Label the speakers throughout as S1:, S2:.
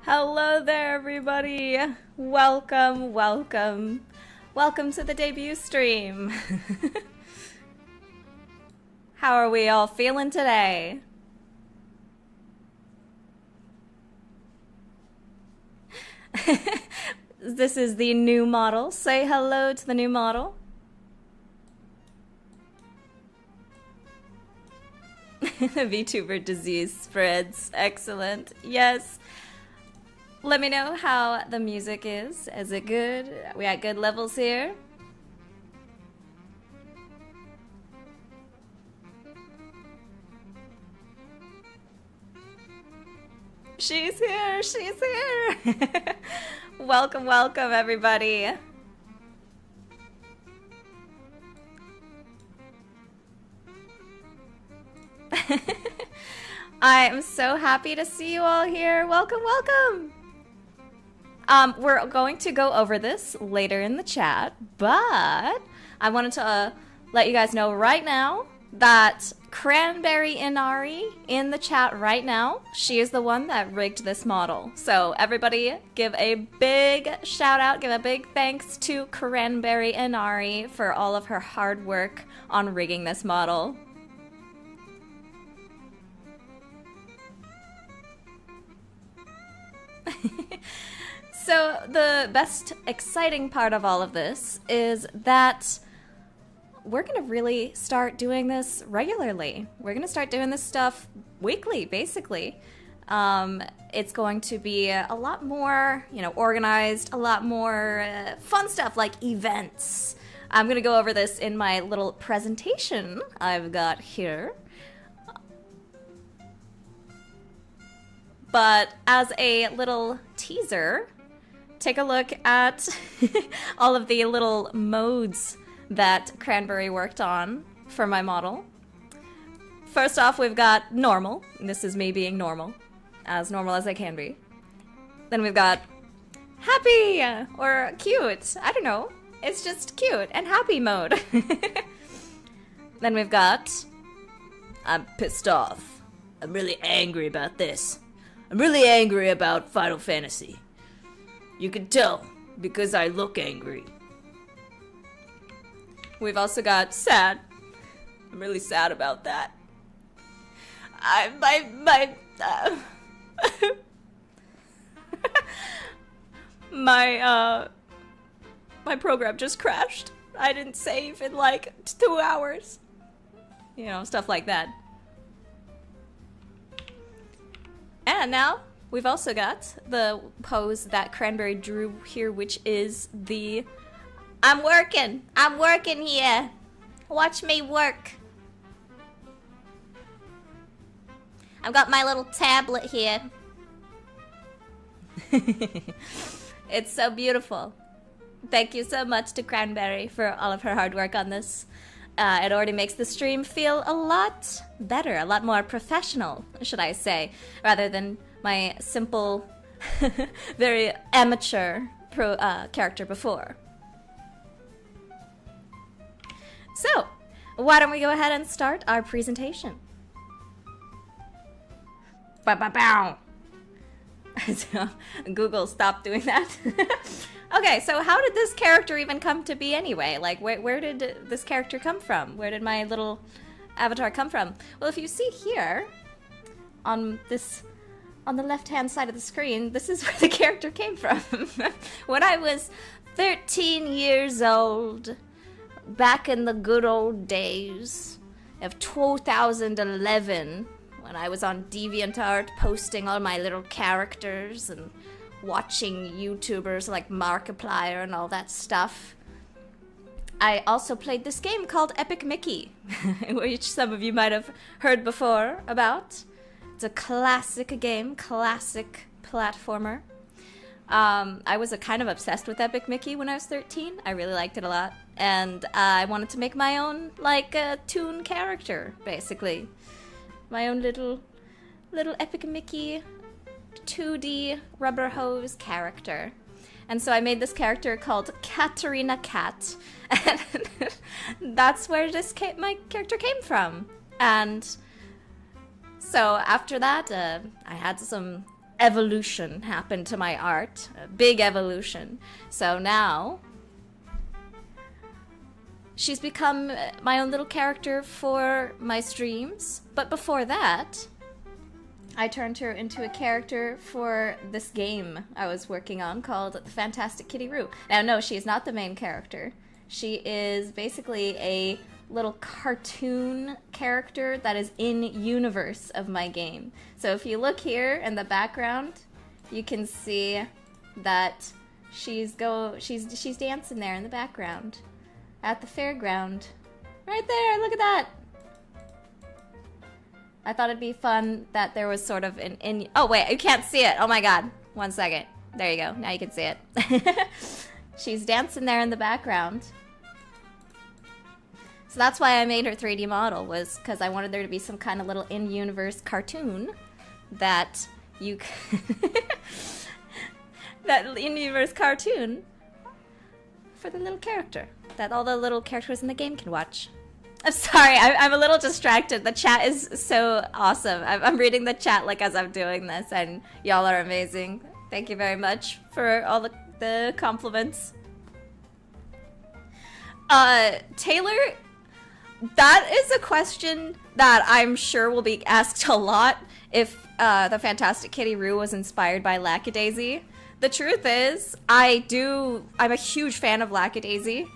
S1: Hello there, everybody. Welcome, welcome. Welcome to the debut stream. How are we all feeling today? This is the new model. Say hello to the new model. VTuber disease spreads. Excellent. Yes. Let me know how the music is. Is it good? We got good levels here. She's here. She's here. Welcome, welcome, everybody. I'm so happy to see you all here. Welcome, welcome. We're going to go over this later in the chat, but I wanted to let you guys know right now that Cranberry Inari in the chat right now, she is the one that rigged this model. So everybody give a big shout out, give a big thanks to Cranberry Inari for all of her hard work on rigging this model. So the best exciting part of all of this is that we're going to really start doing this regularly. We're going to start doing this stuff weekly, basically. It's going to be a lot more, organized, a lot more fun stuff like events. I'm going to go over this in my little presentation I've got here. But as a little teaser, take a look at all of the little modes that Cranberry worked on for my model. First off, we've got normal. This is me being normal as I can be. Then we've got happy or cute. I don't know. It's just cute and happy mode. Then we've got I'm pissed off. I'm really angry about this. I'm really angry about Final Fantasy. You can tell because I look angry. We've also got sad. I'm really sad about that. My program just crashed. I didn't save in like 2 hours. Stuff like that. And now we've also got the pose that Cranberry drew here, which is the I'm working here. Watch me work. I've got my little tablet here. It's so beautiful. Thank you so much to Cranberry for all of her hard work on this. It already makes the stream feel a lot better, a lot more professional, should I say, rather than my simple, very amateur character before. So, why don't we go ahead and start our presentation? Ba-ba-bow! Google, stop doing that. Okay, so how did this character even come to be anyway? Like, where did this character come from? Where did my little avatar come from? Well, if you see here, on the left-hand side of the screen, this is where the character came from. When I was 13 years old, back in the good old days of 2011, when I was on DeviantArt posting all my little characters and watching YouTubers like Markiplier and all that stuff. I also played this game called Epic Mickey, which some of you might have heard before about. It's a classic game, classic platformer. I was kind of obsessed with Epic Mickey when I was 13. I really liked it a lot. And I wanted to make my own, toon character, basically. My own little Epic Mickey 2D rubber hose character. And so I made this character called Katarina Cat. And that's where my character came from. And so after that, I had some evolution happened to my art. A big evolution. So now she's become my own little character for my streams. But before that, I turned her into a character for this game I was working on called The Fantastic Kitty Roo. Now, no, she is not the main character. She is basically a little cartoon character that is in universe of my game. So if you look here in the background, you can see that she's dancing there in the background at the fairground. Right there, look at that. I thought it'd be fun that there was sort of an oh wait, you can't see it. Oh my god. 1 second. There you go. Now you can see it. She's dancing there in the background. So that's why I made her 3D model, was because I wanted there to be some kind of little in-universe cartoon that you that in-universe cartoon for the little character that all the little characters in the game can watch. I'm sorry, I'm a little distracted. The chat is so awesome. I'm reading the chat like as I'm doing this, and y'all are amazing. Thank you very much for all the compliments. Taylor, that is a question that I'm sure will be asked a lot if the Fantastic Kitty Roo was inspired by Lackadaisy. The truth is, I'm a huge fan of Lackadaisy.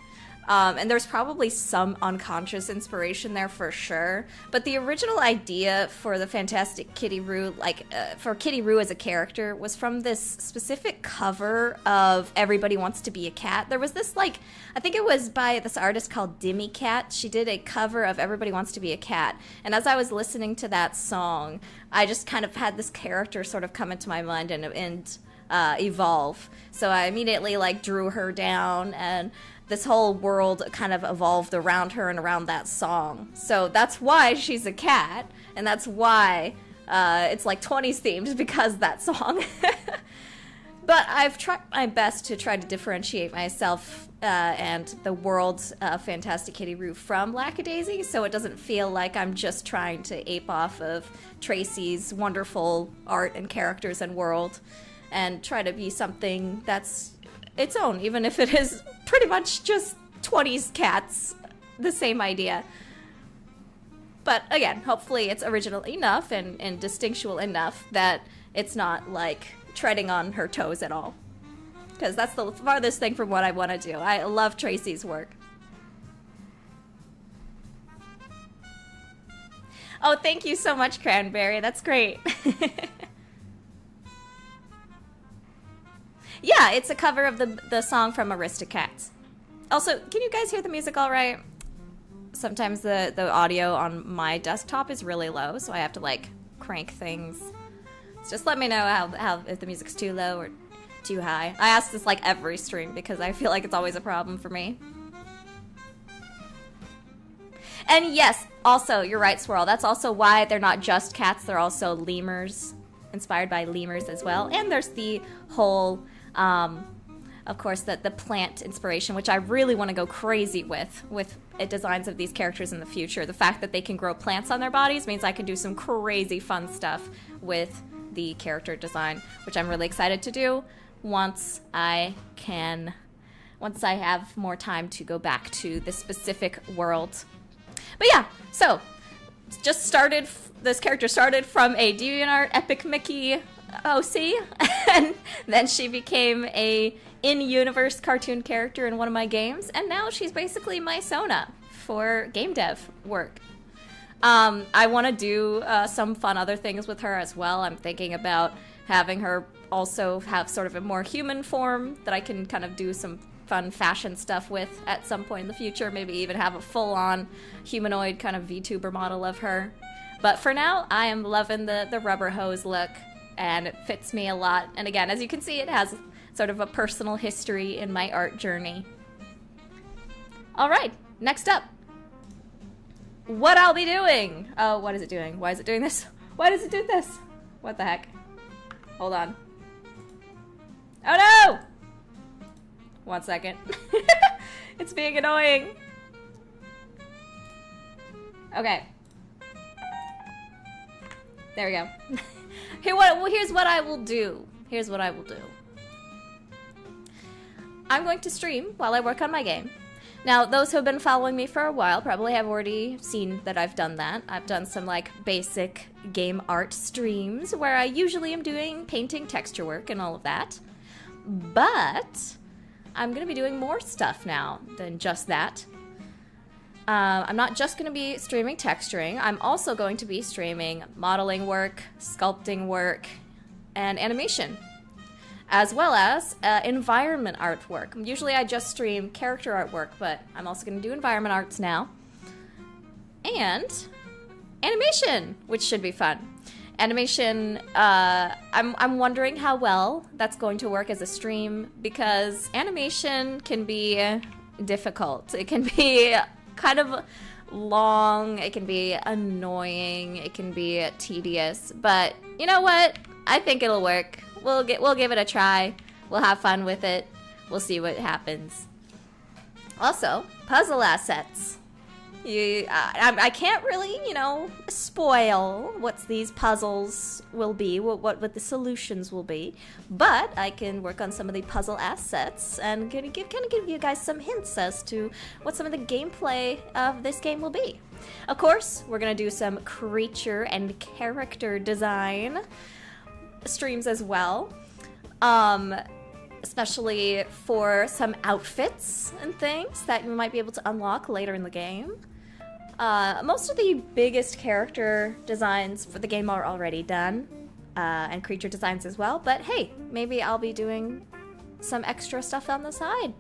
S1: And there's probably some unconscious inspiration there for sure. But the original idea for the Fantastic Kitty Roo, for Kitty Roo as a character, was from this specific cover of Everybody Wants to Be a Cat. There was this, I think it was by this artist called Dimmy Cat. She did a cover of Everybody Wants to Be a Cat. And as I was listening to that song, I just kind of had this character sort of come into my mind and evolve. So I immediately, drew her down, and this whole world kind of evolved around her and around that song. So that's why she's a cat, and that's why it's 20s themed, because that song. But I've tried my best to try to differentiate myself and the world's Fantastic Kitty Roo from Lackadaisy, so it doesn't feel like I'm just trying to ape off of Tracy's wonderful art and characters and world, and try to be something that's its own, even if it is pretty much just 20s cats, the same idea. But again, hopefully it's original enough and distinctual enough that it's not treading on her toes at all. Because that's the farthest thing from what I want to do. I love Tracy's work. Oh, thank you so much, Cranberry. That's great. Yeah, it's a cover of the song from Aristocats. Also, can you guys hear the music all right? Sometimes the audio on my desktop is really low, so I have to crank things. So just let me know how if the music's too low or too high. I ask this every stream because I feel like it's always a problem for me. And yes, also, you're right, Swirl. That's also why they're not just cats, they're also lemurs, inspired by lemurs as well. And there's the whole of course, the plant inspiration, which I really want to go crazy with designs of these characters in the future. The fact that they can grow plants on their bodies means I can do some crazy fun stuff with the character design, which I'm really excited to do once I have more time to go back to this specific world. But yeah, so this character started from a DeviantArt Epic Mickey OC, and then she became a in-universe cartoon character in one of my games, and now she's basically my Sona for game dev work. I want to do some fun other things with her as well. I'm thinking about having her also have sort of a more human form that I can kind of do some fun fashion stuff with at some point in the future, maybe even have a full-on humanoid kind of VTuber model of her. But for now, I am loving the rubber hose look, and it fits me a lot. And again, as you can see, it has sort of a personal history in my art journey. All right, next up, what I'll be doing. Oh, what is it doing? Why is it doing this? Why does it do this? What the heck? Hold on. Oh no! 1 second. It's being annoying. Okay. There we go. Here's what I will do. Here's what I will do. I'm going to stream while I work on my game. Now, those who have been following me for a while probably have already seen that I've done that. I've done some, like, basic game art streams where I usually am doing painting, texture work, and all of that. But I'm going to be doing more stuff now than just that. I'm not just going to be streaming texturing. I'm also going to be streaming modeling work, sculpting work, and animation, as well as environment artwork. Usually I just stream character artwork, but I'm also going to do environment arts now. And animation, which should be fun. Animation, I'm wondering how well that's going to work as a stream, because animation can be difficult. It can be kind of long, it can be annoying, it can be tedious, but you know what? I think it'll work. We'll give it a try. We'll have fun with it. We'll see what happens. Also, puzzle assets. I can't really, spoil what these puzzles will be, what the solutions will be, but I can work on some of the puzzle assets and kind of give you guys some hints as to what some of the gameplay of this game will be. Of course, we're gonna do some creature and character design streams as well, especially for some outfits and things that you might be able to unlock later in the game. Most of the biggest character designs for the game are already done, and creature designs as well, but hey, maybe I'll be doing some extra stuff on the side.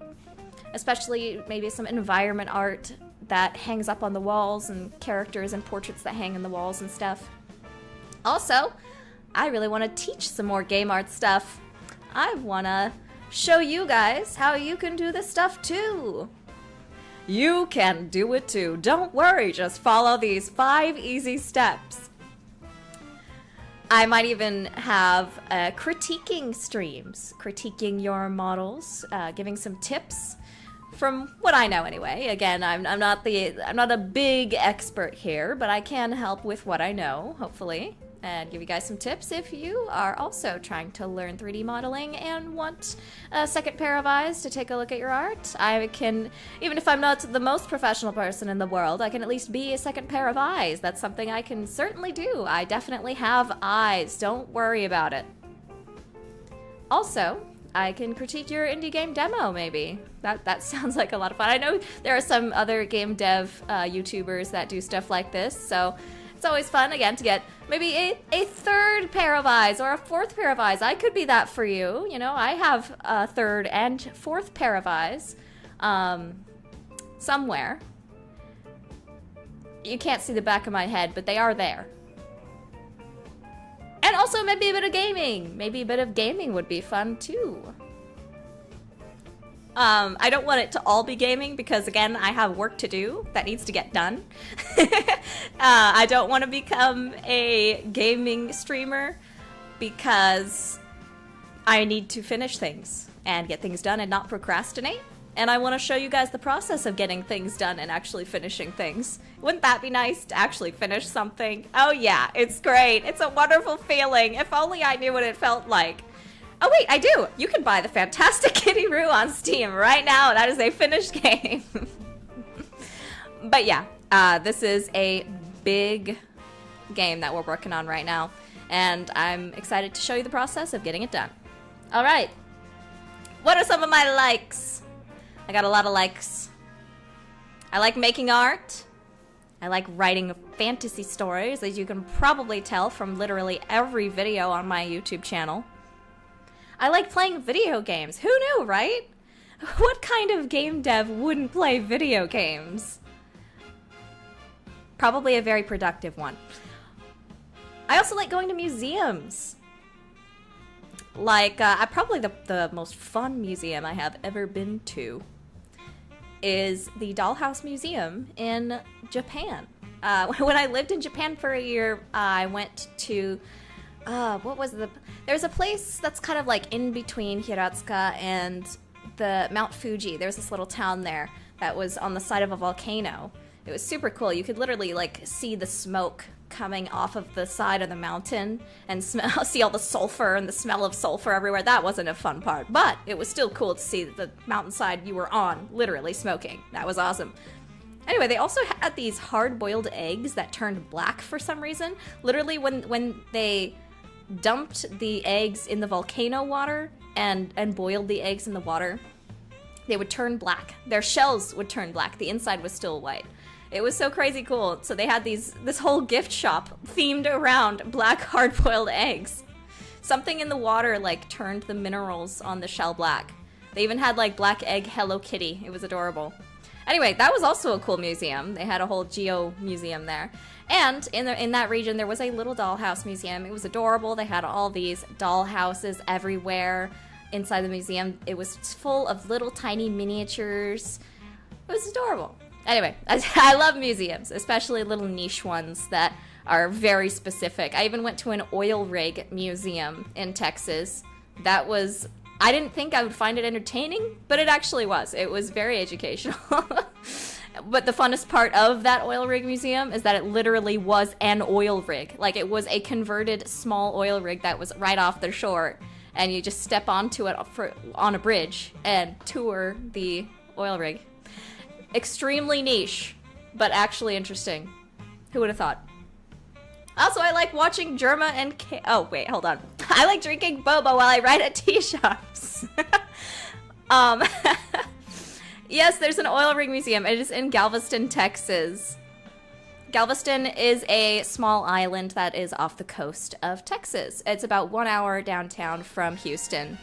S1: Especially maybe some environment art that hangs up on the walls, and characters and portraits that hang in the walls and stuff. Also, I really want to teach some more game art stuff. I want to show you guys how you can do this stuff too. You can do it too. Don't worry, just follow these 5 easy steps. I might even have critiquing streams, critiquing your models, giving some tips from what I know anyway. Again, I'm not a big expert here, but I can help with what I know, hopefully, and give you guys some tips if you are also trying to learn 3D modeling and want a second pair of eyes to take a look at your art. I can, even if I'm not the most professional person in the world, I can at least be a second pair of eyes. That's something I can certainly do. I definitely have eyes. Don't worry about it. Also, I can critique your indie game demo, maybe. That sounds like a lot of fun. I know there are some other game dev YouTubers that do stuff like this, so it's always fun, again, to get maybe a third pair of eyes or a fourth pair of eyes. I could be that for you. You know, I have a third and fourth pair of eyes somewhere. You can't see the back of my head, but they are there. And also maybe a bit of gaming. Maybe a bit of gaming would be fun too. I don't want it to all be gaming because, again, I have work to do that needs to get done. I don't want to become a gaming streamer because I need to finish things and get things done and not procrastinate. And I want to show you guys the process of getting things done and actually finishing things. Wouldn't that be nice to actually finish something? Oh yeah, it's great. It's a wonderful feeling. If only I knew what it felt like. Oh wait, I do! You can buy the Fantastic Kitty Roo on Steam right now. That is a finished game. But yeah, this is a big game that we're working on right now. And I'm excited to show you the process of getting it done. Alright. What are some of my likes? I got a lot of likes. I like making art. I like writing fantasy stories, as you can probably tell from literally every video on my YouTube channel. I like playing video games. Who knew, right? What kind of game dev wouldn't play video games? Probably a very productive one. I also like going to museums. Like, probably the most fun museum I have ever been to is the Dollhouse Museum in Japan. When I lived in Japan for a year, I went to, there's a place that's kind of like in between Hiratsuka and the Mount Fuji. There's this little town there that was on the side of a volcano. It was super cool. You could literally like see the smoke coming off of the side of the mountain and see all the sulfur and the smell of sulfur everywhere. That wasn't a fun part, but it was still cool to see the mountainside you were on literally smoking. That was awesome. Anyway, they also had these hard-boiled eggs that turned black for some reason. Literally, when they dumped the eggs in the volcano water and boiled the eggs in the water, they would turn black. Their shells would turn black. The inside was still white. It was so crazy cool. So they had this whole gift shop themed around black hard-boiled eggs. Something in the water like turned the minerals on the shell black. They even had like black egg Hello Kitty. It was adorable. Anyway, that was also a cool museum. They had a whole geo museum there. And in that region, there was a little dollhouse museum. It was adorable. They had all these dollhouses everywhere inside the museum. It was full of little tiny miniatures. It was adorable. Anyway, I love museums, especially little niche ones that are very specific. I even went to an oil rig museum in Texas. I didn't think I would find it entertaining, but it actually was. It was very educational. But the funnest part of that oil rig museum is that it literally was an oil rig. Like, it was a converted small oil rig that was right off the shore, and you just step onto it on a bridge and tour the oil rig. Extremely niche, but actually interesting. Who would have thought? Also, I like watching Germa and oh, wait, hold on. I like drinking boba while I ride at tea shops. Yes, there's an oil rig museum. It is in Galveston, Texas. Galveston is a small island that is off the coast of Texas. It's about 1 hour downtown from Houston.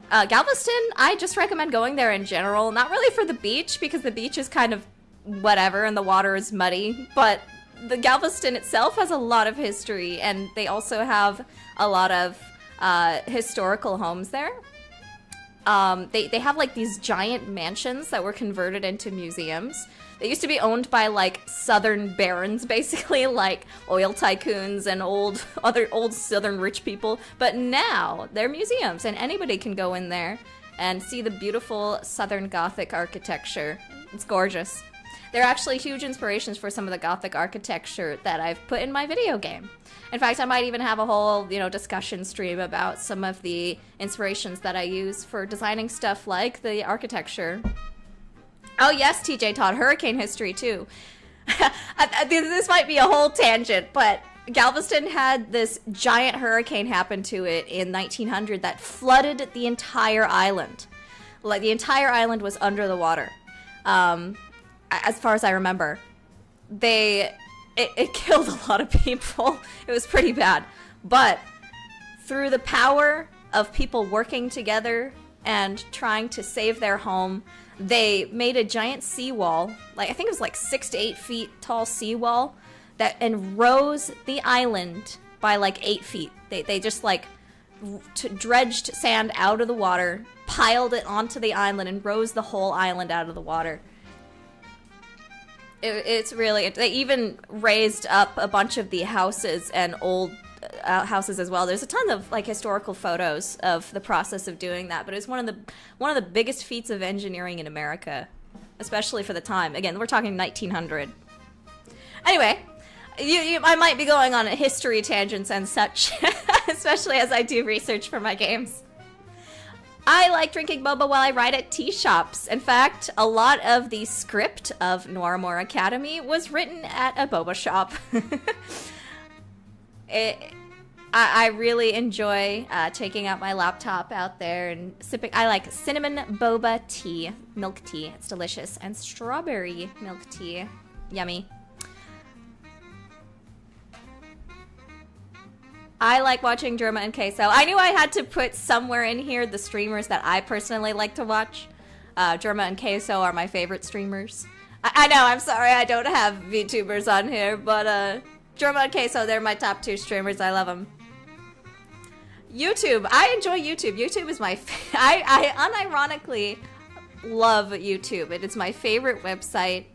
S1: Galveston, I just recommend going there in general. Not really for the beach, because the beach is kind of whatever and the water is muddy, but the Galveston itself has a lot of history, and they also have a lot of historical homes there. They have like these giant mansions that were converted into museums. They used to be owned by like southern barons, basically, like oil tycoons and old southern rich people. But now they're museums, and anybody can go in there and see the beautiful southern Gothic architecture. It's gorgeous. They're actually huge inspirations for some of the Gothic architecture that I've put in my video game. In fact, I might even have a whole, discussion stream about some of the inspirations that I use for designing stuff like the architecture. Oh yes, TJ taught hurricane history too. This might be a whole tangent, but Galveston had this giant hurricane happen to it in 1900 that flooded the entire island. Like, the entire island was under the water. As far as I remember. It killed a lot of people. It was pretty bad. But through the power of people working together and trying to save their home, they made a giant seawall, like I think it was like 6 to 8 feet tall seawall, and rose the island by like 8 feet. They just like dredged sand out of the water, piled it onto the island, and rose the whole island out of the water. It's really, they even raised up a bunch of the houses and old houses as well. There's a ton of like historical photos of the process of doing that, but it's one of the biggest feats of engineering in America, especially for the time. Again, we're talking 1900. Anyway, I might be going on history tangents and such, especially as I do research for my games. I like drinking boba while I ride at tea shops. In fact, a lot of the script of Noirmore Academy was written at a boba shop. I really enjoy taking out my laptop out there and sipping. I like cinnamon boba tea, milk tea. It's delicious. And strawberry milk tea. Yummy. I like watching Germa and Queso. I knew I had to put somewhere in here the streamers that I personally like to watch. Germa and Queso are my favorite streamers. I know, I'm sorry I don't have VTubers on here, but Germa and Queso, they're my top 2 streamers. I love them. YouTube. I enjoy YouTube. YouTube is my... I unironically love YouTube. It is my favorite website.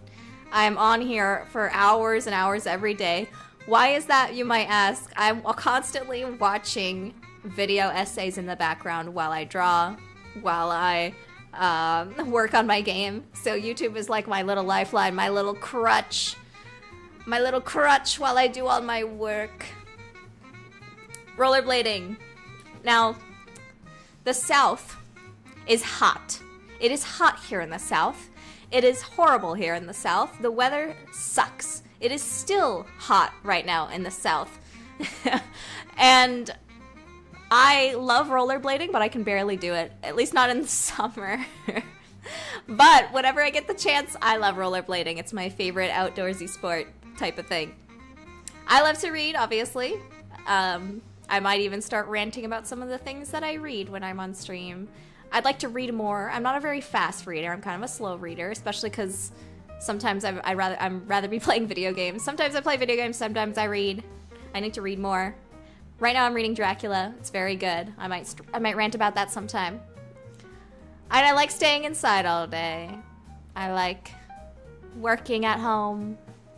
S1: I'm on here for hours and hours every day. Why is that, you might ask? I'm constantly watching video essays in the background while I draw, while I work on my game. So YouTube is like my little lifeline, my little crutch, My little crutch while I do all my work. Rollerblading. Now, the South is hot. It is hot here in the South. It is horrible here in the South. The weather sucks. It is still hot right now in the South. And I love rollerblading, but I can barely do it. At least not in the summer. But whenever I get the chance, I love rollerblading. It's my favorite outdoorsy sport type of thing. I love to read, obviously. I might even start ranting about some of the things that I read when I'm on stream. I'd like to read more. I'm not a very fast reader. I'm kind of a slow reader, especially because sometimes I'd rather be playing video games. Sometimes I play video games, sometimes I read. I need to read more. Right now I'm reading Dracula. It's very good. I might rant about that sometime. And I like staying inside all day. I like working at home.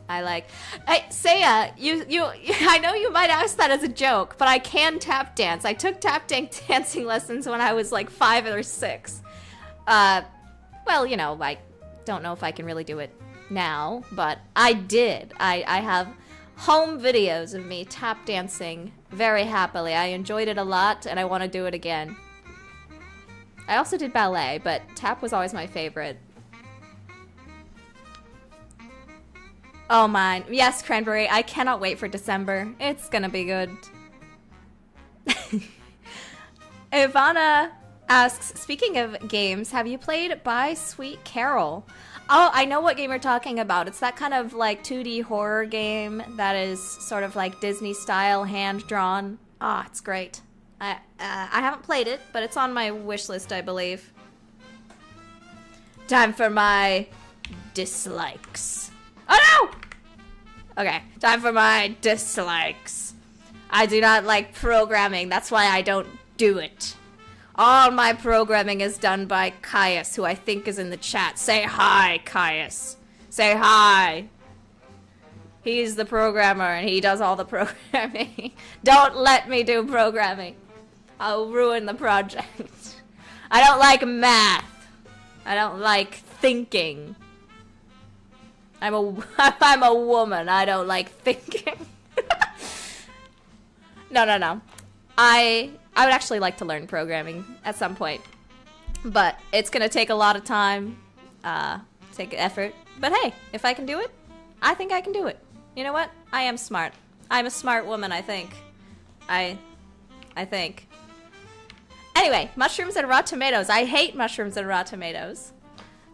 S1: Hey, Saya, I know you might ask that as a joke, but I can tap dance. I took dancing lessons when I was like 5 or 6. Well, you know, I don't know if I can really do it now, but I did. I have home videos of me tap dancing very happily. I enjoyed it a lot, and I want to do it again. I also did ballet, but tap was always my favorite. Oh my, yes, Cranberry, I cannot wait for December. It's gonna be good. Ivana asks, speaking of games, have you played By Sweet Carol? Oh, I know what game you're talking about. It's that kind of like 2D horror game that is sort of like Disney style, hand-drawn. Ah, it's great. I haven't played it, but it's on my wish list, I believe. Time for my dislikes. Oh no! Okay, time for my dislikes. I do not like programming. That's why I don't do it. All my programming is done by Caius, who I think is in the chat. Say hi, Caius. Say hi. He's the programmer, and he does all the programming. Don't let me do programming. I'll ruin the project. I don't like math. I don't like thinking. I'm a woman. I don't like thinking. No. I would actually like to learn programming at some point, but it's gonna take a lot of time, take effort. But hey, if I can do it, I think I can do it. You know what? I am smart. I'm a smart woman, I think. I think. Anyway, mushrooms and raw tomatoes. I hate mushrooms and raw tomatoes.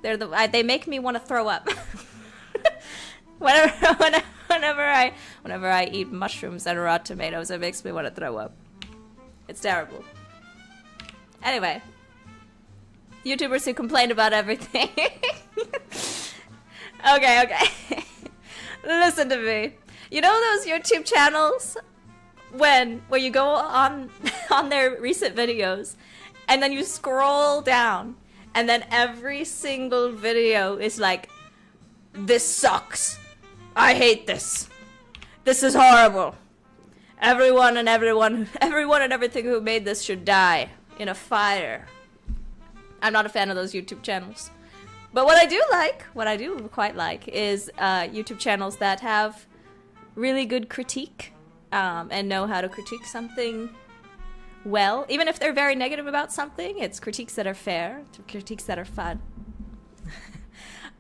S1: They make me want to throw up. Whenever I eat mushrooms and raw tomatoes, it makes me want to throw up. It's terrible. Anyway, YouTubers who complain about everything. Okay. Listen to me. You know those YouTube channels where you go on their recent videos and then you scroll down and then every single video is like, this sucks. I hate this. This is horrible. Everyone and everything who made this should die in a fire. I'm not a fan of those YouTube channels. But what I do quite like is YouTube channels that have really good critique and know how to critique something well. Even if they're very negative about something, it's critiques that are fair, critiques that are fun.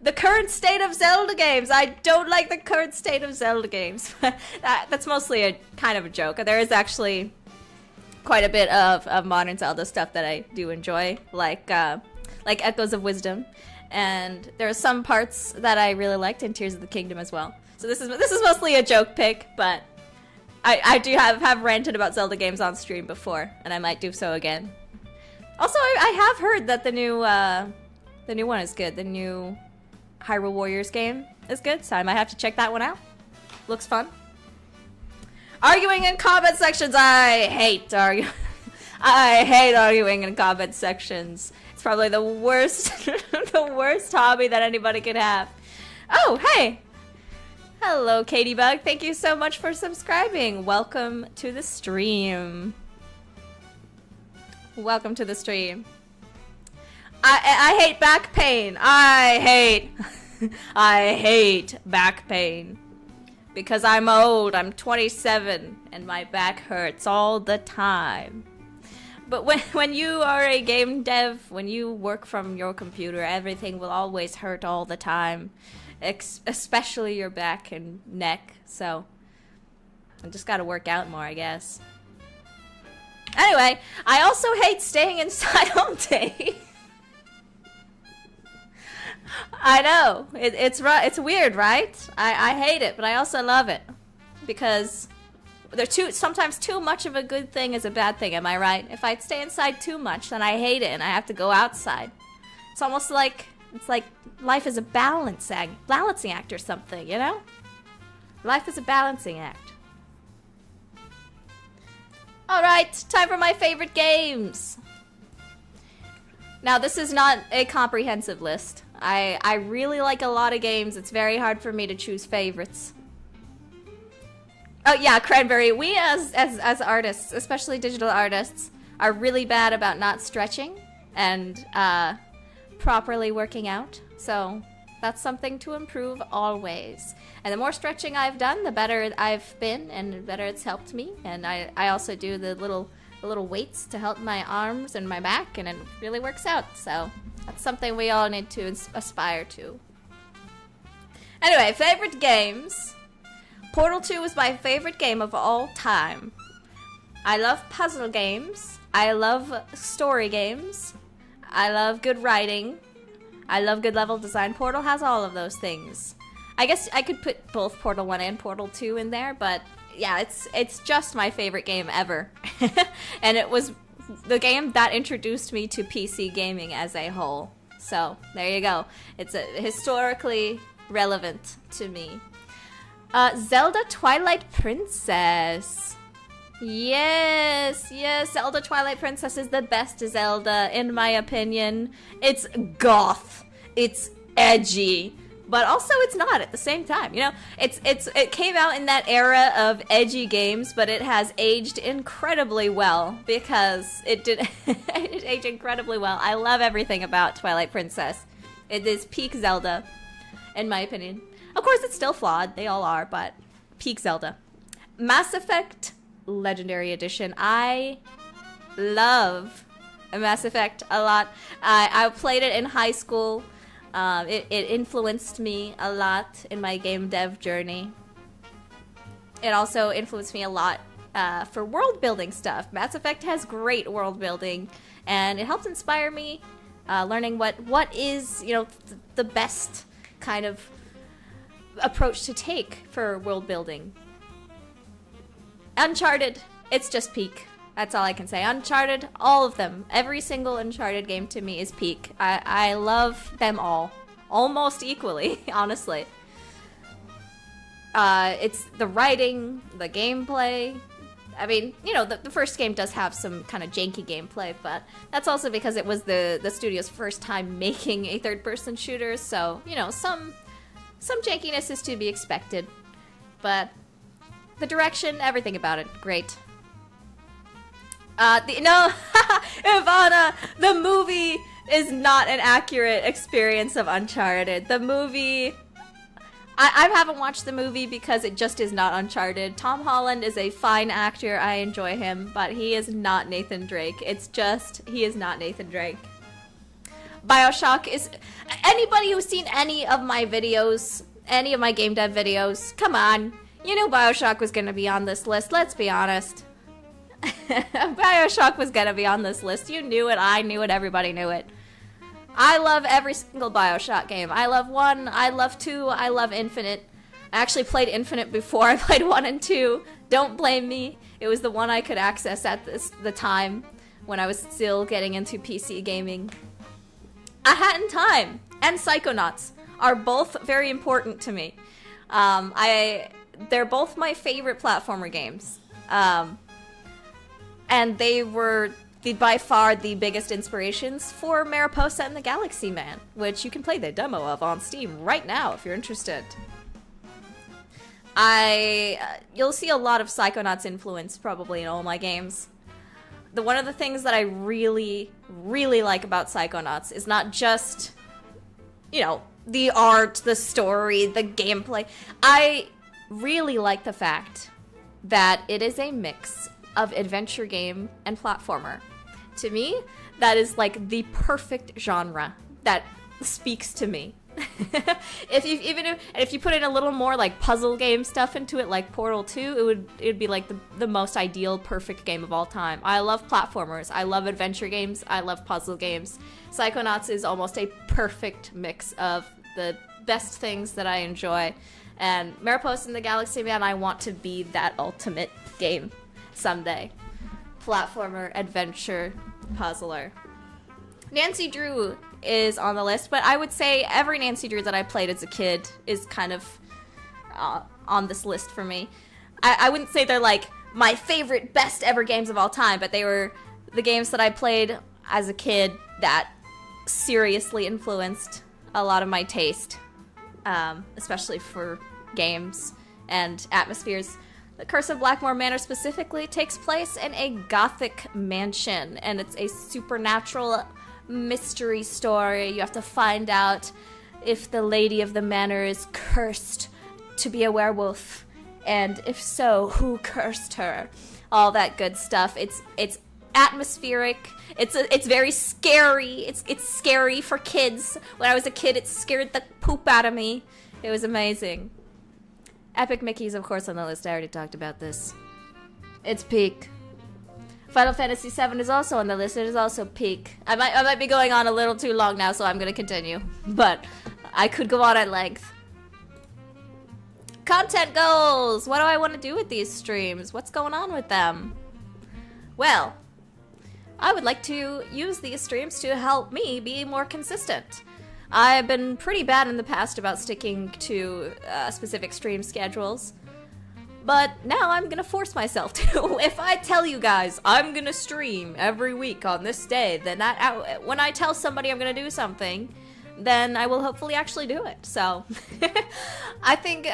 S1: The current state of Zelda games. I don't like the current state of Zelda games. That's mostly a kind of a joke. There is actually quite a bit of modern Zelda stuff that I do enjoy, like Echoes of Wisdom, and there are some parts that I really liked in Tears of the Kingdom as well. So this is mostly a joke pick, but I do have ranted about Zelda games on stream before, and I might do so again. Also, I have heard that the new one is good. The new Hyrule Warriors game is good, so I might have to check that one out. Looks fun. Arguing in comment sections. I hate arguing in comment sections. It's probably the worst the worst hobby that anybody could have. Oh, hey. Hello, Katie Bug. Thank you so much for subscribing. Welcome to the stream. Welcome to the stream. I hate back pain. I hate back pain. because I'm old. I'm 27 and my back hurts all the time. But when you are a game dev, when you work from your computer, everything will always hurt all the time, especially your back and neck. So I just gotta work out more, I guess. Anyway, I also hate staying inside all day. I know. It's weird, right? I hate it, but I also love it. Because sometimes too much of a good thing is a bad thing, am I right? If I stay inside too much, then I hate it and I have to go outside. It's almost like life is a balancing act or something, you know? Life is a balancing act. Alright, time for my favorite games. Now, this is not a comprehensive list. I really like a lot of games. It's very hard for me to choose favorites. Oh yeah, Cranberry. We as artists, especially digital artists, are really bad about not stretching and properly working out. So that's something to improve always. And the more stretching I've done, the better I've been, and the better it's helped me. And I also do the little weights to help my arms and my back, and it really works out. So that's something we all need to aspire to. Anyway, favorite games. Portal 2 is my favorite game of all time. I love puzzle games. I love story games. I love good writing. I love good level design. Portal has all of those things. I guess I could put both Portal 1 and Portal 2 in there, but yeah, it's just my favorite game ever. And it was the game that introduced me to PC gaming as a whole. So, there you go. It's historically relevant to me. Zelda Twilight Princess. Yes, Zelda Twilight Princess is the best Zelda, in my opinion. It's goth. It's edgy. But also it's not at the same time, you know? It came out in that era of edgy games, but it has aged incredibly well, because it aged incredibly well. I love everything about Twilight Princess. It is peak Zelda, in my opinion. Of course, it's still flawed. They all are, but peak Zelda. Mass Effect Legendary Edition. I love Mass Effect a lot. I played it in high school. It influenced me a lot in my game dev journey. It also influenced me a lot for world building stuff. Mass Effect has great world building, and it helps inspire me learning what is, you know, the best kind of approach to take for world building. Uncharted, it's just peak. That's all I can say. Uncharted, all of them. Every single Uncharted game to me is peak. I love them all. Almost equally, honestly. It's the writing, the gameplay. I mean, you know, the first game does have some kind of janky gameplay, but that's also because it was the studio's first time making a third-person shooter, so, you know, some jankiness is to be expected. But the direction, everything about it, great. Ivana, the movie is not an accurate experience of Uncharted. The movie, I haven't watched the movie because it just is not Uncharted. Tom Holland is a fine actor. I enjoy him, but he is not Nathan Drake. It's just, he is not Nathan Drake. BioShock is, anybody who's seen any of my videos, any of my game dev videos, come on. You knew BioShock was going to be on this list, let's be honest. BioShock was gonna be on this list. You knew it, I knew it, everybody knew it. I love every single BioShock game. I love 1, I love 2, I love Infinite. I actually played Infinite before I played 1 and 2. Don't blame me. It was the one I could access at the time when I was still getting into PC gaming. A Hat in Time and Psychonauts are both very important to me. They're both my favorite platformer games. And they were by far the biggest inspirations for Mariposa and the Galaxy Man, which you can play the demo of on Steam right now if you're interested. You'll see a lot of Psychonauts influence probably in all my games. One of the things that I really, really like about Psychonauts is not just, you know, the art, the story, the gameplay. really like the fact that it is a mix of adventure game and platformer. To me, that is like the perfect genre that speaks to me. If you put in a little more like puzzle game stuff into it, like Portal 2, it'd be like the most ideal, perfect game of all time. I love platformers. I love adventure games. I love puzzle games. Psychonauts is almost a perfect mix of the best things that I enjoy. And Mariposa in the Galaxy, man, I want to be that ultimate game someday. Platformer, adventure, puzzler. Nancy Drew is on the list, but I would say every Nancy Drew that I played as a kid is kind of on this list for me. I wouldn't say they're like my favorite, best ever games of all time, but they were the games that I played as a kid that seriously influenced a lot of my taste, especially for games and atmospheres. The Curse of Blackmore Manor specifically takes place in a gothic mansion, and it's a supernatural mystery story. You have to find out if the lady of the manor is cursed to be a werewolf, and if so, who cursed her. All that good stuff. It's atmospheric. It's very scary. It's scary for kids. When I was a kid, it scared the poop out of me. It was amazing. Epic Mickey's, of course, on the list. I already talked about this. It's peak. Final Fantasy VII is also on the list. It is also peak. I might be going on a little too long now, so I'm going to continue. But I could go on at length. Content goals! What do I want to do with these streams? What's going on with them? Well, I would like to use these streams to help me be more consistent. I've been pretty bad in the past about sticking to specific stream schedules, but now I'm gonna force myself to. If I tell you guys I'm gonna stream every week on this day, then when I tell somebody I'm gonna do something, then I will hopefully actually do it. So I think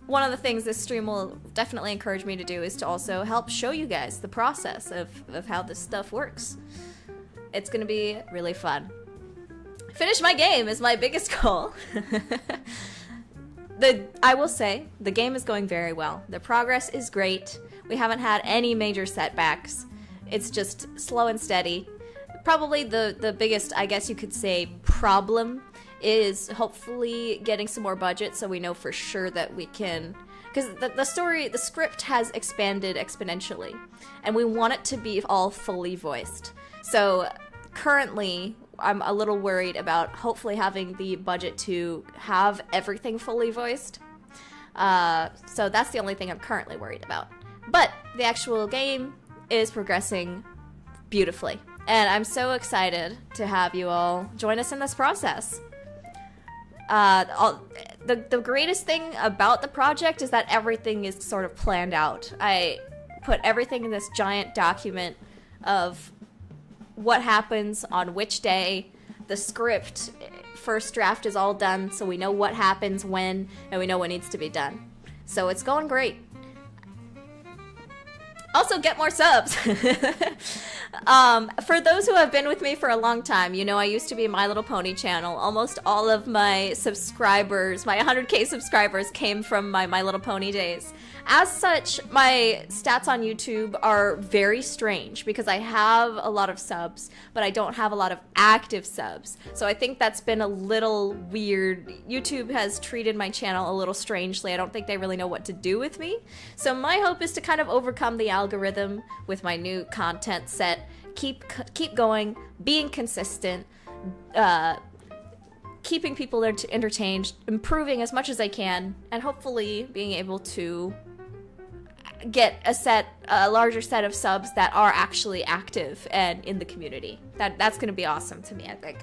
S1: one of the things this stream will definitely encourage me to do is to also help show you guys the process of how this stuff works. It's gonna be really fun. Finish my game is my biggest goal. I will say, the game is going very well. The progress is great. We haven't had any major setbacks. It's just slow and steady. Probably the biggest, I guess you could say, problem is hopefully getting some more budget so we know for sure that we can... Because the script has expanded exponentially, and we want it to be all fully voiced. So currently, I'm a little worried about hopefully having the budget to have everything fully voiced. So that's the only thing I'm currently worried about. But the actual game is progressing beautifully. And I'm so excited to have you all join us in this process. The greatest thing about the project is that everything is sort of planned out. I put everything in this giant document of what happens on which day. The script first draft is all done, so we know what happens when, and we know what needs to be done. So it's going great. Also, get more subs. For those who have been with me for a long time, you know I used to be My Little Pony channel. Almost all of my subscribers, my 100k subscribers, came from my My Little Pony days. As such, my stats on YouTube are very strange because I have a lot of subs, but I don't have a lot of active subs. So I think that's been a little weird. YouTube has treated my channel a little strangely. I don't think they really know what to do with me. So my hope is to kind of overcome the algorithm with my new content set. Keep going, being consistent, keeping people entertained, improving as much as I can, and hopefully being able to get a larger set of subs that are actually active and in the community. That's going to be awesome to me, I think.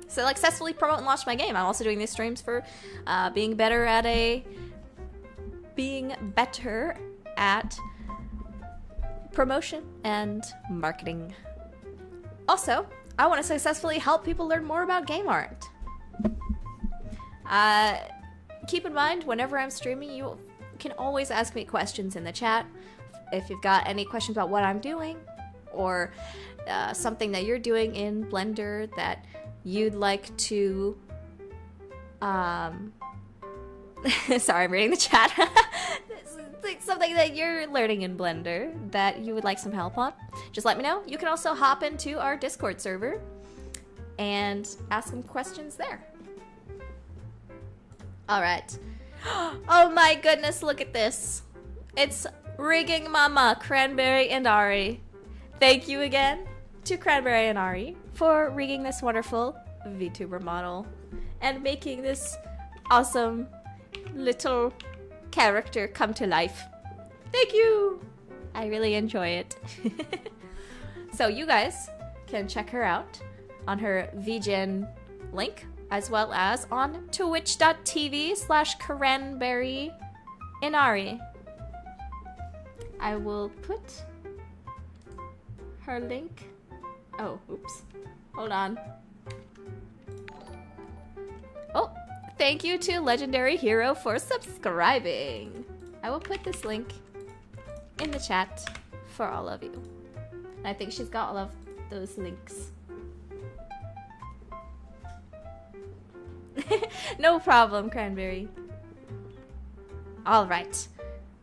S1: So successfully promote and launch my game. I'm also doing these streams for being better at promotion and marketing. Also, I want to successfully help people learn more about game art. Keep in mind, whenever I'm streaming, you can always ask me questions in the chat. If you've got any questions about what I'm doing, or something that you're doing in Blender that you'd like to Sorry, I'm reading the chat. It's like something that you're learning in Blender that you would like some help on, just let me know. You can also hop into our Discord server and ask some questions there. All right. Oh my goodness, look at this. It's Rigging Mama, Cranberry and Ari. Thank you again to Cranberry and Ari for rigging this wonderful VTuber model and making this awesome little character come to life. Thank you! I really enjoy it. So you guys can check her out on her VGen link, as well as on twitch.tv/cranberryinari. I will put her link. Oh, oops. Hold on. Oh, thank you to Legendary Hero for subscribing. I will put this link in the chat for all of you. And I think she's got all of those links. No problem, Cranberry. All right.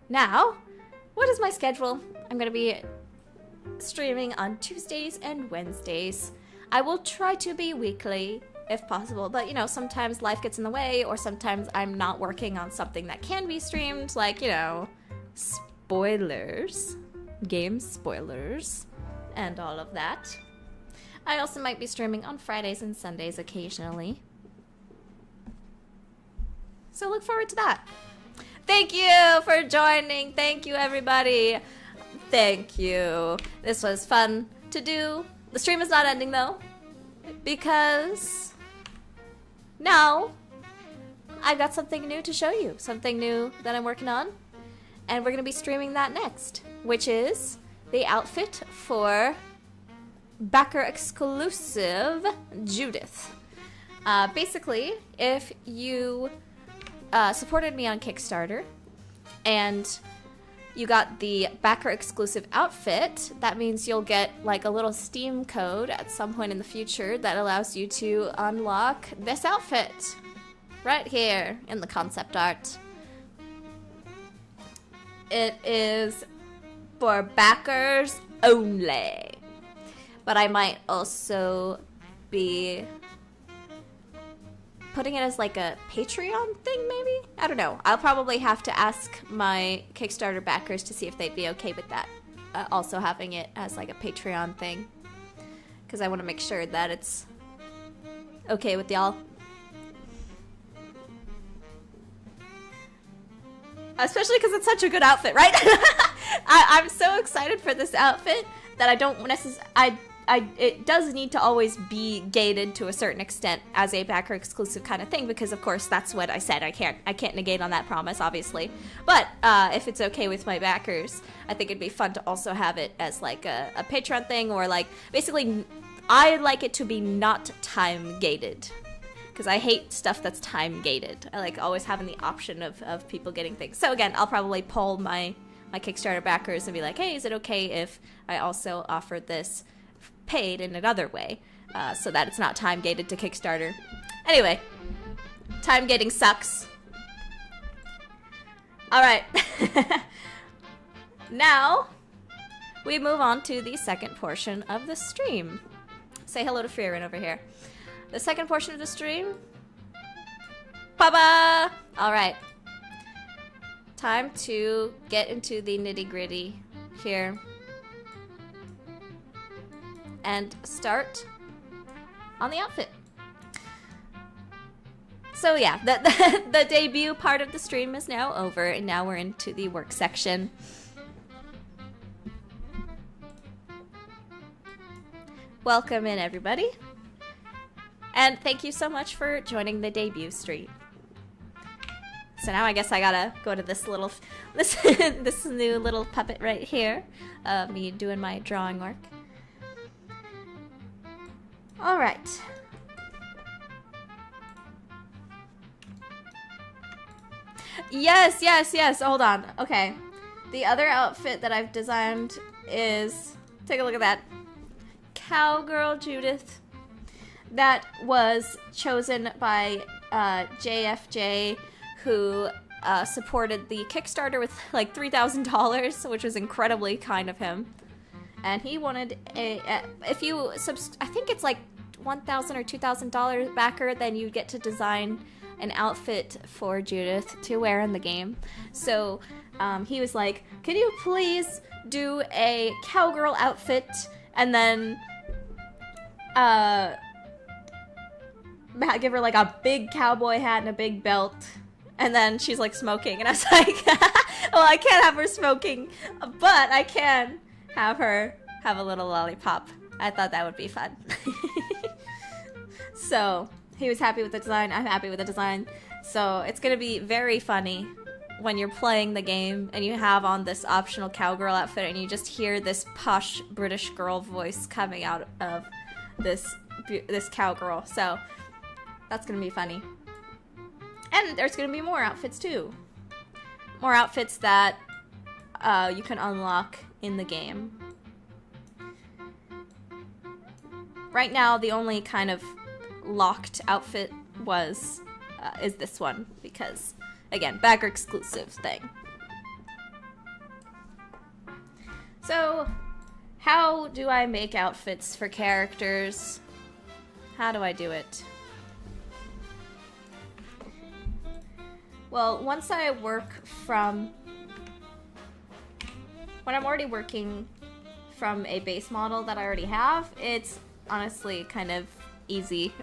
S1: Now, what is my schedule? I'm gonna be streaming on Tuesdays and Wednesdays. I will try to be weekly if possible, but you know, sometimes life gets in the way, or sometimes I'm not working on something that can be streamed, like, you know, spoilers, game spoilers, and all of that. I also might be streaming on Fridays and Sundays occasionally. So look forward to that. Thank you for joining. Thank you, everybody. Thank you. This was fun to do. The stream is not ending, though, because now I've got something new to show you. Something new that I'm working on. And we're going to be streaming that next, which is the outfit for backer exclusive Judith. Basically, if you supported me on Kickstarter and you got the backer exclusive outfit, that means you'll get like a little Steam code at some point in the future that allows you to unlock this outfit right here in the concept art. It is for backers only, but I might also be putting it as like a Patreon thing, maybe? I don't know. I'll probably have to ask my Kickstarter backers to see if they'd be okay with that. Also having it as like a Patreon thing. Because I want to make sure that it's okay with y'all. Especially because it's such a good outfit, right? I'm so excited for this outfit that I don't necessarily... it does need to always be gated to a certain extent as a backer exclusive kind of thing, because of course that's what I said. I can't negate on that promise, obviously. But if it's okay with my backers, I think it'd be fun to also have it as like a Patreon thing, or like basically I like it to be not time gated, because I hate stuff that's time gated. I like always having the option of people getting things. So again, I'll probably poll my Kickstarter backers and be like, hey, is it okay if I also offer this paid in another way, so that it's not time gated to Kickstarter. Anyway, time gating sucks. All right. Now we move on to the second portion of the stream. Say hello to Freerin over here. The second portion of the stream. Baba. All right. Time to get into the nitty-gritty here and start on the outfit. So yeah, the debut part of the stream is now over, and now we're into the work section. Welcome in, everybody. And thank you so much for joining the debut stream. So now I guess I gotta go to this little, this new little puppet right here of me doing my drawing work. All right. Yes. Hold on. Okay. The other outfit that I've designed is, take a look at that. Cowgirl Judith. That was chosen by JFJ, who supported the Kickstarter with like $3,000, which was incredibly kind of him. And he wanted if you I think it's like $1,000 or $2,000 backer, then you get to design an outfit for Judith to wear in the game. So he was like, can you please do a cowgirl outfit and then give her like a big cowboy hat and a big belt, and then she's like smoking, and I was like, well, I can't have her smoking, but I can have her have a little lollipop. I thought that would be fun. So he was happy with the design, I'm happy with the design, so it's gonna be very funny when you're playing the game and you have on this optional cowgirl outfit and you just hear this posh British girl voice coming out of this cowgirl. So that's gonna be funny. And there's gonna be more outfits too. More outfits that you can unlock in the game. Right now, the only kind of locked outfit is this one, because again, backer exclusive thing. So, how do I make outfits for characters? How do I do it? Well, when I'm already working from a base model that I already have, it's honestly kind of easy.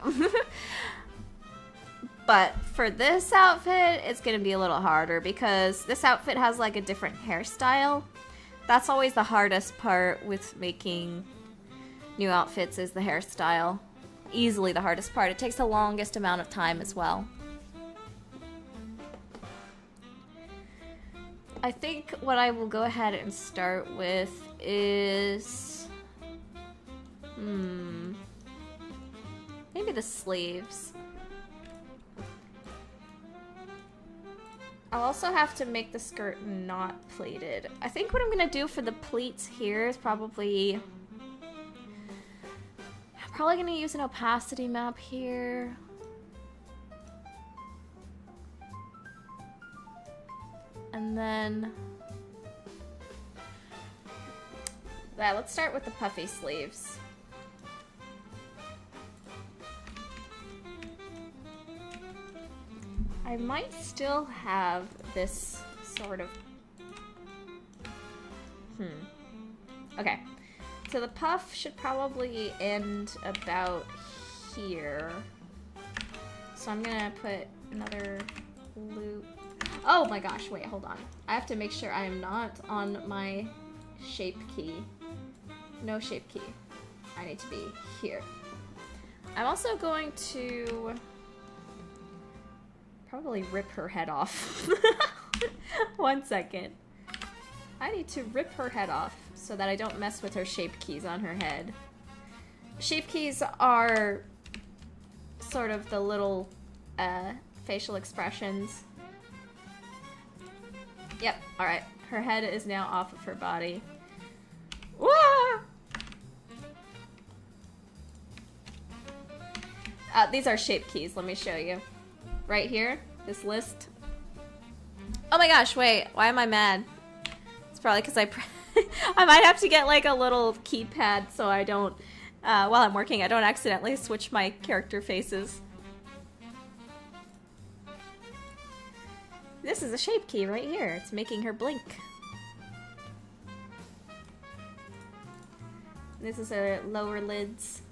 S1: But for this outfit, it's gonna be a little harder because this outfit has like a different hairstyle. That's always the hardest part with making new outfits, is the hairstyle. Easily the hardest part. It takes the longest amount of time as well. I think what I will go ahead and start with is maybe the sleeves. I'll also have to make the skirt not pleated. I think what I'm gonna do for the pleats here is I'm probably gonna use an opacity map here. And then let's start with the puffy sleeves. I might still have this sort of... Okay. So the puff should probably end about here. So I'm gonna put another loop. Oh my gosh, wait, hold on. I have to make sure I am not on my shape key. No shape key. I need to be here. I'm also going to probably rip her head off. 1 second. I need to rip her head off so that I don't mess with her shape keys on her head. Shape keys are sort of the little facial expressions. Yep, alright. Her head is now off of her body. Wah! These are shape keys, let me show you. Right here, this list. Oh my gosh, wait, why am I mad? It's probably because I might have to get like a little keypad so I don't, while I'm working, I don't accidentally switch my character faces. This is a shape key right here. It's making her blink. This is her lower lids.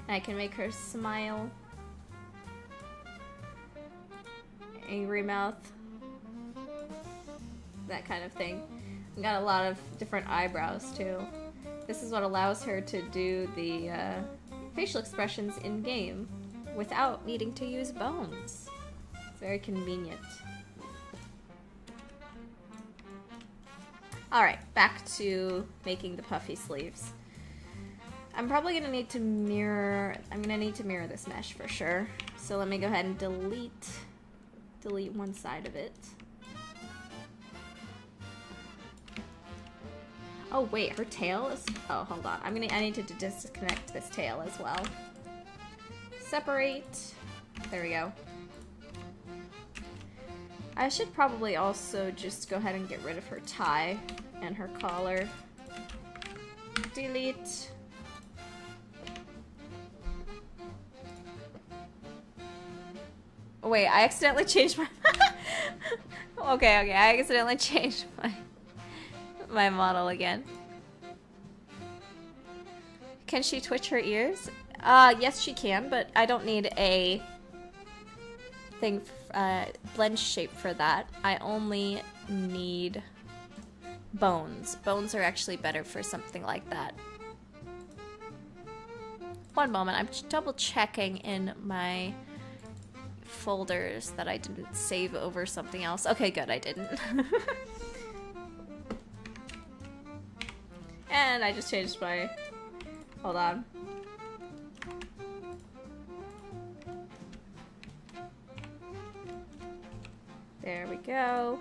S1: I can make her smile. Angry mouth. That kind of thing. I've got a lot of different eyebrows too. This is what allows her to do the facial expressions in game without needing to use bones. It's very convenient. Alright, back to making the puffy sleeves. I'm probably gonna need to mirror, this mesh for sure. So let me go ahead and delete one side of it. Oh wait, her tail is, oh hold on. I need to disconnect this tail as well. Separate, there we go. I should probably also just go ahead and get rid of her tie and her collar. Delete. Oh, wait, I accidentally changed my... okay, I accidentally changed my model again. Can she twitch her ears? Yes she can, but I don't need a thing, blend shape for that. I only need bones. Bones are actually better for something like that. One moment, I'm double checking in my folders that I didn't save over something else. Okay, good, I didn't. And I just changed my... Hold on. There we go.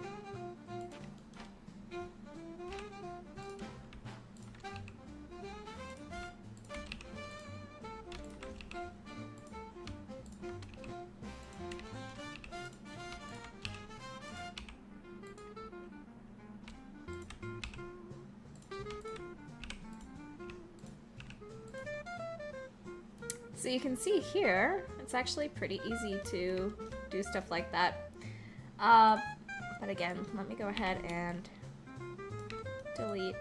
S1: So you can see here, it's actually pretty easy to do stuff like that. But again, let me go ahead and delete.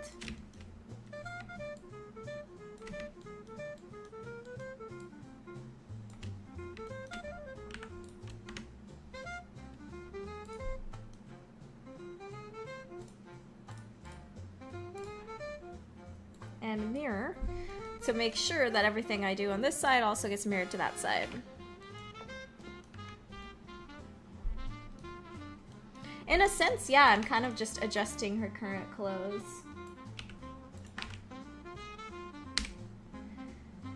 S1: And mirror to make sure that everything I do on this side also gets mirrored to that side. In a sense, yeah, I'm kind of just adjusting her current clothes.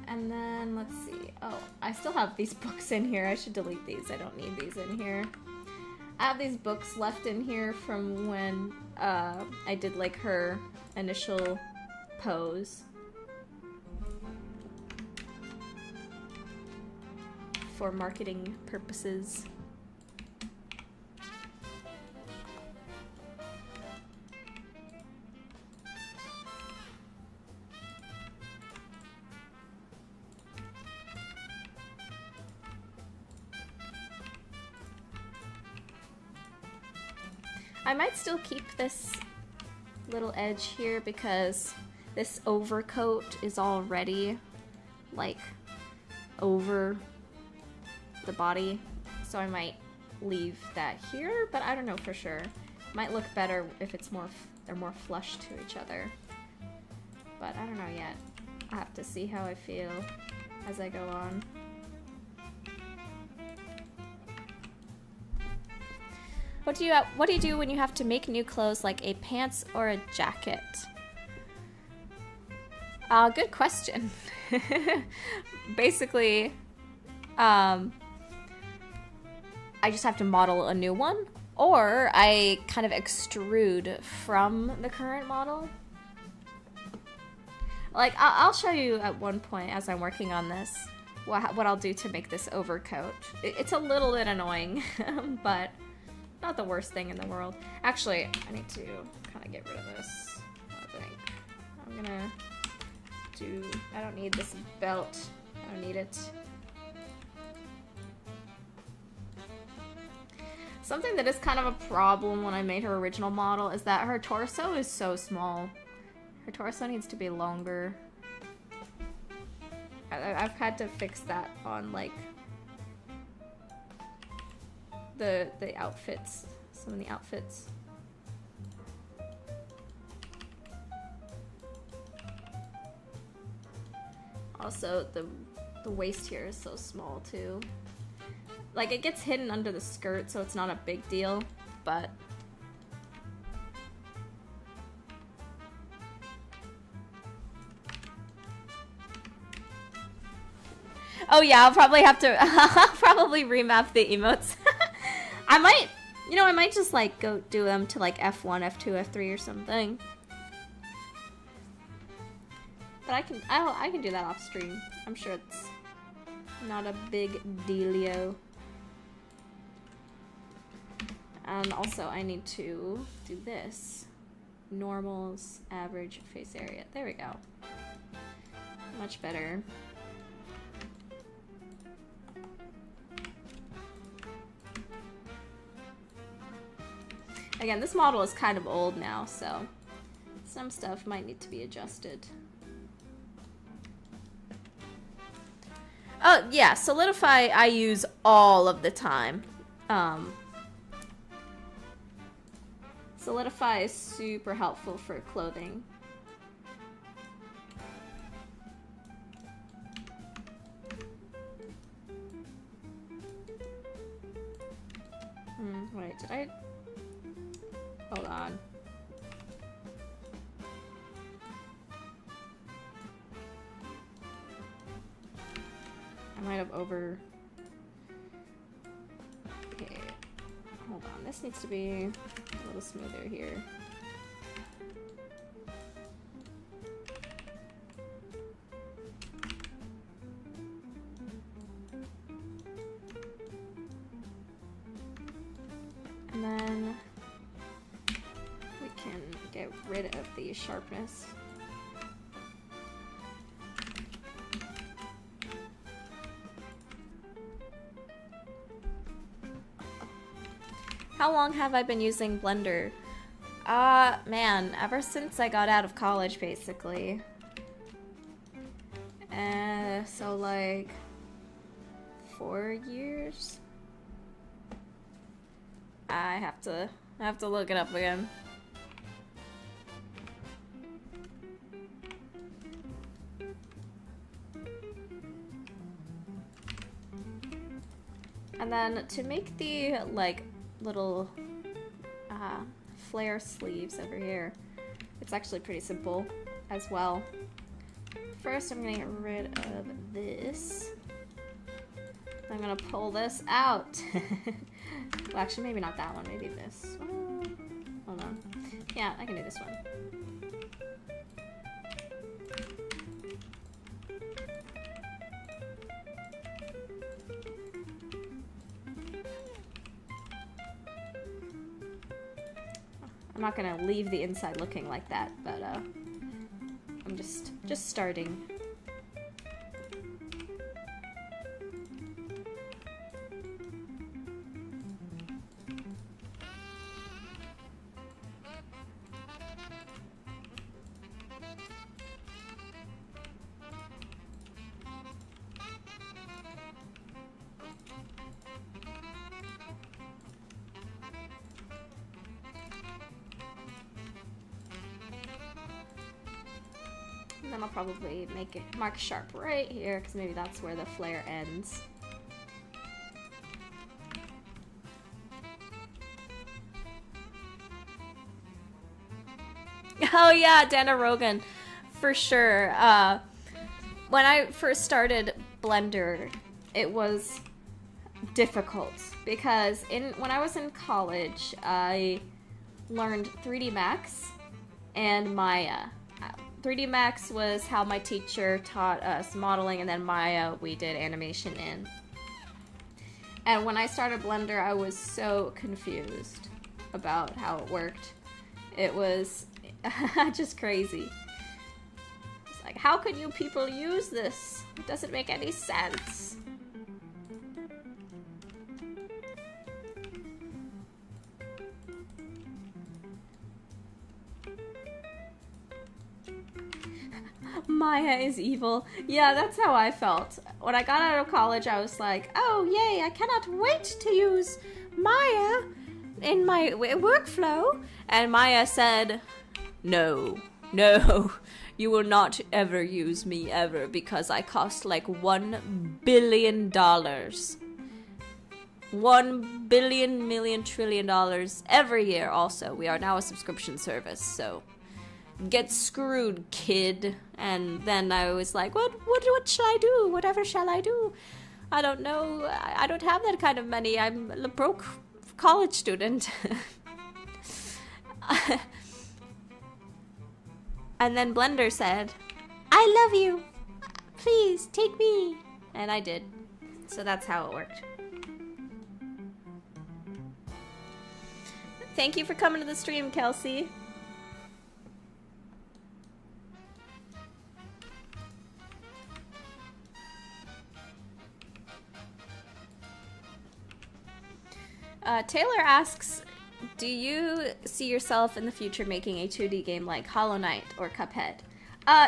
S1: And then, let's see. Oh, I still have these books in here. I should delete these. I don't need these in here. I have these books left in here from when I did like her initial pose. For marketing purposes. I might still keep this little edge here because this overcoat is already like over the body, so I might leave that here, but I don't know for sure. Might look better if it's more they're more flush to each other, but I don't know yet. I have to see how I feel as I go on. What do you do when you have to make new clothes like a pants or a jacket? Good question. Basically, I just have to model a new one, or I kind of extrude from the current model. Like, I'll show you at one point as I'm working on this what I'll do to make this overcoat. It's a little bit annoying, but not the worst thing in the world. Actually, I need to kind of get rid of this, I think. I'm gonna do... I don't need this belt. I don't need it. Something that is kind of a problem when I made her original model is that her torso is so small. Her torso needs to be longer. I've had to fix that on, like, the outfits, some of the outfits. Also, the waist here is so small too. Like, it gets hidden under the skirt, so it's not a big deal, but oh yeah, I'll probably have to I'll probably remap the emotes. I might, you know, I might just like go do them to like F1, F2, F3 or something. But I can do that off stream. I'm sure it's not a big dealio. And also I need to do this. Normals, average face area. There we go. Much better. Again, this model is kind of old now, so some stuff might need to be adjusted. Oh, yeah, Solidify I use all of the time. Solidify is super helpful for clothing. Wait, did I... Hold on. I might have over... Okay. Hold on. This needs to be a little smoother here. And then we can get rid of the sharpness. How long have I been using Blender? Man, ever since I got out of college, basically. So like 4 years? I have to look it up again. And then to make the like little flare sleeves over here, it's actually pretty simple as well. First, I'm gonna get rid of this. I'm gonna pull this out. Well, actually, maybe not that one. Maybe this. Hold on. Yeah, I can do this one. I'm not gonna leave the inside looking like that, but I'm just starting. Then I'll probably make it mark sharp right here, because maybe that's where the flare ends. Oh yeah, Dana Rogan, for sure. When I first started Blender, it was difficult because when I was in college, I learned 3D Max and Maya. 3D Max was how my teacher taught us modeling, and then Maya we did animation in. And when I started Blender, I was so confused about how it worked. It was just crazy. It's like, how can you people use this? It doesn't make any sense. Maya is evil. Yeah, that's how I felt. When I got out of college, I was like, oh yay, I cannot wait to use Maya in my workflow. And Maya said, no, you will not ever use me ever, because I cost like $1 billion. $1 billion, million, trillion dollars every year. Also, we are now a subscription service, so get screwed, kid. And then I was like, what shall I do? Whatever shall I do? I don't know. I don't have that kind of money. I'm a broke college student. And then Blender said, I love you. Please take me. And I did. So that's how it worked. Thank you for coming to the stream, Kelsey. Taylor asks, do you see yourself in the future making a 2D game like Hollow Knight or Cuphead?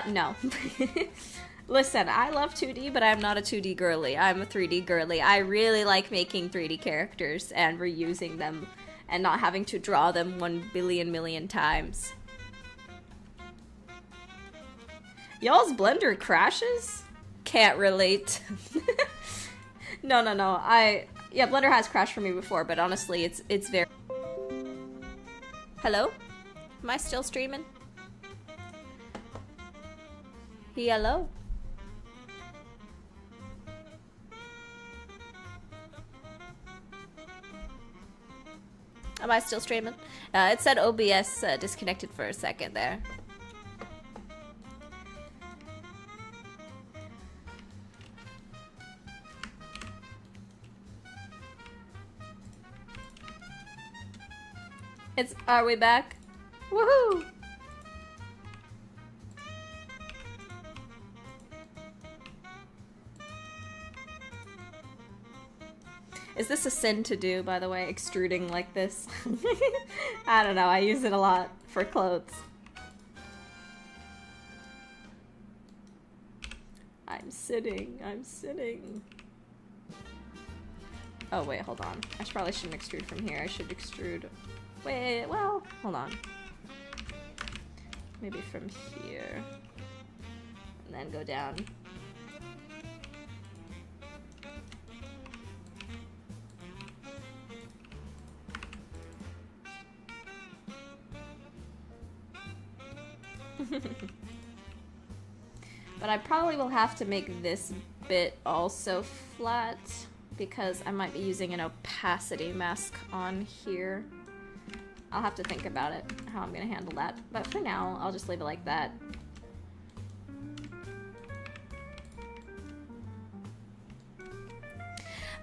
S1: No. Listen, I love 2D, but I'm not a 2D girly. I'm a 3D girly. I really like making 3D characters and reusing them and not having to draw them 1 billion million times. Y'all's Blender crashes? Can't relate. No. Yeah, Blender has crashed for me before, but honestly, it's very... Hello? Am I still streaming? Hello? Am I still streaming? It said OBS disconnected for a second there. Are we back? Woohoo! Is this a sin to do, by the way, extruding like this? I don't know, I use it a lot for clothes. I'm sitting. Oh wait, hold on. I probably shouldn't extrude from here, I should extrude... Wait, well, hold on. Maybe from here. And then go down. But I probably will have to make this bit also flat because I might be using an opacity mask on here. I'll have to think about it, how I'm gonna handle that. But for now, I'll just leave it like that.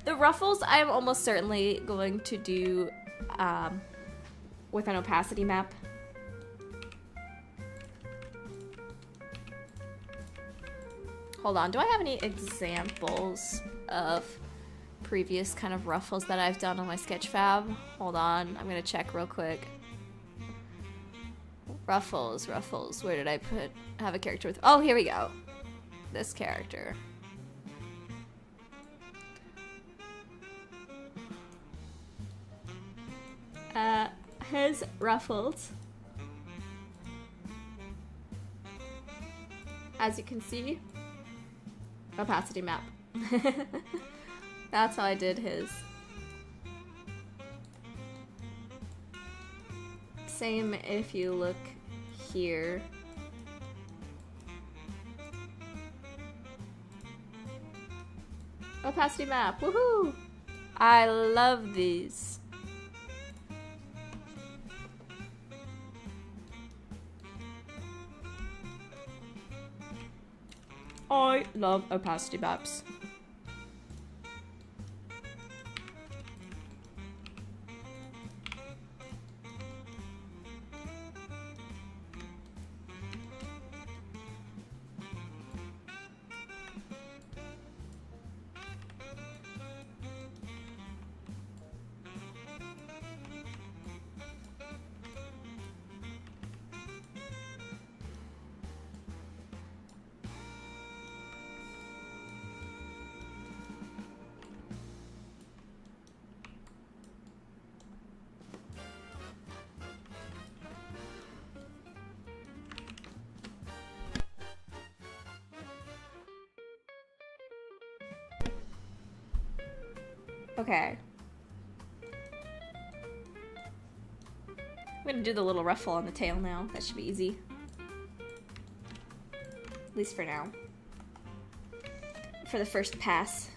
S1: The ruffles, I'm almost certainly going to do with an opacity map. Hold on, do I have any examples of previous kind of ruffles that I've done on my Sketchfab? Hold on, I'm gonna check real quick. Ruffles, where did I have a character with? Oh, here we go. This character. His ruffles. As you can see, opacity map. That's how I did his. Same if you look here. Opacity map, woohoo! I love these. I love opacity maps. Okay. I'm gonna do the little ruffle on the tail now. That should be easy. At least for now. For the first pass.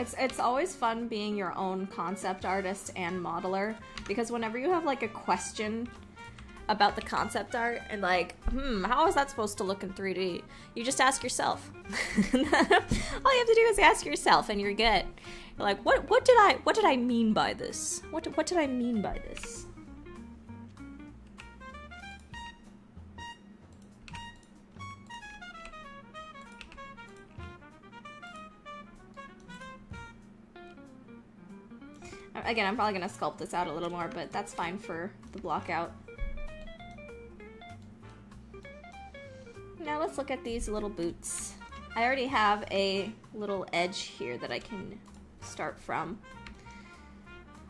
S1: It's always fun being your own concept artist and modeler, because whenever you have like a question about the concept art and like, how is that supposed to look in 3D? You just ask yourself. All you have to do is ask yourself and you're good. You're like, what did I mean by this? What did I mean by this? Again, I'm probably gonna sculpt this out a little more, but that's fine for the block out. Now let's look at these little boots. I already have a little edge here that I can start from.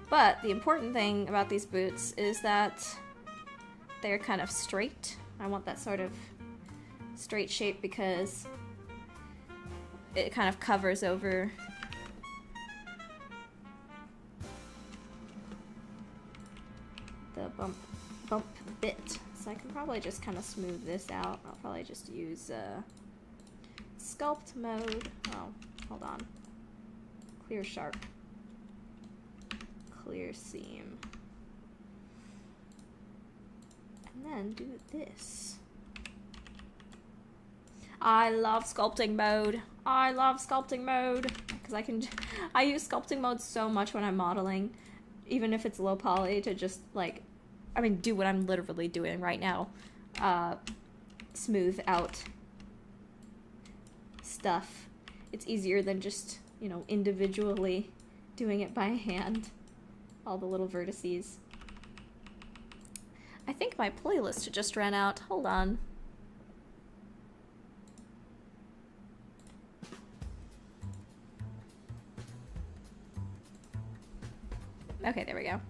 S1: But the important thing about these boots is that they're kind of straight. I want that sort of straight shape because it kind of covers over the bump bit. So I can probably just kind of smooth this out. I'll probably just use sculpt mode. Oh, hold on. Clear sharp. Clear seam. And then do this. I love sculpting mode. I love sculpting mode because I use sculpting mode so much when I'm modeling, even if it's low poly, to just like, do what I'm literally doing right now. Smooth out stuff. It's easier than just, individually doing it by hand. All the little vertices. I think my playlist just ran out. Hold on. Okay, there we go.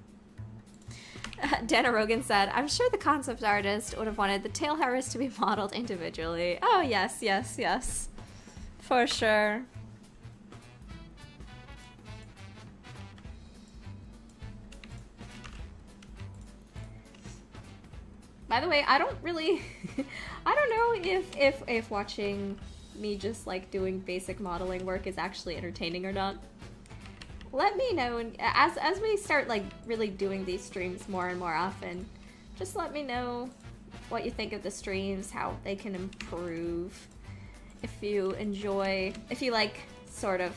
S1: Dana Rogan said, I'm sure the concept artist would have wanted the tail hairs to be modeled individually. Oh, yes, yes, yes. For sure. By the way, I don't really... I don't know if watching me just, like, doing basic modeling work is actually entertaining or not. Let me know, and as we start like really doing these streams more and more often, just let me know what you think of the streams, how they can improve, if you enjoy, if you like sort of,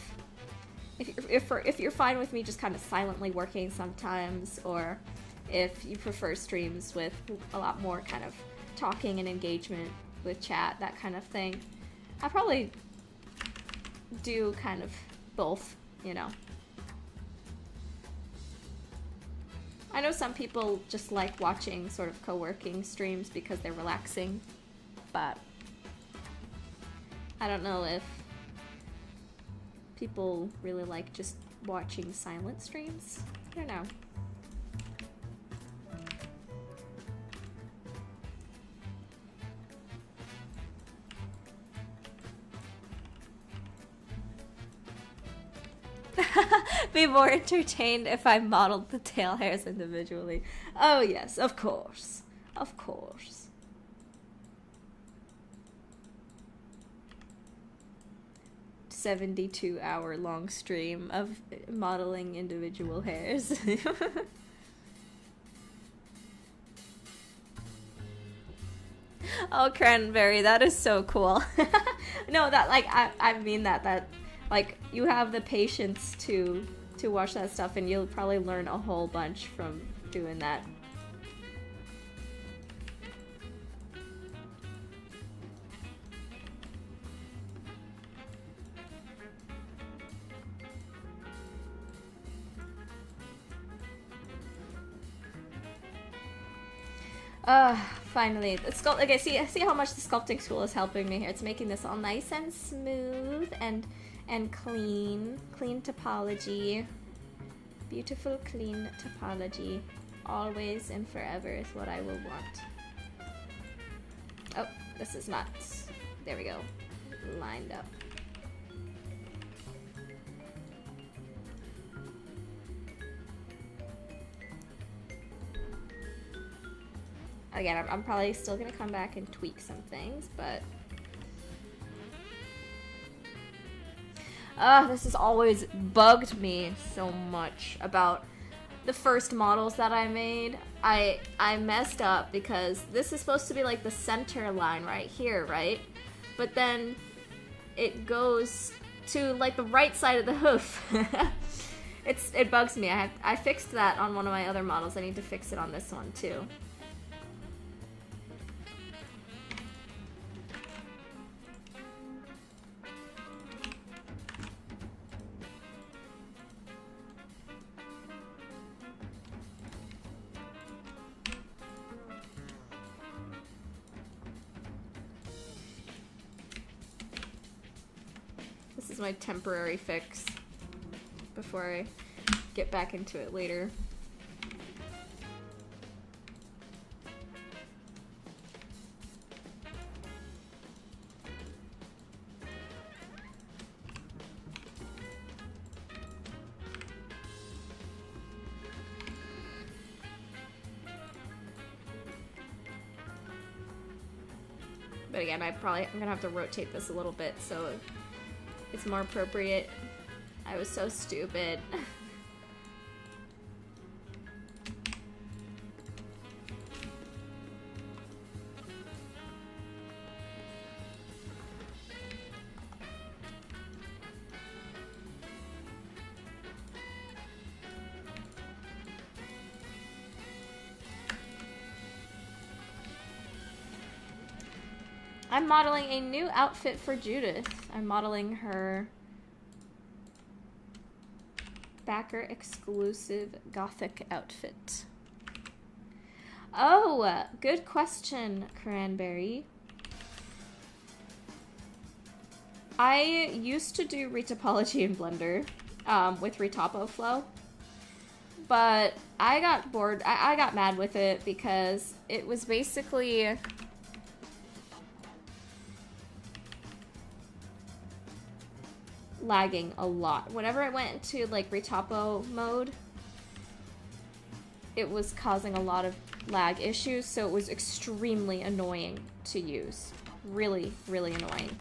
S1: if you're fine with me just kind of silently working sometimes, or if you prefer streams with a lot more kind of talking and engagement with chat, that kind of thing. I probably do kind of both, I know some people just like watching sort of co-working streams because they're relaxing, but I don't know if people really like just watching silent streams. I don't know. Be more entertained if I modeled the tail hairs individually. Oh yes, of course. Of course. "72-hour long stream of modeling individual hairs." Oh, Cranberry, that is so cool. No, that, like, I mean that, like, you have the patience to watch that stuff, and you'll probably learn a whole bunch from doing that. Finally. Okay, see how much the sculpting tool is helping me here. It's making this all nice and smooth and clean. Clean topology. Beautiful, clean topology. Always and forever is what I will want. Oh, this is not... There we go. Lined up. Again, I'm probably still gonna come back and tweak some things, but... This has always bugged me so much about the first models that I made. I messed up because this is supposed to be like the center line right here, right? But then it goes to like the right side of the hoof. It bugs me. I fixed that on one of my other models. I need to fix it on this one too. This is my temporary fix before I get back into it later. But again, I'm gonna have to rotate this a little bit so it's more appropriate. I was so stupid. I'm modeling a new outfit for Judith. I'm modeling her backer exclusive gothic outfit. Oh, good question, Cranberry. I used to do retopology in Blender with Retopo Flow, but I got bored. I got mad with it because it was basically lagging a lot. Whenever I went into like Retopo mode, it was causing a lot of lag issues, so it was extremely annoying to use. Really, really annoying.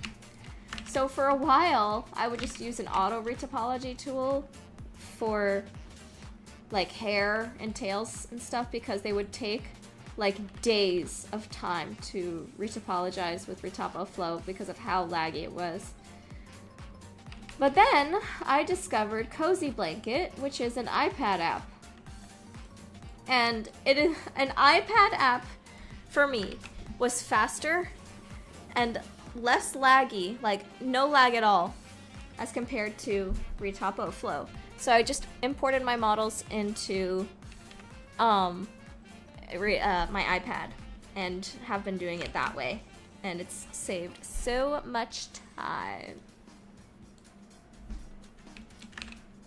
S1: So for a while, I would just use an auto retopology tool for like hair and tails and stuff because they would take like days of time to retopologize with Retopo Flow because of how laggy it was. But then I discovered Cozy Blanket, which is an iPad app. And it is an iPad app for me was faster and less laggy, like no lag at all, as compared to Retopo Flow. So I just imported my models into my iPad and have been doing it that way. And it's saved so much time.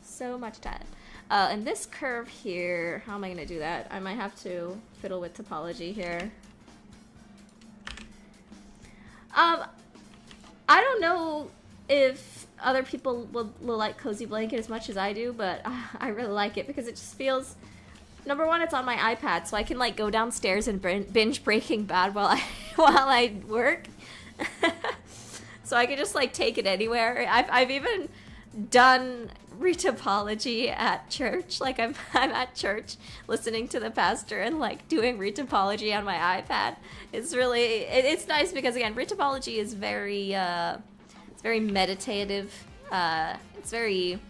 S1: So much time. And this curve here, how am I gonna do that? I might have to fiddle with topology here. I don't know if other people will like Cozy Blanket as much as I do, but I really like it because it just feels, number one, it's on my iPad, so I can like go downstairs and binge Breaking Bad while I work. So I can just like take it anywhere. I've even done retopology at church. Like I'm at church listening to the pastor and like doing retopology on my iPad. It's really it's nice because again, retopology is very it's very meditative. It's very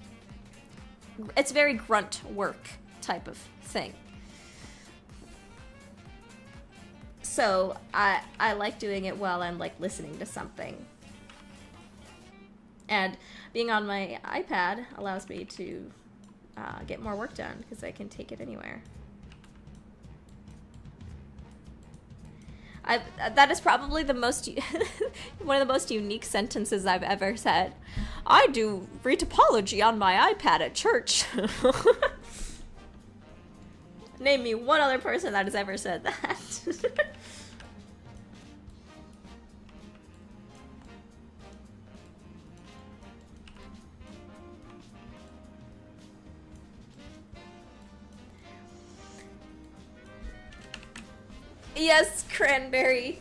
S1: grunt work type of thing. So I like doing it while I'm like listening to something. And being on my iPad allows me to get more work done because I can take it anywhere. That is probably the most one of the most unique sentences I've ever said. I do retopology on my iPad at church. Name me one other person that has ever said that. Yes, Cranberry.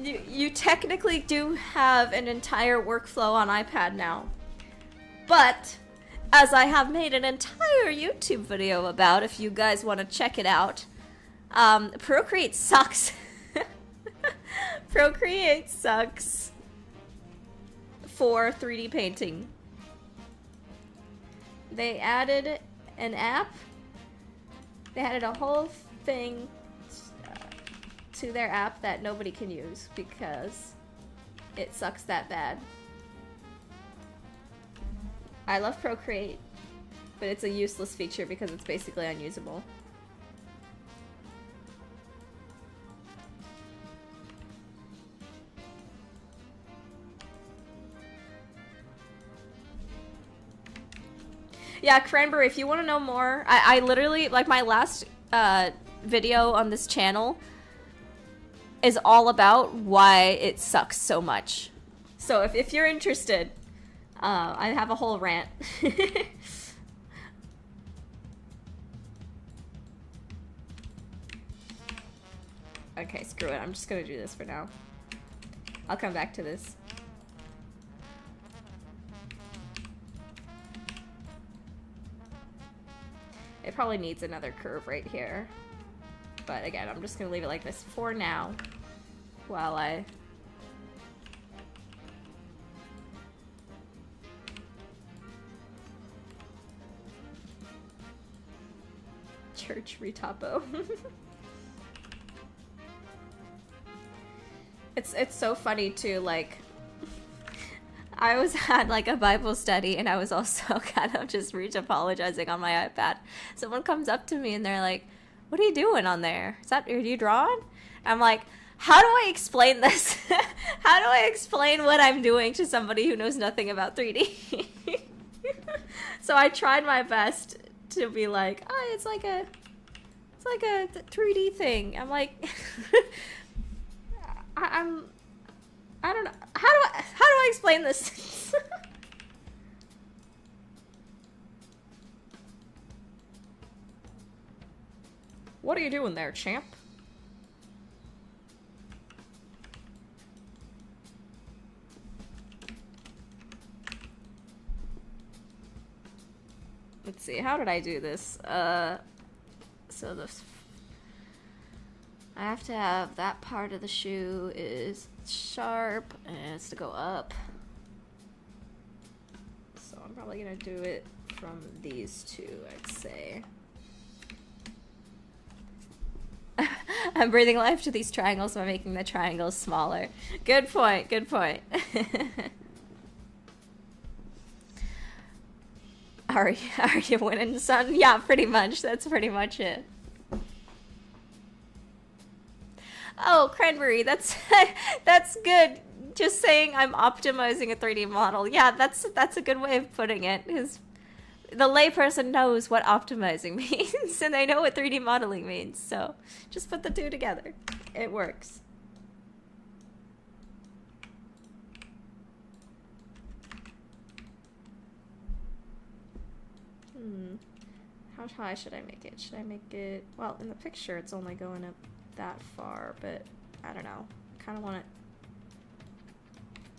S1: You technically do have an entire workflow on iPad now. But as I have made an entire YouTube video about, if you guys want to check it out, Procreate sucks. Procreate sucks for 3D painting. They added an app. They added a whole thing to their app that nobody can use because it sucks that bad. I love Procreate, but it's a useless feature because it's basically unusable. Yeah, Cranberry, if you want to know more, I literally, like, my last video on this channel is all about why it sucks so much. So if you're interested, I have a whole rant. Okay, screw it. I'm just gonna do this for now. I'll come back to this. It probably needs another curve right here. But again, I'm just gonna leave it like this for now while I... Church retopo. It's so funny too, like... I was at like a Bible study and I was also kind of just apologizing on my iPad. Someone comes up to me and they're like, "What are you doing on there? Are you drawing?" I'm like, how do I explain this? How do I explain what I'm doing to somebody who knows nothing about 3D? So I tried my best to be like, oh, it's like a 3D thing. I'm like, I don't know. How do I explain this? What are you doing there, champ? Let's see, how did I do this? So this... I have to have that part of the shoe is sharp and it's to go up. So I'm probably gonna do it from these two, I'd say. I'm breathing life to these triangles by making the triangles smaller. Good point, good point. Are you winning, son? Yeah, pretty much. That's pretty much it. Oh, Cranberry, that's that's good. Just saying I'm optimizing a 3D model. Yeah, that's a good way of putting it. Because the layperson knows what optimizing means, and they know what 3D modeling means. So just put the two together. It works. How high should I make it? Should I make it... Well, in the picture, it's only going up that far, but I don't know. Kind of want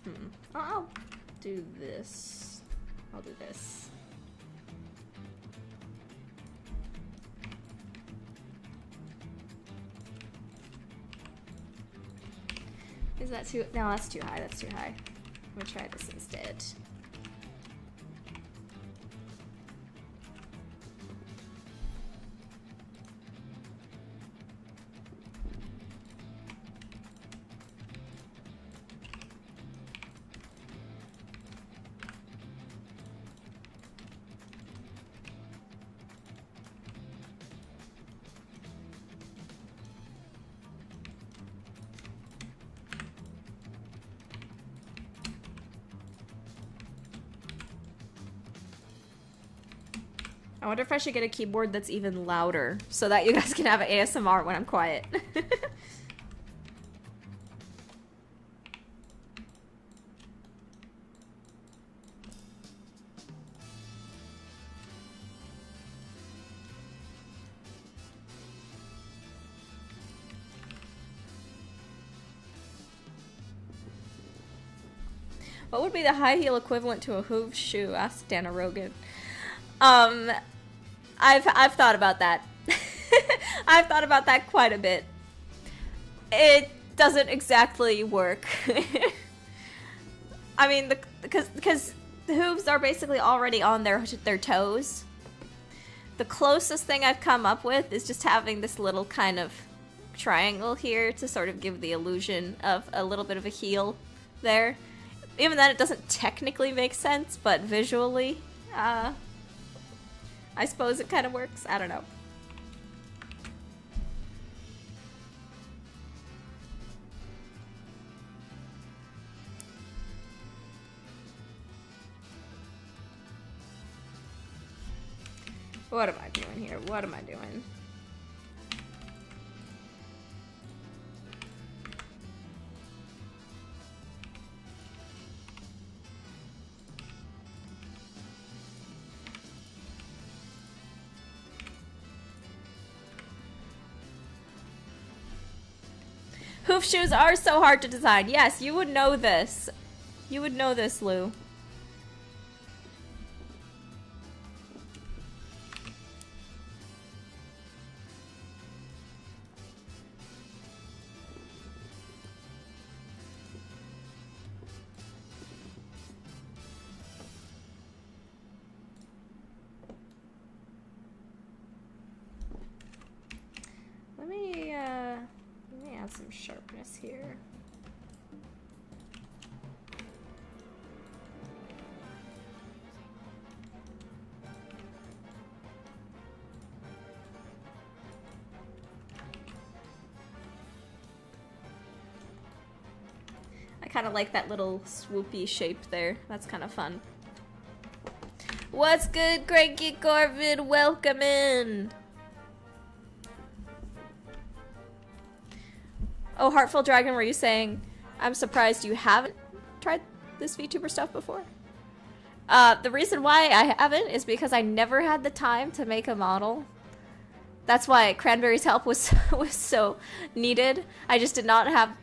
S1: it... I'll do this. I'll do this. Is that too... No, that's too high. That's too high. I'm gonna try this instead. I wonder if I should get a keyboard that's even louder so that you guys can have ASMR when I'm quiet. What would be the high heel equivalent to a hoof shoe? Asked Dana Rogan. I've thought about that. I've thought about that quite a bit. It doesn't exactly work. I mean, because the hooves are basically already on their toes. The closest thing I've come up with is just having this little kind of triangle here to sort of give the illusion of a little bit of a heel there. Even then, it doesn't technically make sense, but visually, I suppose it kind of works. I don't know. What am I doing here? What am I doing? Hoof shoes are so hard to design. Yes, you would know this. You would know this, Lou. Let me add some sharpness here. I kind of like that little swoopy shape there. That's kind of fun. What's good, Cranky Corvid? Welcome in. Oh, Heartful Dragon, were you saying, I'm surprised you haven't tried this VTuber stuff before? The reason why I haven't is because I never had the time to make a model. That's why Cranberry's help was so needed. I just did not have...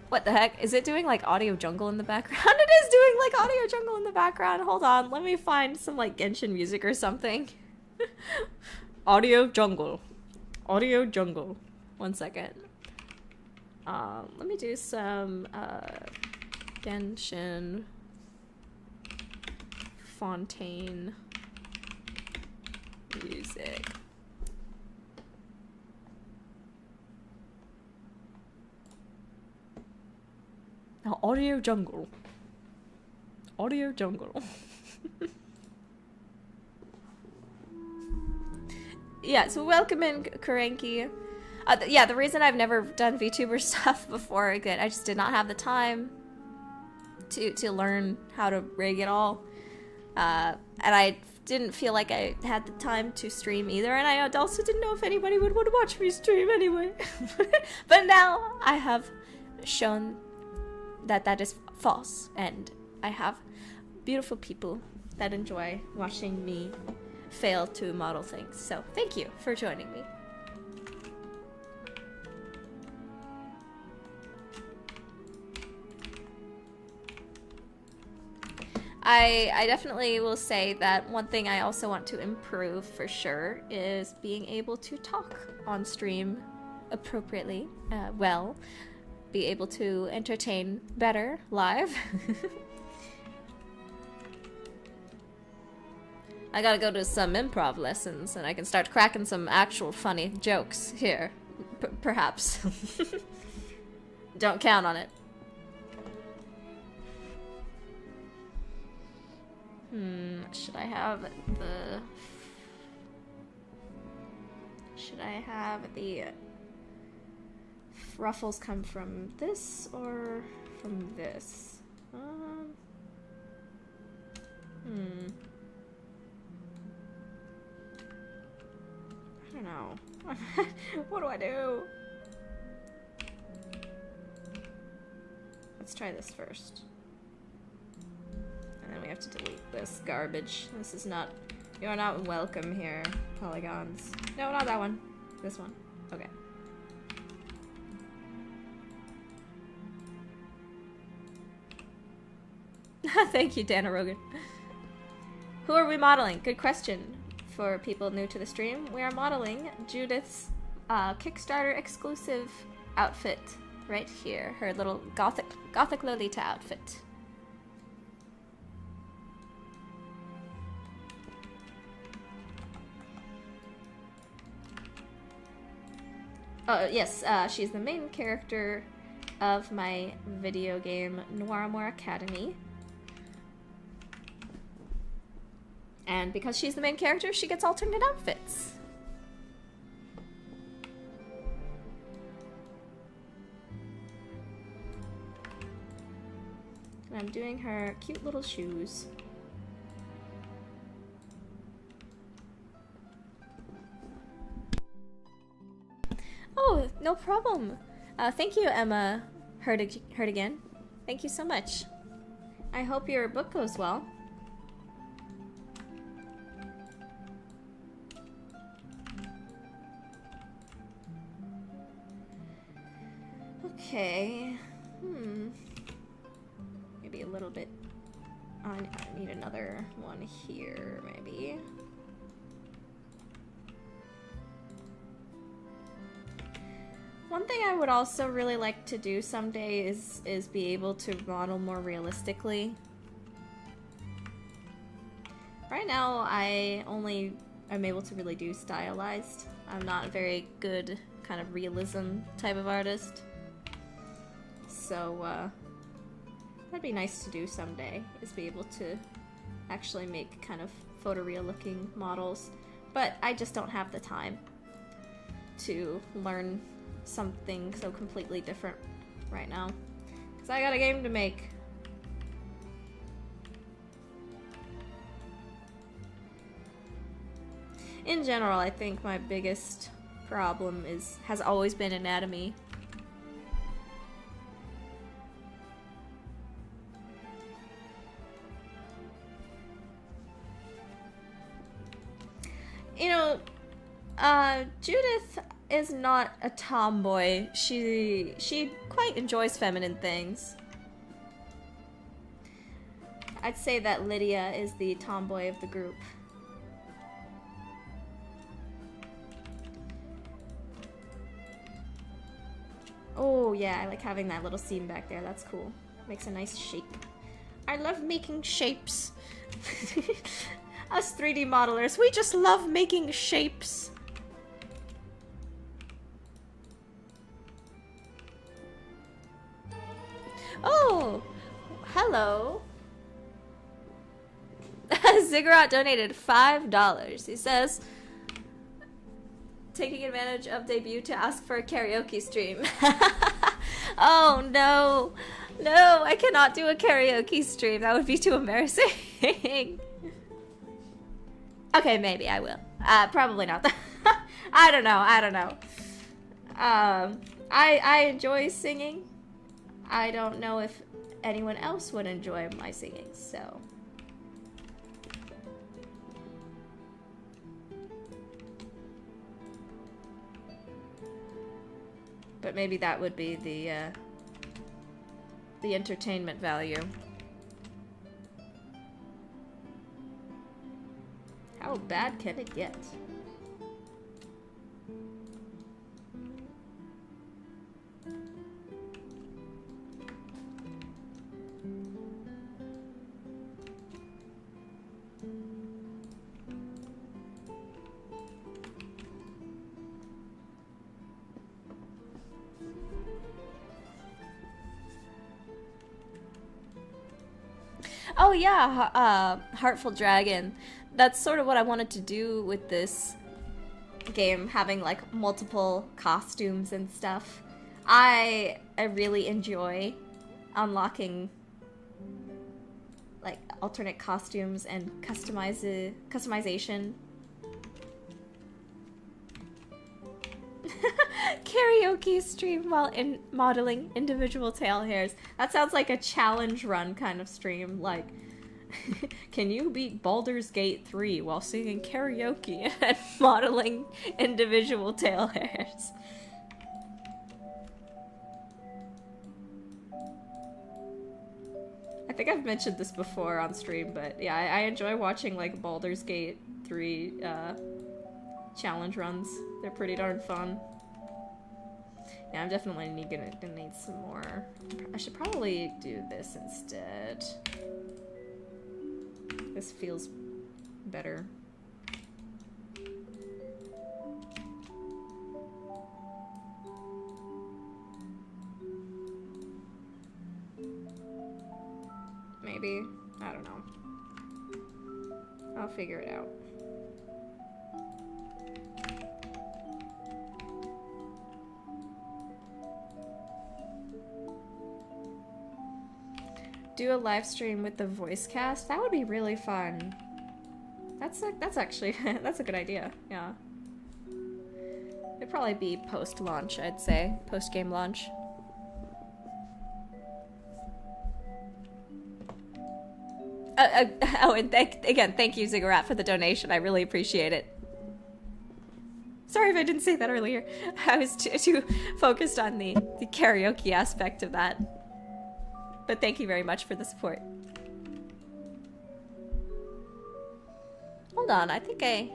S1: What the heck? Is it doing like Audio Jungle in the background? It is doing like Audio Jungle in the background. Hold on, let me find some like Genshin music or something. Audio Jungle. Audio Jungle. 1 second. Let me do some Genshin Fontaine music. Now, Audio Jungle. Audio Jungle. Yeah, so welcome in, Karanki. Yeah, the reason I've never done VTuber stuff before, again, I just did not have the time to learn how to rig it all. And I didn't feel like I had the time to stream either, and I also didn't know if anybody would want to watch me stream anyway. But now I have shown that that is false, and I have beautiful people that enjoy watching me fail to model things. So thank you for joining me. I definitely will say that one thing I also want to improve for sure is being able to talk on stream appropriately, well, be able to entertain better live. I gotta go to some improv lessons and I can start cracking some actual funny jokes here, perhaps. Don't count on it. Should I have the ruffles come from this or from this? I don't know. What do I do? Let's try this first. And then we have to delete this garbage. This is not... You're not welcome here, polygons. No, not that one. This one. Okay. Thank you, Dana Rogan. Who are we modeling? Good question for people new to the stream. We are modeling Judith's Kickstarter exclusive outfit right here. Her little gothic Lolita outfit. Oh, yes, she's the main character of my video game Noir Amour Academy. And because she's the main character, she gets alternate outfits. And I'm doing her cute little shoes. Oh, no problem. Thank you, Emma Heard again. Thank you so much. I hope your book goes well. Okay. Maybe a little bit. I need another one here, maybe. One thing I would also really like to do someday is be able to model more realistically. Right now, I only am able to really do stylized. I'm not a very good kind of realism type of artist. So, that'd be nice to do someday, is be able to actually make kind of photoreal looking models. But I just don't have the time to learn something so completely different right now. Because I got a game to make. In general, I think my biggest problem has always been anatomy. You know, Judith is not a tomboy. She quite enjoys feminine things. I'd say that Lydia is the tomboy of the group. Oh yeah, I like having that little seam back there. That's cool. Makes a nice shape. I love making shapes. Us 3D modelers, we just love making shapes. Oh, hello. Ziggurat donated $5. He says, taking advantage of debut to ask for a karaoke stream. Oh no. No, I cannot do a karaoke stream. That would be too embarrassing. Okay, maybe I will. Probably not. I don't know. I enjoy singing. I don't know if anyone else would enjoy my singing, so. But maybe that would be the entertainment value. How bad can it get? Oh yeah, Heartful Dragon. That's sort of what I wanted to do with this game, having like multiple costumes and stuff. I really enjoy unlocking like alternate costumes and customization. Karaoke stream while modeling individual tail hairs. That sounds like a challenge run kind of stream, like can you beat Baldur's Gate 3 while singing karaoke and modeling individual tail hairs? think I've mentioned this before on stream, but yeah, I enjoy watching like Baldur's Gate 3 challenge runs. They're pretty darn fun. Yeah, I'm definitely gonna need some more. I should probably do this instead. This feels better. Maybe. I don't know. I'll figure it out. Do a live stream with the voice cast? That would be really fun. That's actually that's a good idea. Yeah. It'd probably be post-launch, I'd say. Post-game launch. Oh, and again, thank you, Ziggurat, for the donation. I really appreciate it. Sorry if I didn't say that earlier. I was too focused on the karaoke aspect of that. But thank you very much for the support. Hold on, I think I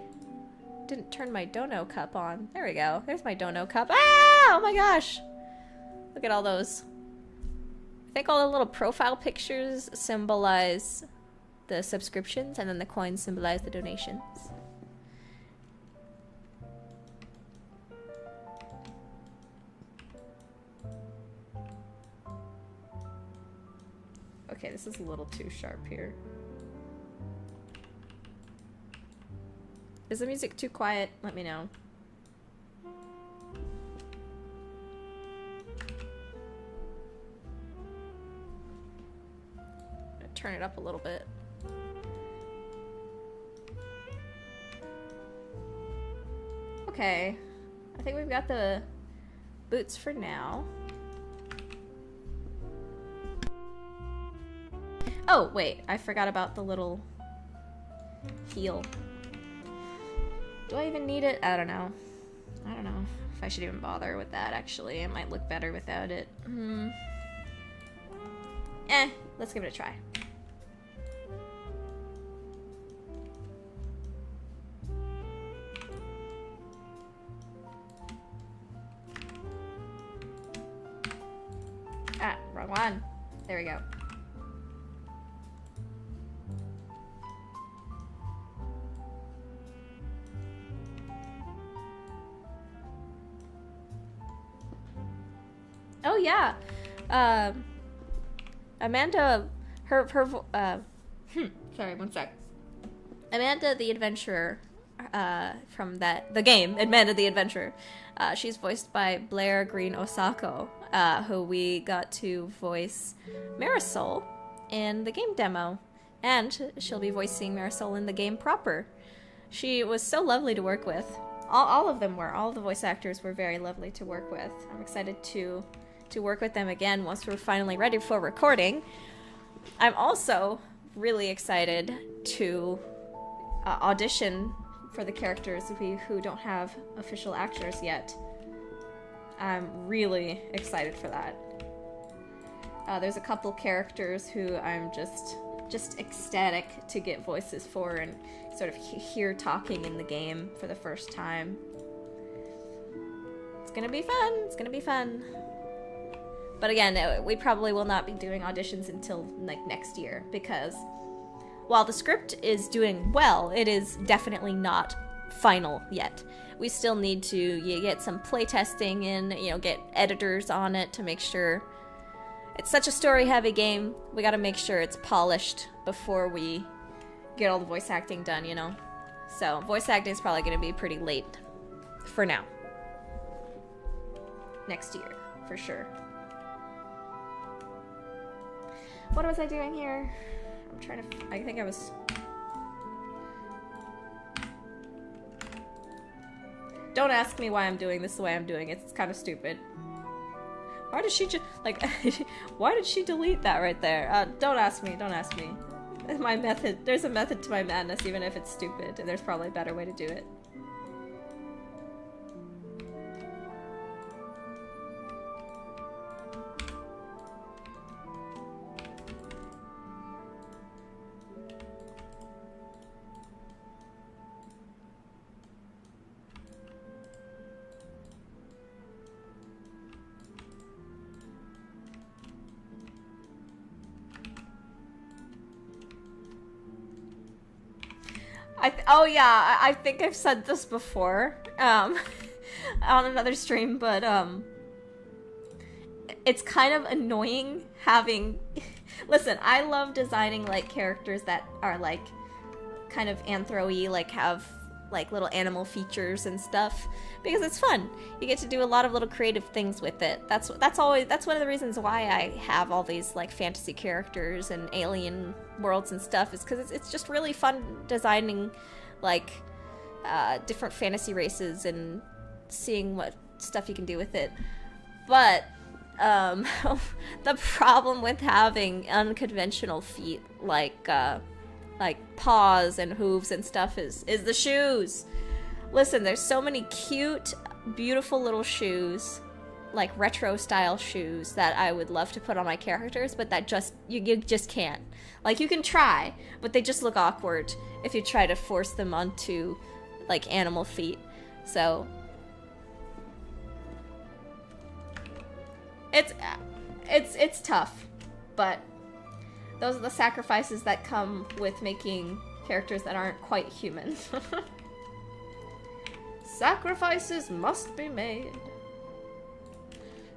S1: didn't turn my dono cup on. There we go. There's my dono cup. Ah! Oh my gosh! Look at all those. I think all the little profile pictures symbolize the subscriptions, and then the coins symbolize the donations. Okay, this is a little too sharp here. Is the music too quiet? Let me know. Turn it up a little bit. Okay, I think we've got the boots for now. Oh, wait, I forgot about the little heel. Do I even need it? I don't know. I don't know if I should even bother with that, actually. It might look better without it. Let's give it a try. Ah, wrong one. There we go. Oh yeah, Amanda, sorry, one sec. Amanda the Adventurer, from the game, Amanda the Adventurer. She's voiced by Blair Green Osako, who we got to voice Marisol in the game demo, and she'll be voicing Marisol in the game proper. She was so lovely to work with. All of them were. All of the voice actors were very lovely to work with. I'm excited to work with them again once we're finally ready for recording. I'm also really excited to audition for the characters who don't have official actors yet. I'm really excited for that. There's a couple characters who I'm just ecstatic to get voices for and sort of hear talking in the game for the first time. It's gonna be fun. It's gonna be fun. But again, we probably will not be doing auditions until like next year, because while the script is doing well, it is definitely not final yet. We still need to get some playtesting in, get editors on it to make sure. It's such a story-heavy game, we gotta make sure it's polished before we get all the voice acting done, So, voice acting is probably gonna be pretty late for now. Next year, for sure. What was I doing here? I'm trying to... I think I was... Don't ask me why I'm doing this the way I'm doing it. It's kind of stupid. Why did she just... why did she delete that right there? Don't ask me. Don't ask me. My method... There's a method to my madness, even if it's stupid. And there's probably a better way to do it. Oh yeah, I think I've said this before, on another stream, but it's kind of annoying having. Listen, I love designing like characters that are like kind of anthro-y, like have like little animal features and stuff, because it's fun. You get to do a lot of little creative things with it. That's one of the reasons why I have all these like fantasy characters and alien worlds and stuff, is because it's just really fun designing like different fantasy races and seeing what stuff you can do with it. But the problem with having unconventional feet like paws and hooves and stuff is the shoes. Listen, there's so many cute, beautiful little shoes, like retro style shoes, that I would love to put on my characters, but that you just can't. Like, you can try, but they just look awkward if you try to force them onto like animal feet. So it's tough, but those are the sacrifices that come with making characters that aren't quite human. Sacrifices must be made.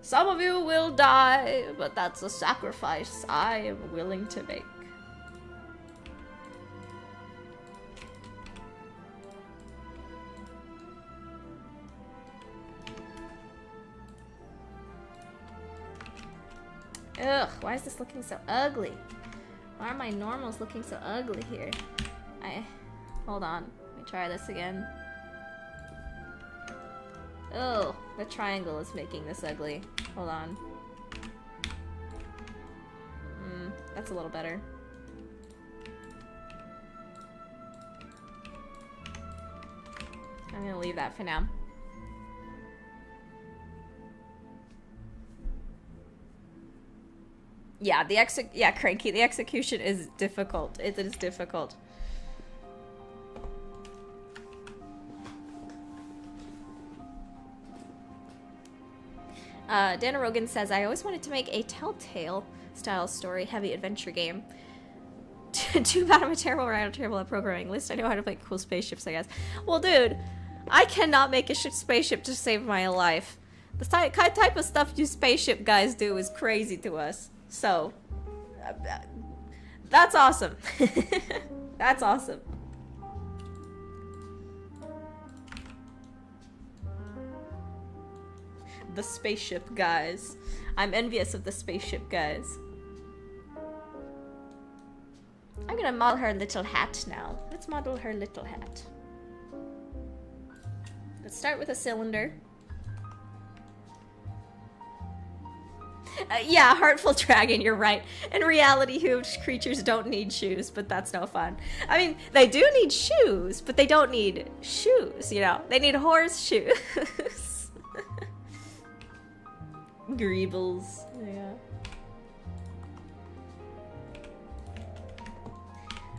S1: Some of you will die, but that's a sacrifice I am willing to make. Ugh, why is this looking so ugly? Why are my normals looking so ugly here? Hold on. Let me try this again. Oh, the triangle is making this ugly. Hold on. That's a little better. I'm gonna leave that for now. Yeah, Cranky, the execution is difficult. It is difficult. Dana Rogan says, I always wanted to make a Telltale style story heavy adventure game. Too bad I'm terrible at programming. At least I know how to make cool spaceships, I guess. Well, dude, I cannot make a spaceship to save my life. The type of stuff you spaceship guys do is crazy to us. So, that's awesome. That's awesome. The spaceship guys. I'm envious of the spaceship guys. I'm gonna model her little hat now. Let's model her little hat. Let's start with a cylinder. Yeah, Heartful Dragon, you're right. In reality, huge creatures don't need shoes, but that's no fun. I mean, they do need shoes, but they don't need shoes, you know? They need horseshoes. Greebles, yeah.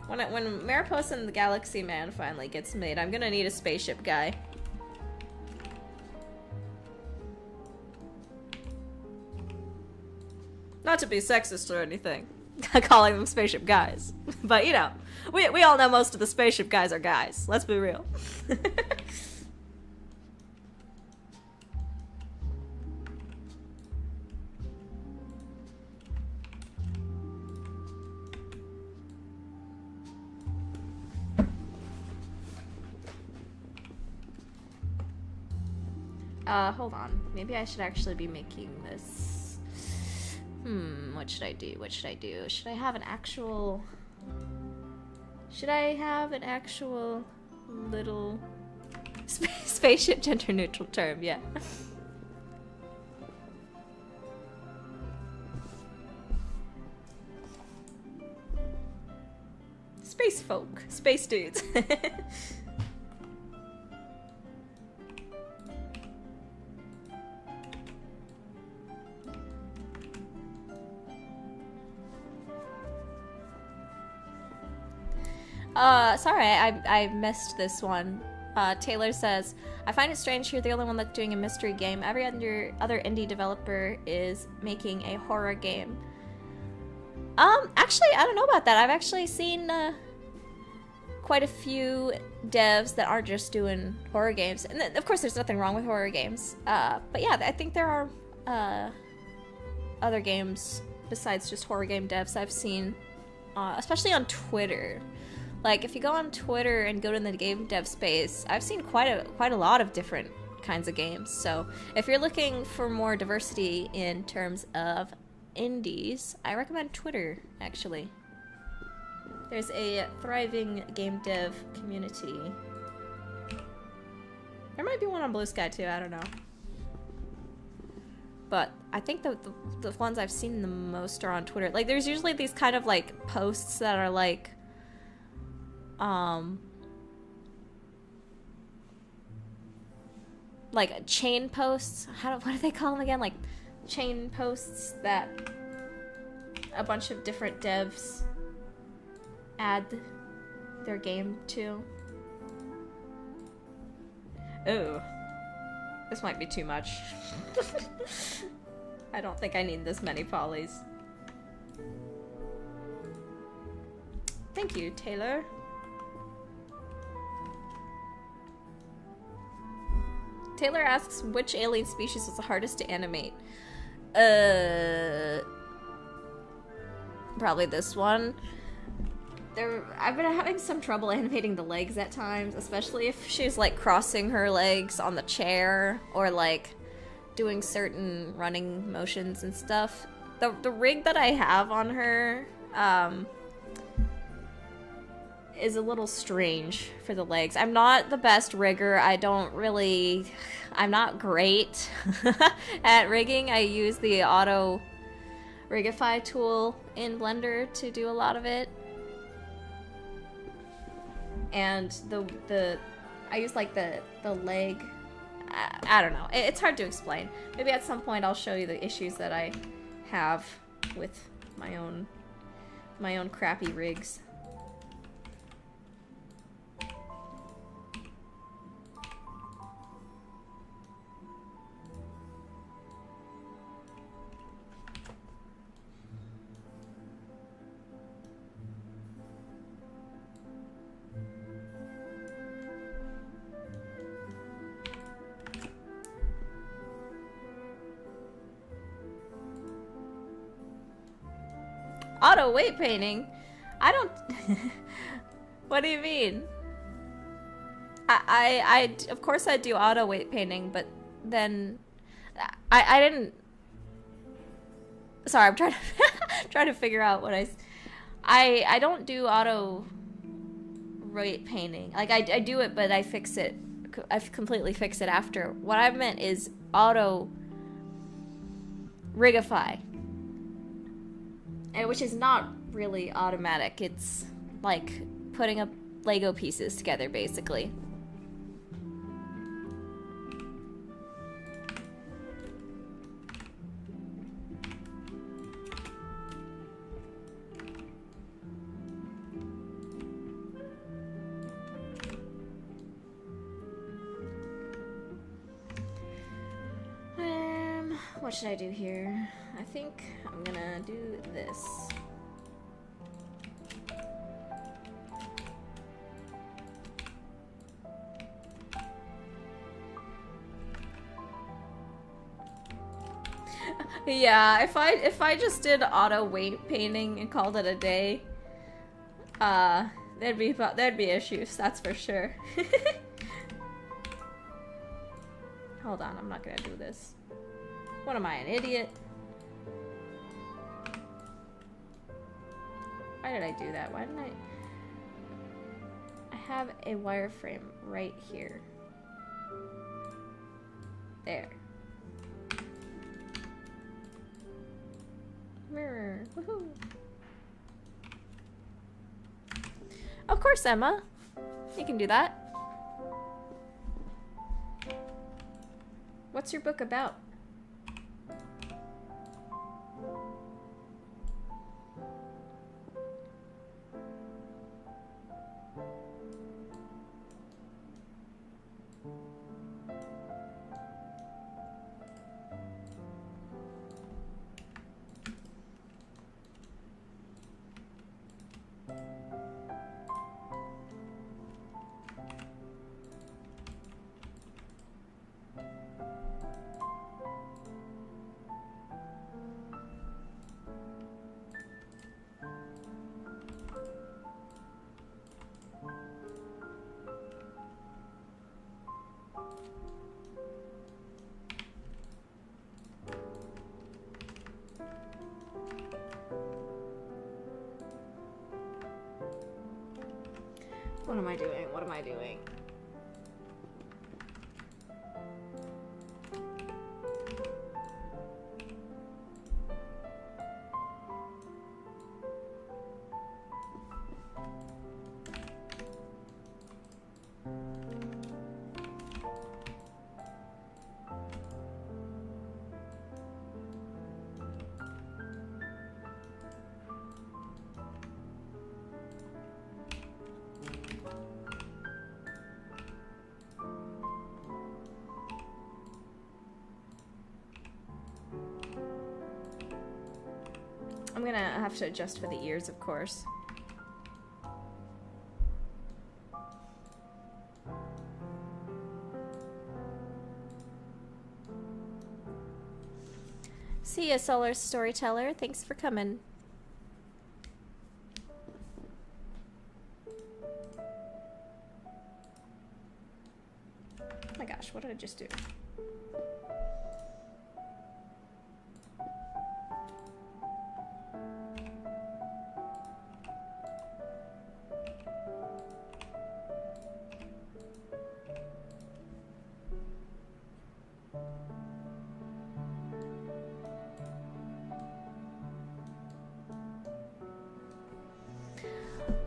S1: When Mariposa and the Galaxy Man finally gets made, I'm gonna need a spaceship guy. Not to be sexist or anything, calling them spaceship guys. But, you know, we all know most of the spaceship guys are guys. Let's be real. Hold on. Maybe I should actually be making this. What should I do? What should I do? Should I have an actual little spaceship gender neutral term? Yeah. Space folk. Space dudes. Sorry, I missed this one. Taylor says, I find it strange you're the only one that's doing a mystery game. Every other indie developer is making a horror game. Actually, I don't know about that. I've actually seen quite a few devs that are just doing horror games. And of course, there's nothing wrong with horror games. But yeah, I think there are other games besides just horror game devs I've seen, especially on Twitter. Like, if you go on Twitter and go to the game dev space, I've seen quite a lot of different kinds of games. So if you're looking for more diversity in terms of indies, I recommend Twitter, actually. There's a thriving game dev community. There might be one on Blue Sky too, I don't know. But I think the ones I've seen the most are on Twitter. Like, there's usually these kind of like posts that are like chain posts. What do they call them again? Like chain posts that a bunch of different devs add their game to. Ooh, this might be too much. I don't think I need this many polys. Thank you, Taylor. Taylor asks, which alien species was the hardest to animate? Probably this one. I've been having some trouble animating the legs at times, especially if she's like crossing her legs on the chair or like doing certain running motions and stuff. The rig that I have on her is a little strange for the legs. I'm not the best rigger. I'm not great at rigging. I use the auto rigify tool in Blender to do a lot of it. And I use like the leg. I don't know. It's hard to explain. Maybe at some point I'll show you the issues that I have with my own crappy rigs. Auto weight painting? I don't... What do you mean? I of course I do auto weight painting, but then I didn't... Sorry, I'm trying to trying to figure out what I don't do auto weight painting. Like I do it, but I fix it. I completely fix it after. What I meant is auto rigify. Which is not really automatic. It's like putting up Lego pieces together, basically. What should I do here? I think I'm gonna do this. Yeah, if I just did auto weight painting and called it a day, there'd be issues, that's for sure. Hold on, I'm not gonna do this. What am I, an idiot? Why did I do that? Why didn't I have a wireframe right here. There. Mirror. Woohoo. Of course, Emma. You can do that. What's your book about? What am I doing? What am I doing? I'm gonna have to adjust for the ears, of course. See ya, Solar Storyteller. Thanks for coming. Oh my gosh, what did I just do?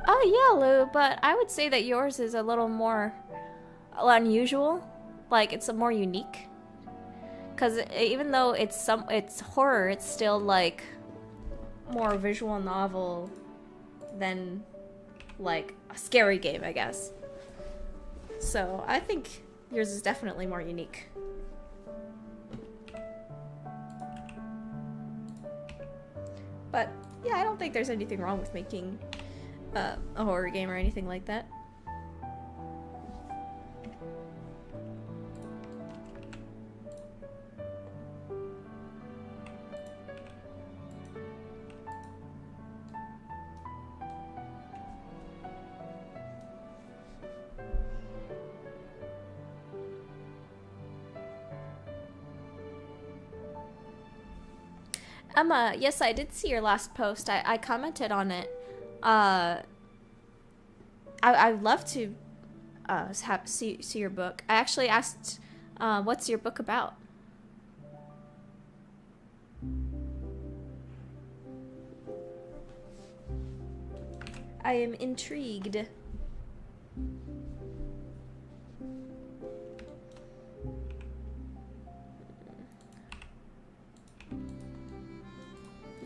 S1: Oh yeah, Lou, but I would say that yours is a little more unusual. Like, it's a more unique. Because even though it's horror, it's still like more visual novel than like a scary game, I guess. So I think yours is definitely more unique. But yeah, I don't think there's anything wrong with making a horror game or anything like that. Emma, yes, I did see your last post. I commented on it. I'd love to see your book. I actually asked, what's your book about? I am intrigued.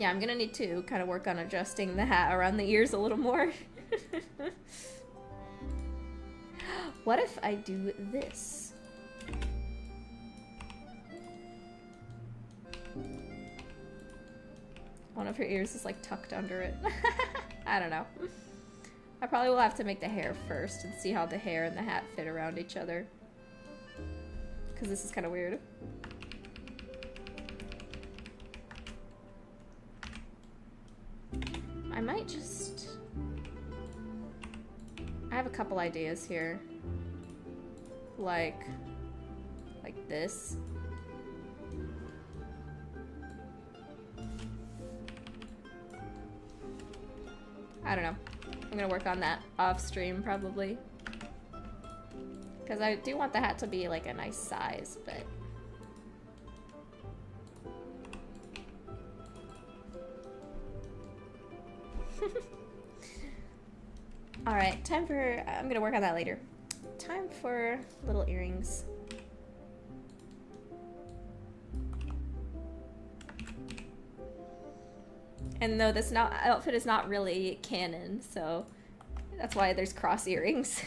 S1: Yeah, I'm gonna need to kind of work on adjusting the hat around the ears a little more. What if I do this? One of her ears is like tucked under it. I don't know. I probably will have to make the hair first and see how the hair and the hat fit around each other. Because this is kind of weird. I might just... I have a couple ideas here. Like this. I don't know. I'm gonna work on that off stream probably. Because I do want the hat to be like a nice size, but... Alright, time for... I'm gonna work on that later. Time for little earrings. And though this outfit is not really canon, so that's why there's cross earrings.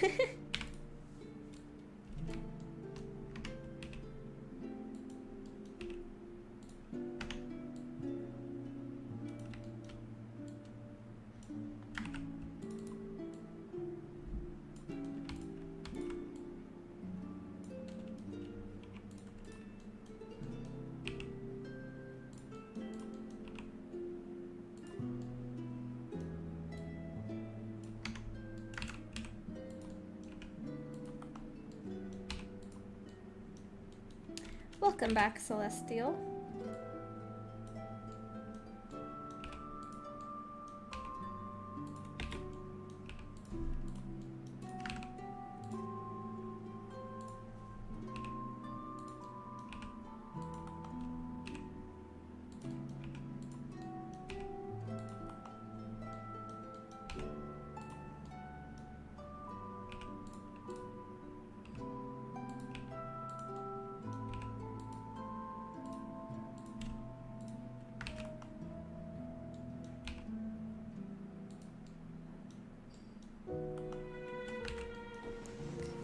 S1: Welcome back, Celestial.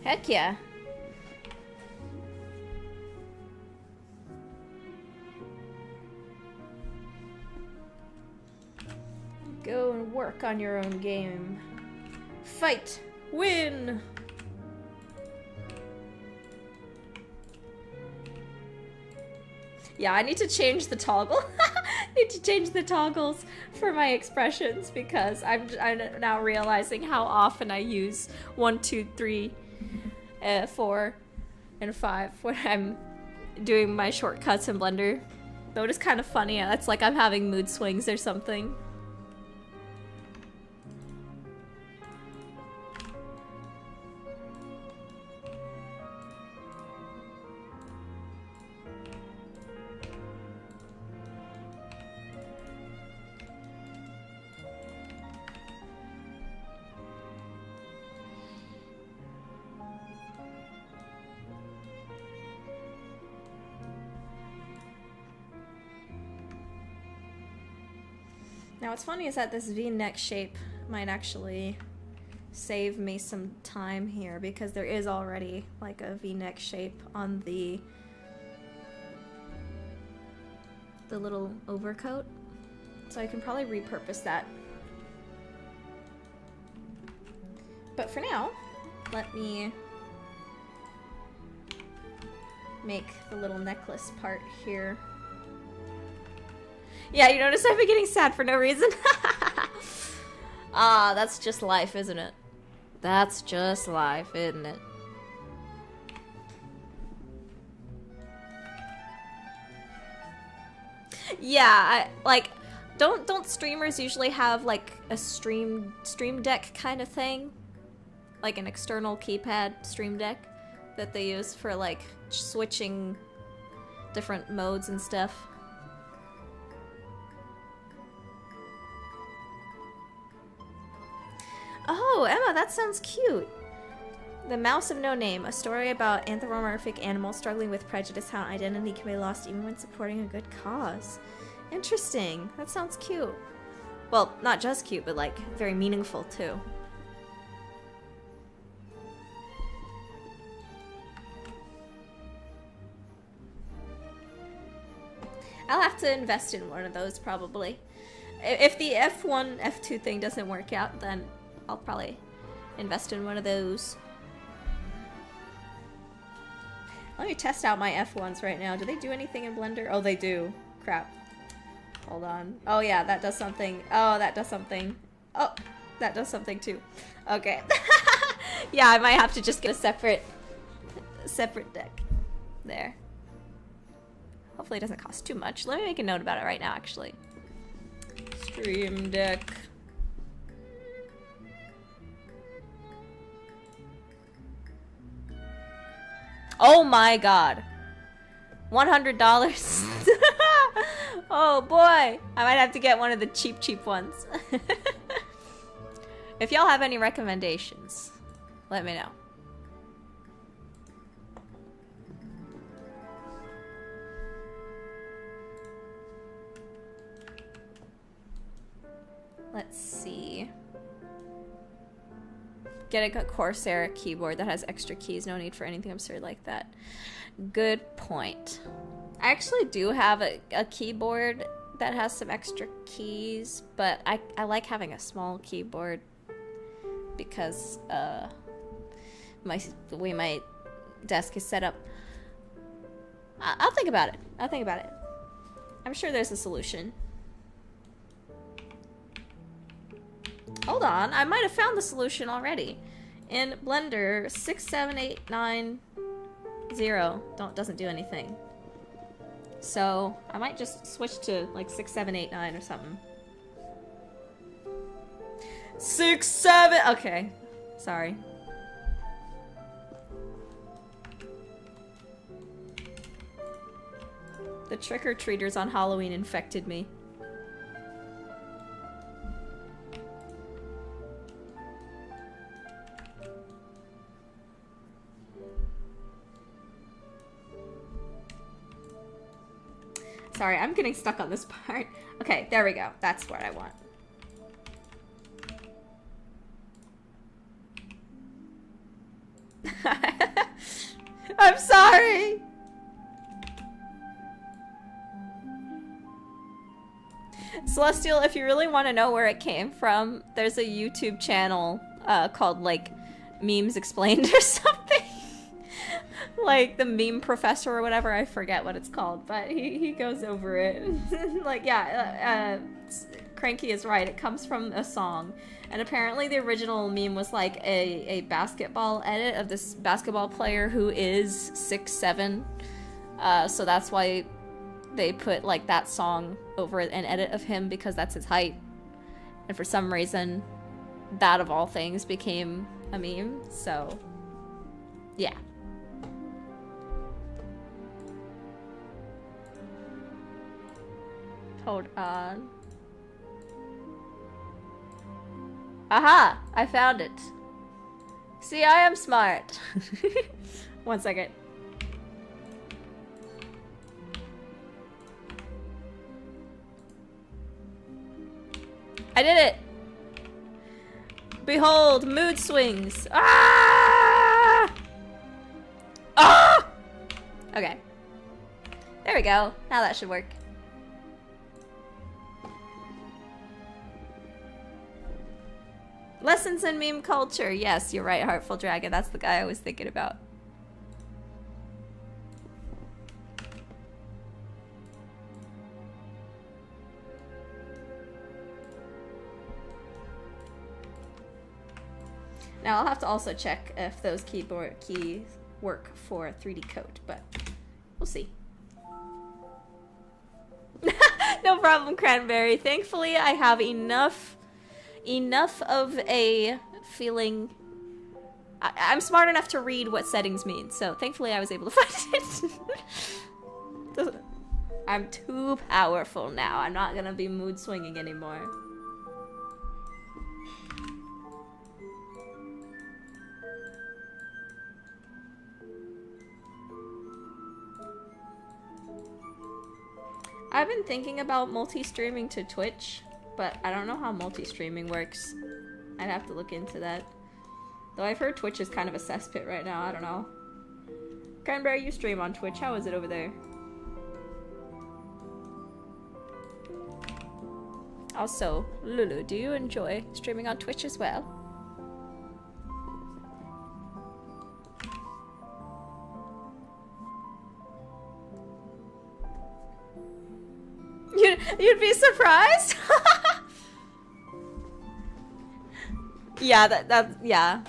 S1: Heck yeah. Go and work on your own game. Fight! Win! Yeah, I need to change the toggle. I need to change the toggles for my expressions because I'm now realizing how often I use 1, 2, 3, 4, and 5 when I'm doing my shortcuts in Blender. Though it is kind of funny. It's like I'm having mood swings or something. Now what's funny is that this V-neck shape might actually save me some time here because there is already like a V-neck shape on the little overcoat. So I can probably repurpose that. But for now, let me make the little necklace part here. Yeah, you notice I've been getting sad for no reason. Ah, that's just life, isn't it? That's just life, isn't it? Yeah, don't streamers usually have like a stream deck kind of thing? Like an external keypad stream deck that they use for like switching different modes and stuff. Oh, Emma, that sounds cute. The Mouse of No Name, a story about anthropomorphic animals struggling with prejudice, how identity can be lost even when supporting a good cause. Interesting. That sounds cute. Well, not just cute, but like very meaningful too. I'll have to invest in one of those probably. If the F1, F2 thing doesn't work out, then I'll probably invest in one of those. Let me test out my F1s right now. Do they do anything in Blender? Oh, they do. Crap. Hold on. Oh yeah, that does something. Oh, that does something. Oh, that does something too. Okay. Yeah, I might have to just get a separate deck. There. Hopefully it doesn't cost too much. Let me make a note about it right now, actually. Stream Deck. Oh my god. $100. Oh boy. I might have to get one of the cheap ones. If y'all have any recommendations, let me know. Let's see. Get a Corsair keyboard that has extra keys. No need for anything absurd like that. Good point. I actually do have a keyboard that has some extra keys, but I like having a small keyboard because the way my desk is set up. I'll think about it. I'll think about it. I'm sure there's a solution. Hold on, I might have found the solution already. In Blender, 67890 doesn't do anything. So I might just switch to like 6789 or something. 67. Okay, sorry. The trick-or-treaters on Halloween infected me. Sorry, I'm getting stuck on this part. Okay, there we go. That's what I want. I'm sorry. Celestial, if you really want to know where it came from, there's a YouTube channel called, like, Memes Explained or something. Like, the meme professor or whatever, I forget what it's called, but he goes over it. Like, yeah, Cranky is right, it comes from a song. And apparently the original meme was, like, a basketball edit of this basketball player who is 6'7". So that's why they put, like, that song over an edit of him, because that's his height. And for some reason, that of all things became a meme, so yeah. Hold on. Aha! I found it. See, I am smart. 1 second. I did it! Behold, mood swings! Ah! Ah! Okay. There we go. Now that should work. Lessons in meme culture. Yes, you're right, Heartful Dragon. That's the guy I was thinking about. Now, I'll have to also check if those keyboard keys work for 3D code, but we'll see. No problem, Cranberry. Thankfully, I have enough of a feeling. I'm smart enough to read what settings mean, so thankfully I was able to find it. I'm too powerful now. I'm not gonna be mood swinging anymore. I've been thinking about multi-streaming to Twitch, but I don't know how multi-streaming works. I'd have to look into that. Though I've heard Twitch is kind of a cesspit right now, I don't know. Cranberry, you stream on Twitch. How is it over there? Also, Lulu, do you enjoy streaming on Twitch as well? You'd be surprised? Yeah, yeah.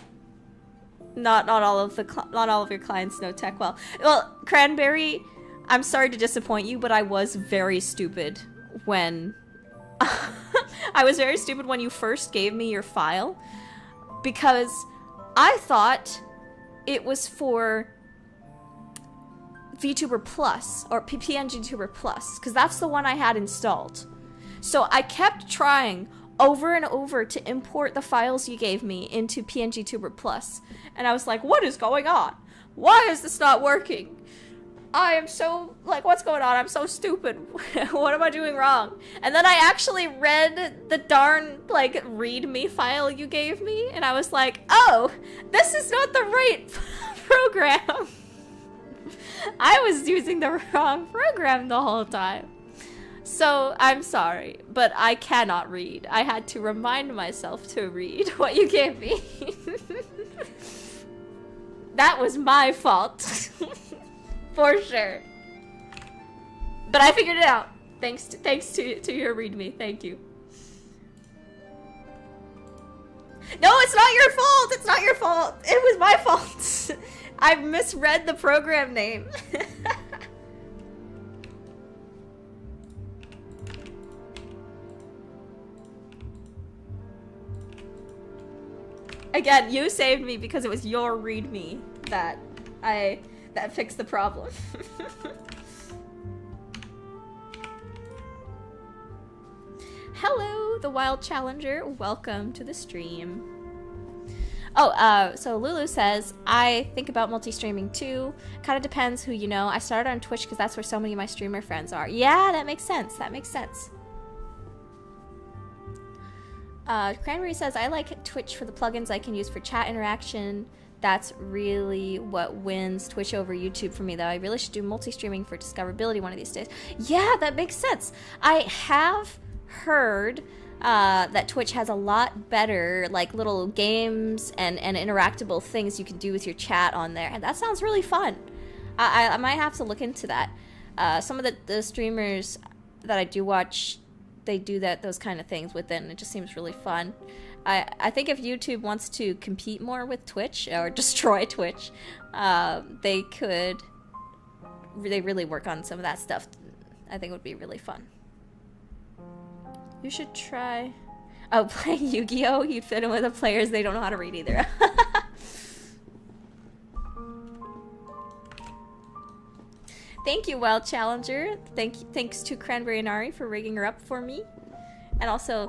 S1: Not all of your clients know tech well. Well, Cranberry, I'm sorry to disappoint you, but I was very stupid when I was very stupid when you first gave me your file, because I thought it was for VTuber Plus, or PNG-TUBER Plus, because that's the one I had installed. So I kept trying over and over to import the files you gave me into PNG-TUBER Plus. And I was like, what is going on? Why is this not working? I am so, like, what's going on? I'm so stupid. What am I doing wrong? And then I actually read the darn, like, readme file you gave me, and I was like, oh, this is not the right program. I was using the wrong program the whole time. So, I'm sorry, but I cannot read. I had to remind myself to read what you gave me. That was my fault. For sure. But I figured it out. Thanks to your readme. Thank you. No, it's not your fault! It's not your fault! It was my fault! I misread the program name. Again, you saved me because it was your readme that fixed the problem. Hello, the Wild Challenger. Welcome to the stream. Oh, so Lulu says, I think about multi-streaming too. Kind of depends who you know. I started on Twitch because that's where so many of my streamer friends are. Yeah, that makes sense. That makes sense. Cranberry says, I like Twitch for the plugins I can use for chat interaction, that's really what wins Twitch over YouTube for me, though. I really should do multi-streaming for discoverability one of these days. Yeah, that makes sense. I have heard that Twitch has a lot better, like, little games and interactable things you can do with your chat on there, and that sounds really fun. I might have to look into that. Some of the streamers that I do watch, they do those kind of things with it, and it just seems really fun. I think if YouTube wants to compete more with Twitch or destroy Twitch, they really work on some of that stuff. I think it would be really fun. You should try playing Yu-Gi-Oh! You'd fit in with the players, they don't know how to read either. Thank you, Wild Challenger. Thanks to Cranberry and Ari for rigging her up for me. And also,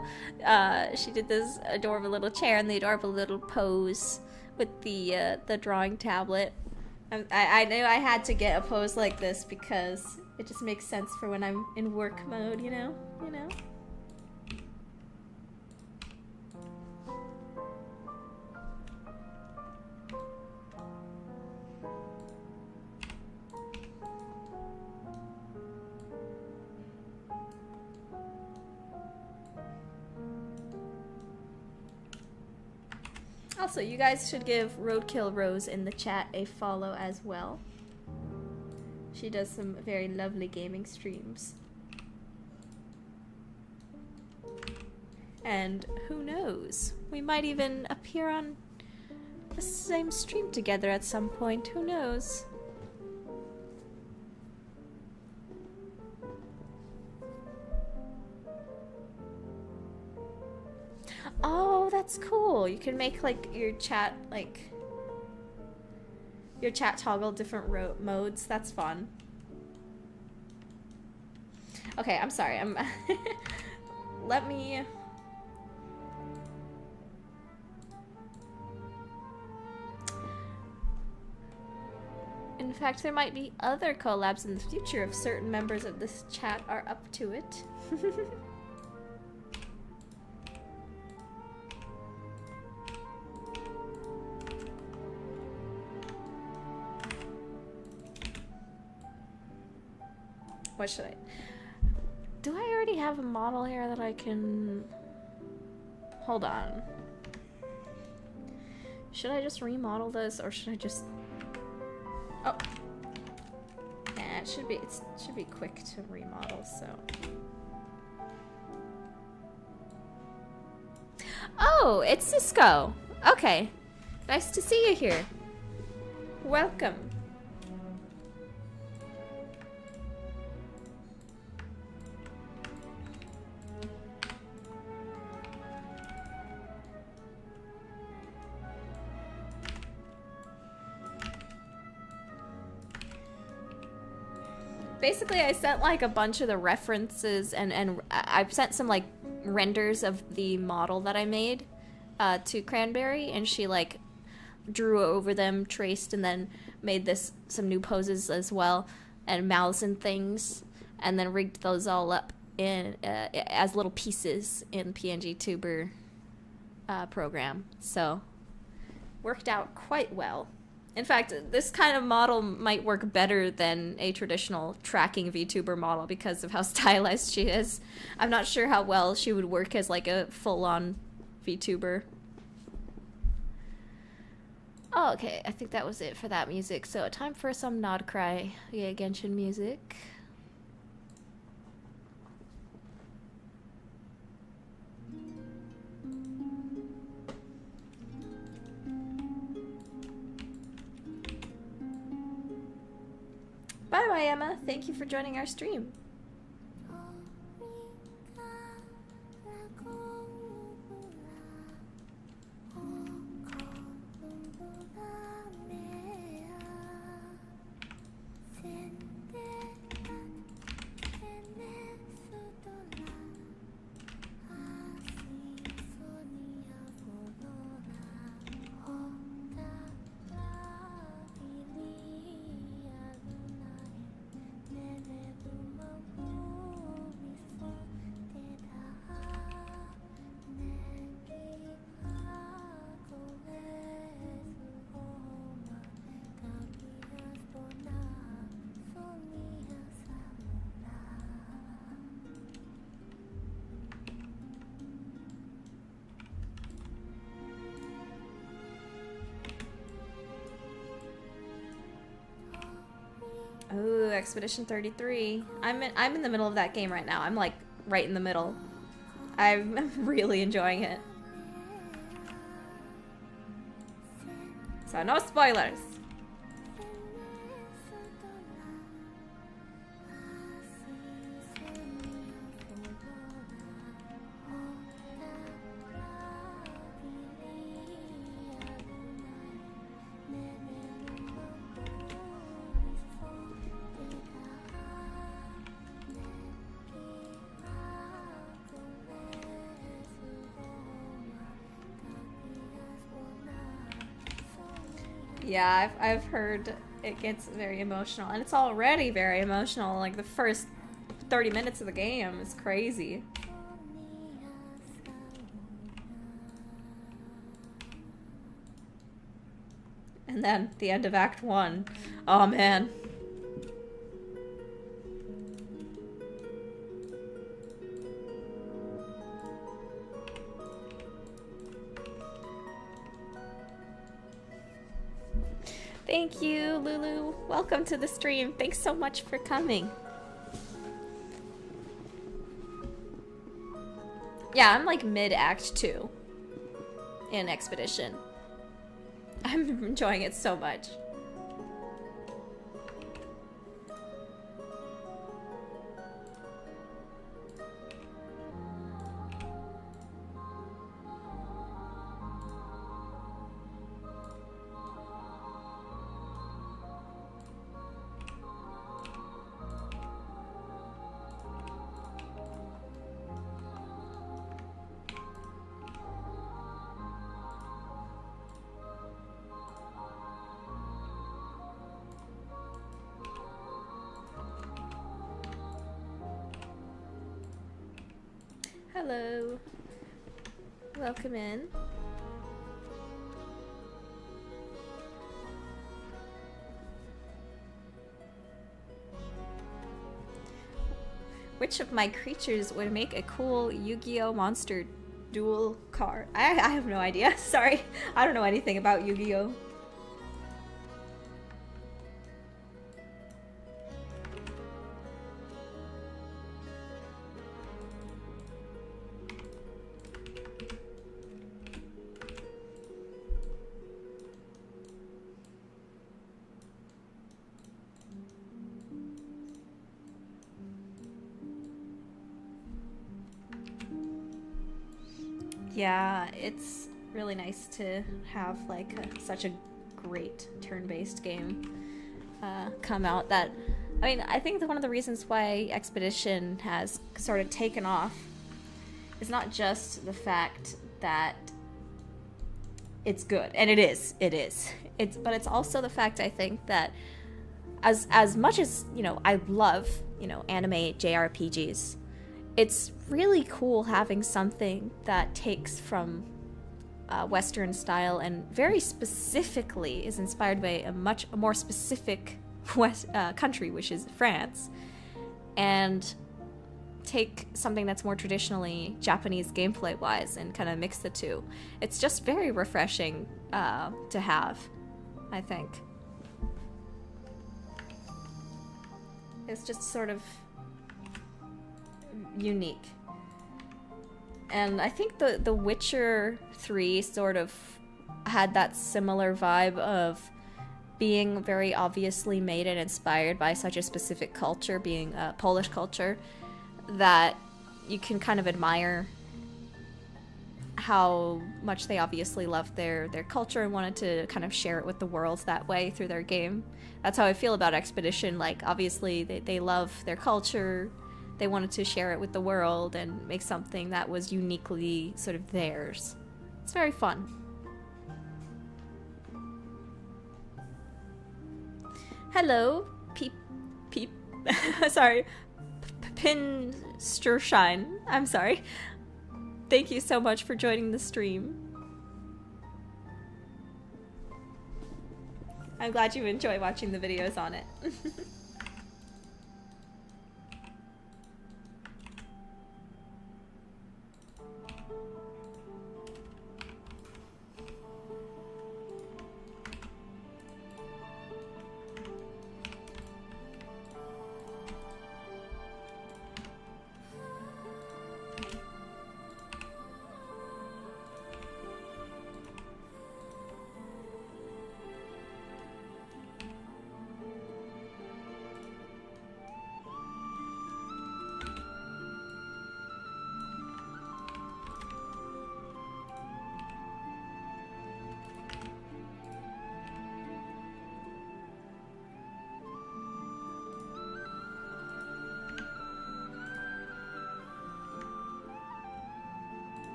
S1: she did this adorable little chair and the adorable little pose with the drawing tablet. I knew I had to get a pose like this because it just makes sense for when I'm in work mode, you know? Also, you guys should give Roadkill Rose in the chat a follow as well. She does some very lovely gaming streams. And who knows? We might even appear on the same stream together at some point. Who knows? Oh, that's cool. You can make like your chat toggle different modes. That's fun. Okay, I'm sorry. Let me In fact, there might be other collabs in the future if certain members of this chat are up to it. What should I... Do I already have a model here that I can... Hold on. Should I just remodel this, or should I just... Oh. Yeah, it should be quick to remodel, so... Oh, it's Cisco! Okay. Nice to see you here. Welcome. Basically, I sent like a bunch of the references and I've sent some like renders of the model that I made to Cranberry, and she like drew over them, traced, and then made some new poses as well, and mouths and things, and then rigged those all up in as little pieces in PNG-TUBER program. So worked out quite well. In fact, this kind of model might work better than a traditional tracking VTuber model because of how stylized she is. I'm not sure how well she would work as like a full-on VTuber. Oh, okay, I think that was it for that music. So time for some Nod Cry Genshin music. Bye-bye, Emma. Thank you for joining our stream. Expedition 33. I'm in the middle of that game right now. I'm like right in the middle. I'm really enjoying it. So no spoilers. Yeah, I've heard it gets very emotional, and it's already very emotional. Like the first 30 minutes of the game is crazy. And then the end of Act 1. Oh man. Thank you, Lulu. Welcome to the stream. Thanks so much for coming. Yeah, I'm like mid-act 2 in Expedition. I'm enjoying it so much. Hello. Welcome in. Which of my creatures would make a cool Yu-Gi-Oh monster duel card? I have no idea. Sorry. I don't know anything about Yu-Gi-Oh. Yeah, it's really nice to have like such a great turn-based game come out. That, I mean, I think that one of the reasons why Expedition has sort of taken off is not just the fact that it's good, and it is. But it's also the fact, I think, that as much as, you know, I love, you know, anime JRPGs, it's really cool having something that takes from Western style and very specifically is inspired by a much more specific country, which is France, and take something that's more traditionally Japanese gameplay-wise and kind of mix the two. It's just very refreshing to have, I think. It's just sort of unique. And I think the Witcher 3 sort of had that similar vibe of being very obviously made and inspired by such a specific culture, being Polish culture, that you can kind of admire how much they obviously loved their culture and wanted to kind of share it with the world that way through their game. That's how I feel about Expedition. Like, obviously they love their culture. They wanted to share it with the world and make something that was uniquely sort of theirs. It's very fun. Hello, Peep, sorry, Pinstershine. I'm sorry. Thank you so much for joining the stream. I'm glad you enjoy watching the videos on it.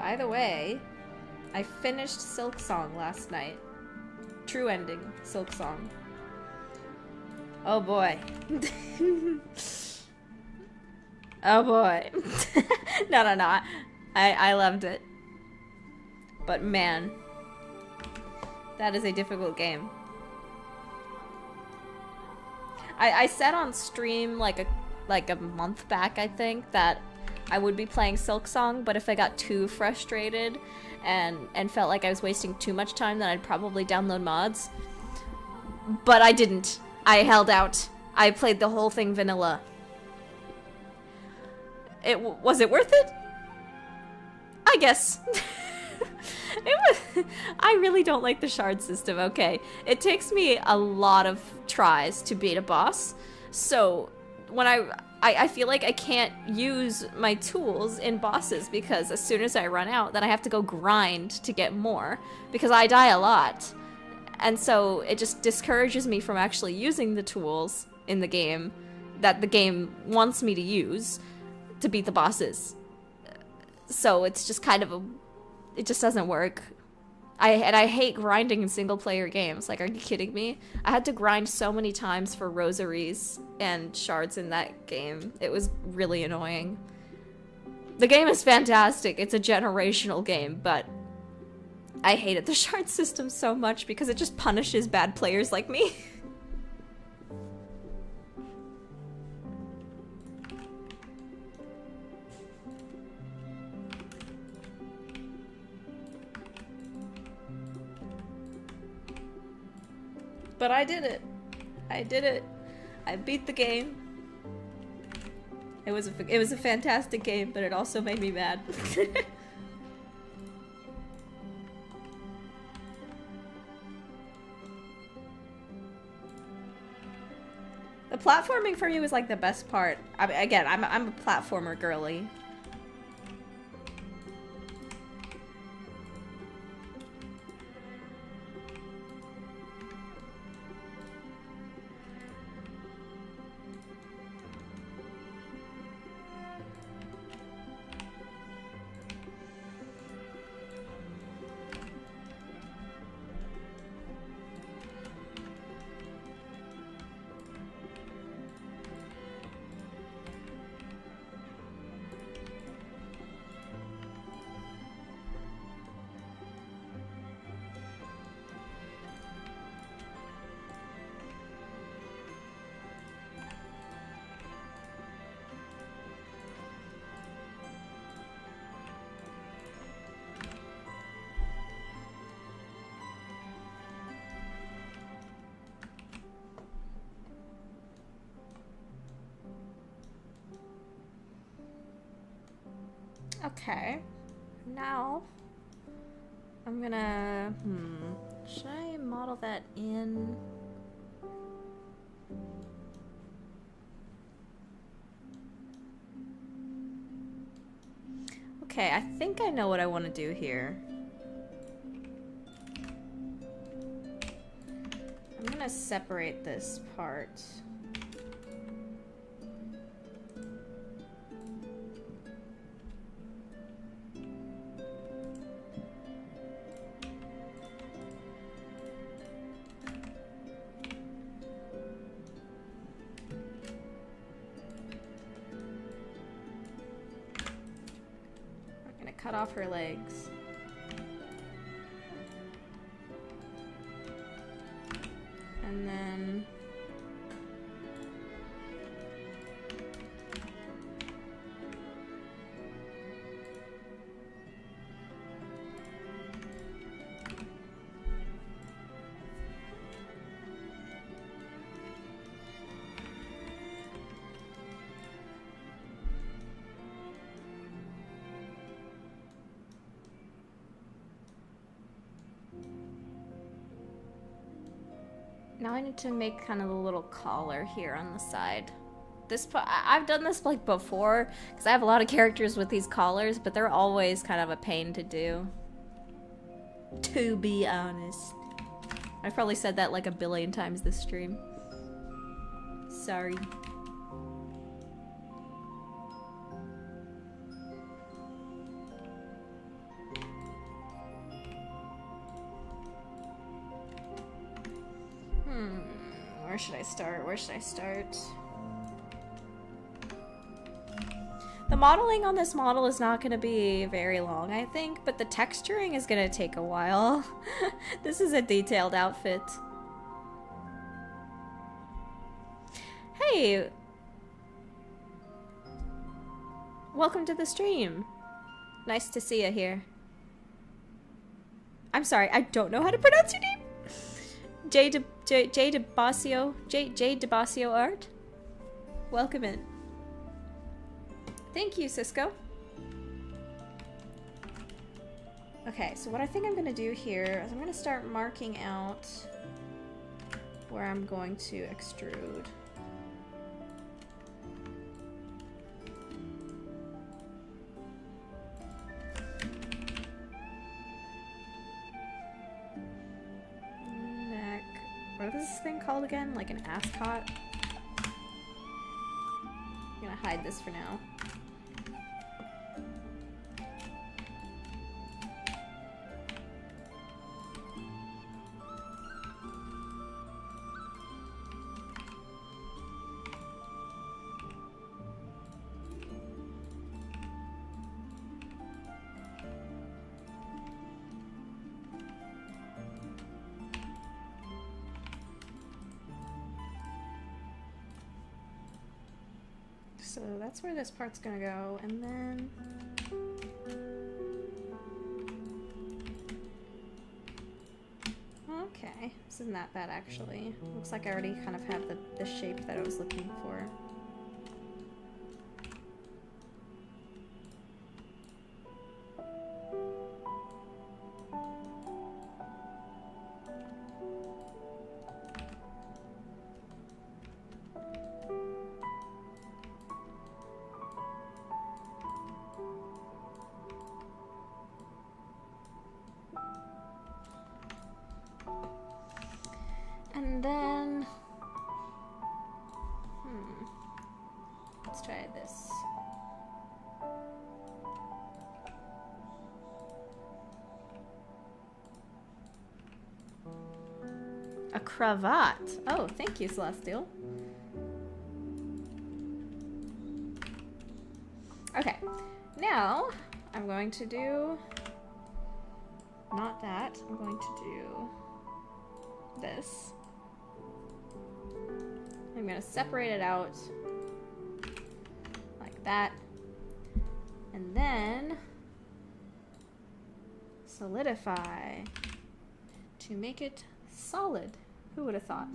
S1: By the way, I finished Silk Song last night. True ending, Silk Song. Oh boy. Oh boy. No. I loved it. But man, that is a difficult game. I said on stream like a month back, I think, that I would be playing Silk Song, but if I got too frustrated and felt like I was wasting too much time, then I'd probably download mods. But I didn't. I held out. I played the whole thing vanilla. Was it worth it? I guess. I really don't like the shard system, okay. It takes me a lot of tries to beat a boss, so when I feel like I can't use my tools in bosses because as soon as I run out, then I have to go grind to get more, because I die a lot. And so it just discourages me from actually using the tools in the game that the game wants me to use to beat the bosses. So it's just kind of it just doesn't work. I hate grinding in single player games. Like, are you kidding me? I had to grind so many times for rosaries and shards in that game. It was really annoying. The game is fantastic. It's a generational game, but I hated the shard system so much because it just punishes bad players like me. But I did it. I did it. I beat the game. It was a fantastic game, but it also made me mad. The platforming for me was like the best part. I mean, again, I'm a platformer girly. Okay, now I'm gonna, should I model that in? Okay, I think I know what I want to do here. I'm gonna separate this part. Cut off her legs. And then now I need to make kind of a little collar here on the side. I've done this like before because I have a lot of characters with these collars, but they're always kind of a pain to do. To be honest. I've probably said that like a billion times this stream. Sorry. Where should I start? Where should I start? The modeling on this model is not going to be very long, I think, but the texturing is going to take a while. This is a detailed outfit. Hey! Welcome to the stream. Nice to see you here. I'm sorry, I don't know how to pronounce your name. J DeBasio Art. Welcome in. Thank you, Cisco. Okay, so what I think I'm gonna do here is I'm gonna start marking out where I'm going to extrude. Neck. What is this thing called again? Like an ascot? I'm gonna hide this for now. So that's where this part's gonna go, and then okay, this isn't that bad actually. Looks like I already kind of have the shape that I was looking for. And then, let's try this. A cravat. Oh, thank you, Celestial. Okay, now I'm going to do, not that, I'm going to do this. I'm gonna separate it out like that, and then solidify to make it solid. Who would have thought?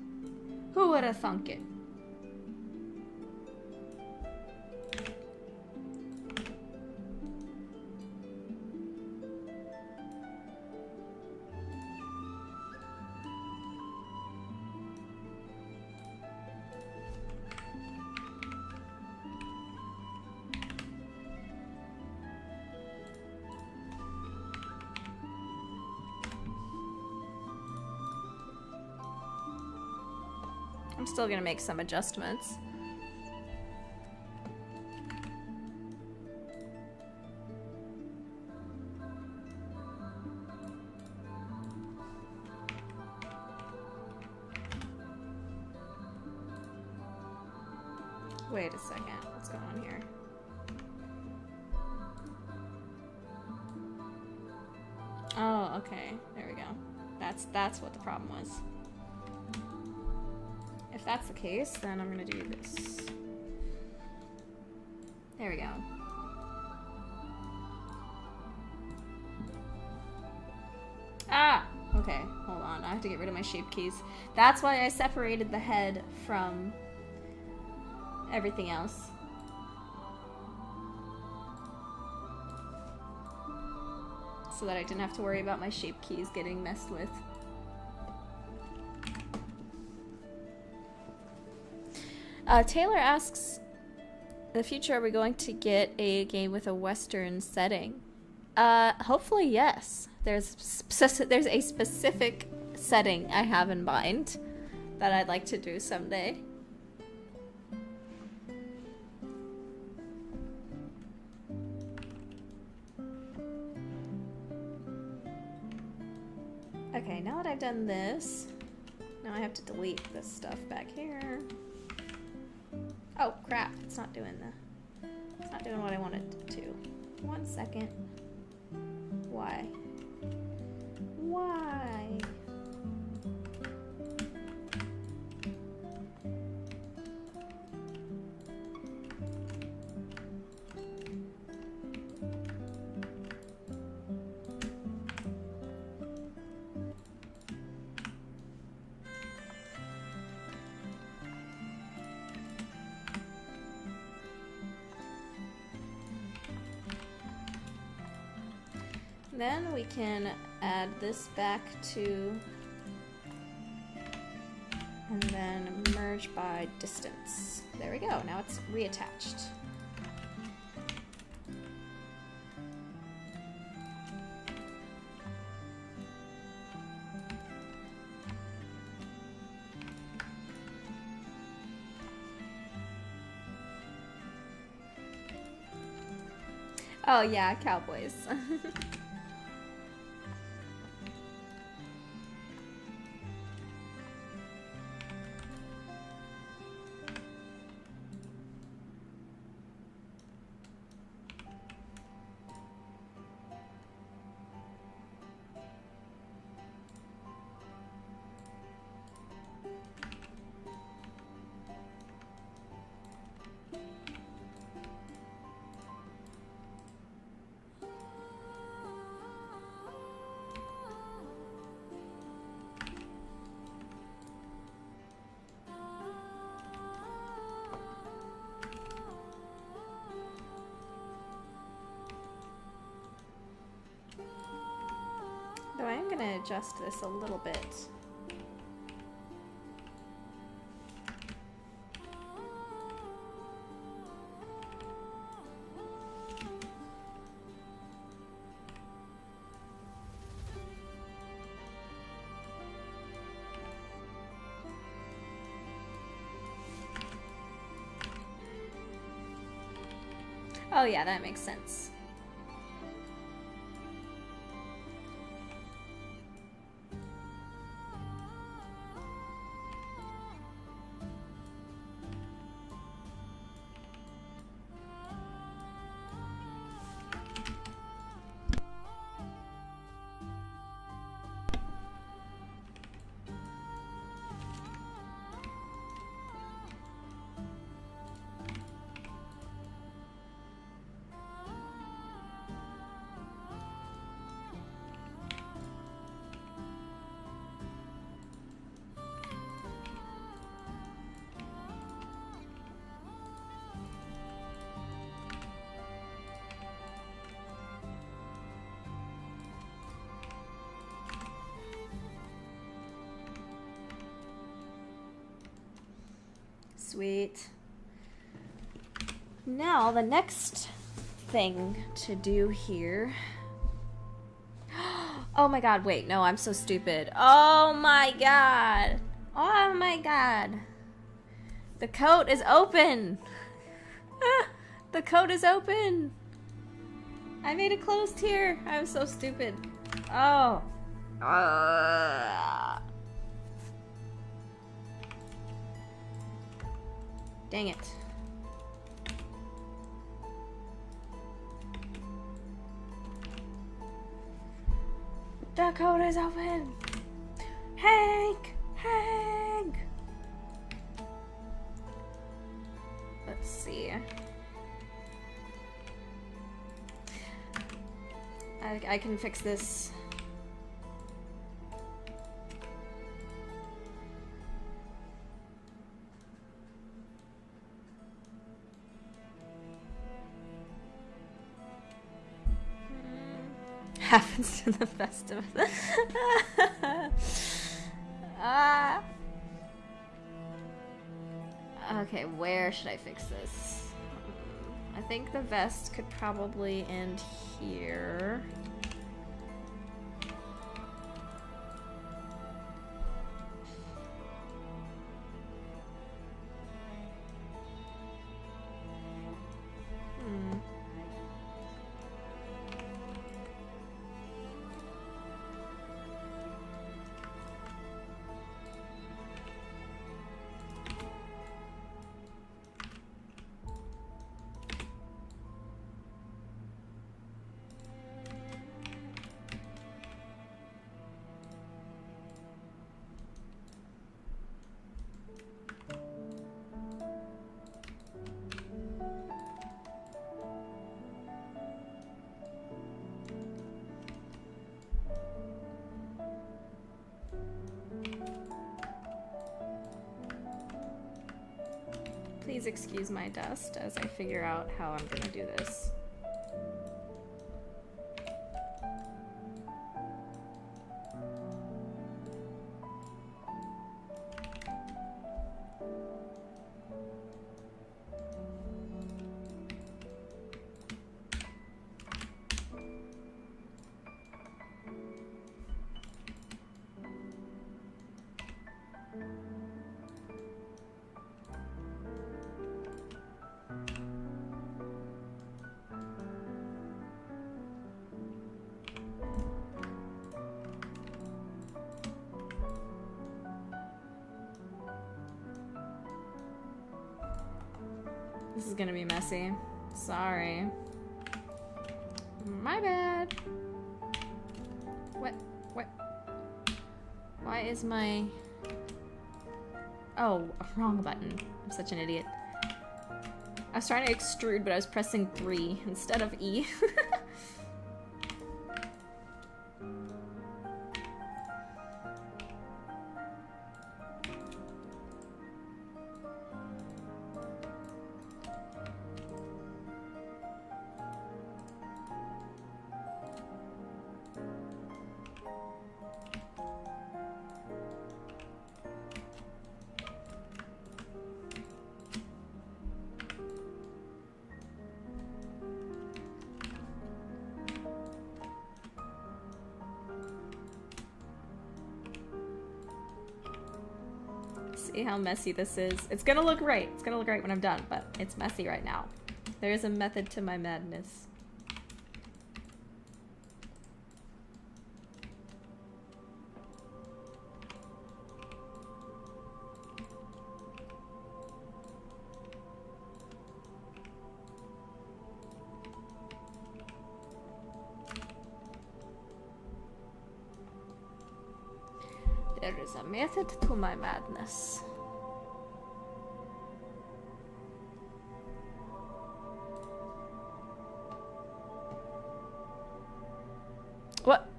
S1: Who would have thunk it? I'm still gonna make some adjustments. Wait a second, what's going on here? Oh, okay, there we go. That's what the problem was. If that's the case, then I'm gonna do this. There we go. Ah! Okay, hold on. I have to get rid of my shape keys. That's why I separated the head from everything else. So that I didn't have to worry about my shape keys getting messed with. Taylor asks, in the future, are we going to get a game with a Western setting? Hopefully, yes. There's a specific setting I have in mind that I'd like to do someday. Okay, now that I've done this, Now I have to delete this stuff back here. Oh crap, it's not doing what I wanted it to. 1 second. Why? Why? Then we can add this back to, and then merge by distance. There we go, now it's reattached. Oh yeah, cowboys. Though I am going to adjust this a little bit. Oh yeah, that makes sense. Sweet. Now the next thing to do here. Oh my god, wait, no, I'm so stupid. Oh my god. Oh my god. The coat is open. The coat is open. I made it closed here. I'm so stupid. Oh. Dang it. The code is open. Hank! Hank! Let's see. I can fix this. Happens to the best of us. Okay, where should I fix this? I think the vest could probably end here. Please excuse my dust as I figure out how I'm gonna do this. This is gonna be messy. Sorry. My bad. What? Why is my... Oh, wrong button. I'm such an idiot. I was trying to extrude, but I was pressing 3 instead of E. See how messy this is. It's gonna look right. It's gonna look right when I'm done, but it's messy right now. There is a method to my madness. There is a method to my madness.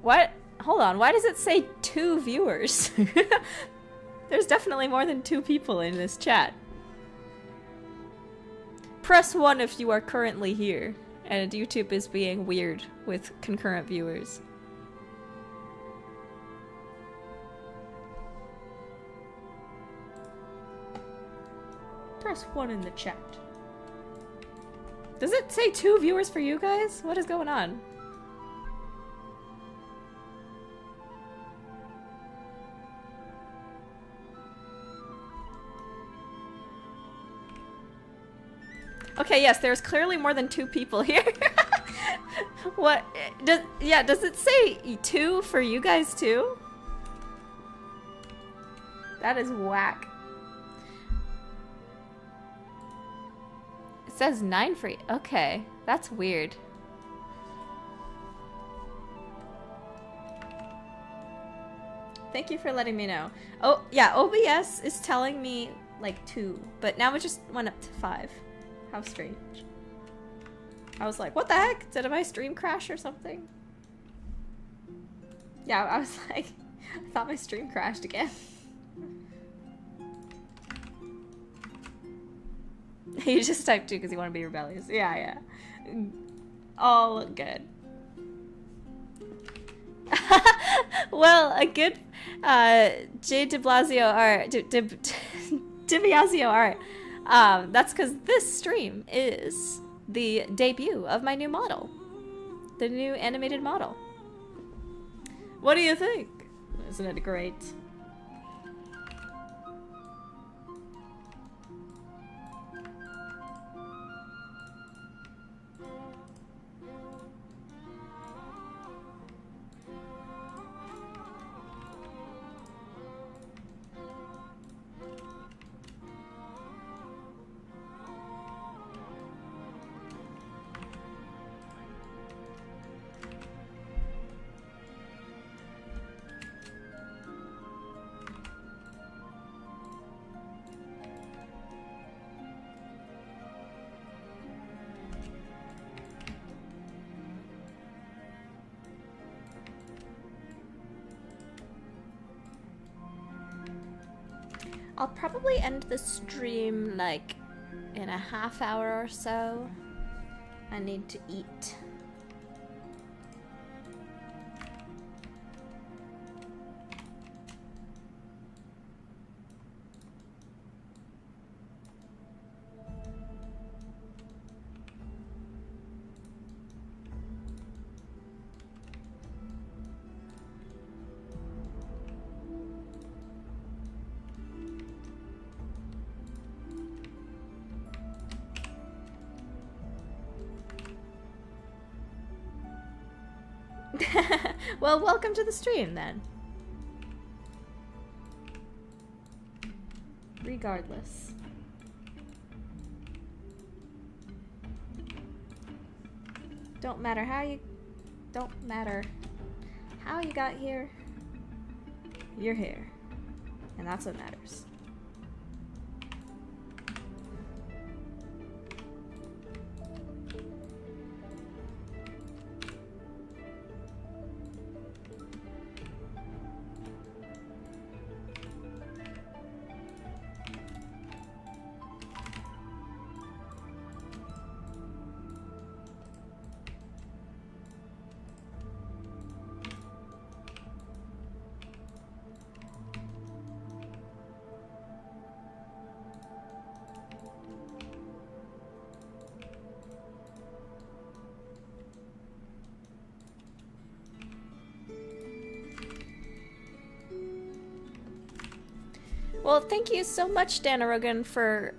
S1: What? Hold on, why does it say 2 viewers? There's definitely more than 2 people in this chat. Press 1 if you are currently here, and YouTube is being weird with concurrent viewers. Press 1 in the chat. Does it say 2 viewers for you guys? What is going on? Okay, yes, there's clearly more than 2 people here. What? Does it say 2 for you guys too? That is whack. It says 9 for you. Okay, that's weird. Thank you for letting me know. Oh, yeah, OBS is telling me like 2, but now it just went up to 5. How strange. I was like, what the heck? Did my stream crash or something? Yeah, I was like, I thought my stream crashed again. You just typed 2 because you want to be rebellious. Yeah. All good. Well, a good J. de Blasio art, DiBiasio art. That's because this stream is the debut of my new model. The new animated model. What do you think? Isn't it great? I'll probably end the stream like in a half hour or so, I need to eat. Well, welcome to the stream then. Regardless. Don't matter how you got here. You're here. And that's what matters. Well, thank you so much, Dan Rogan, for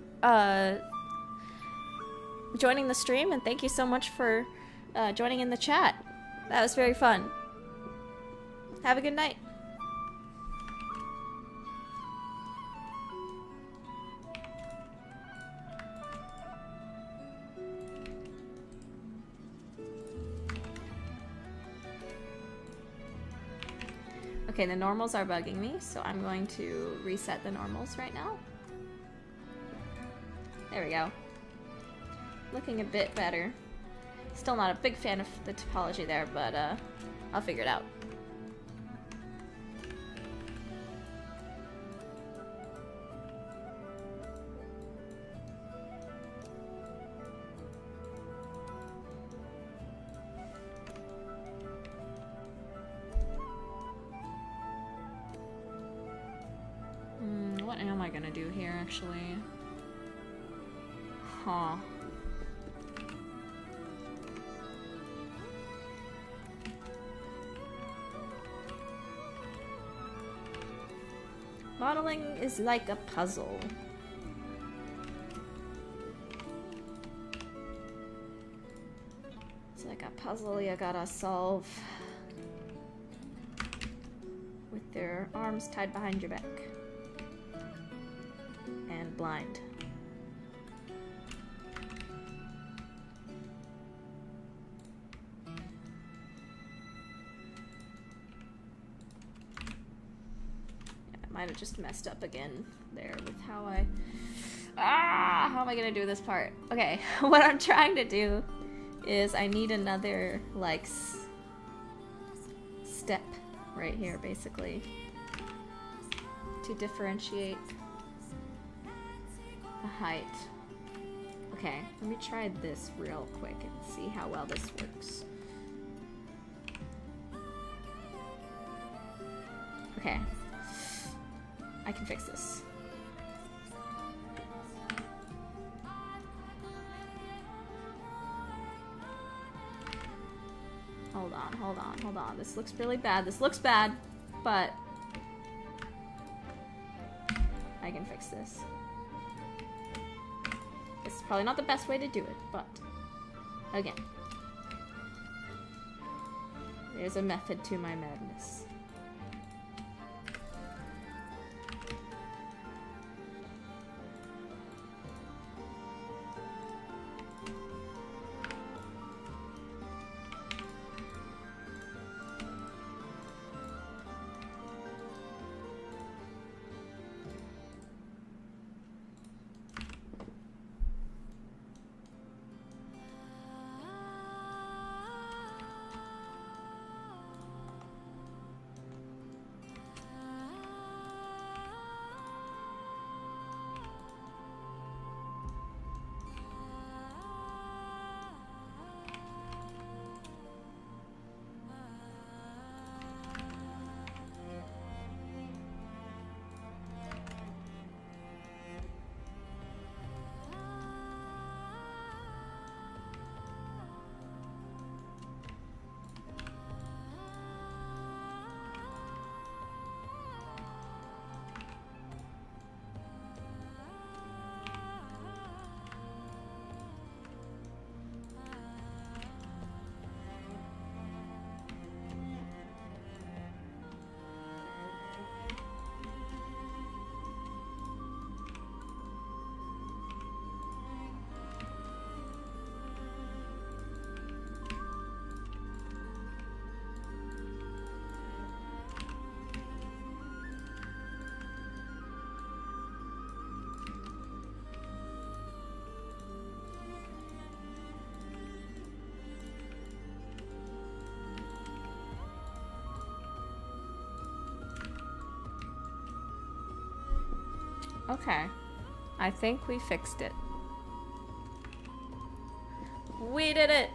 S1: joining the stream, and thank you so much for joining in the chat. That was very fun. Have a good night. Okay, the normals are bugging me, so I'm going to reset the normals right now. There we go. Looking a bit better. Still not a big fan of the topology there, but I'll figure it out. What am I gonna do here, actually? Huh. Modeling is like a puzzle. It's like a puzzle you gotta solve with their arms tied behind your back. And blind. Might have just messed up again there with how how am I gonna do this part? Okay, what I'm trying to do is I need another like step right here basically to differentiate the height. Okay, let me try this real quick and see how well this works. Okay. I can fix this. Hold on, hold on, hold on. This looks really bad. This looks bad, but I can fix this. This is probably not the best way to do it, but again, there's a method to my madness. Okay. I think we fixed it. We did it!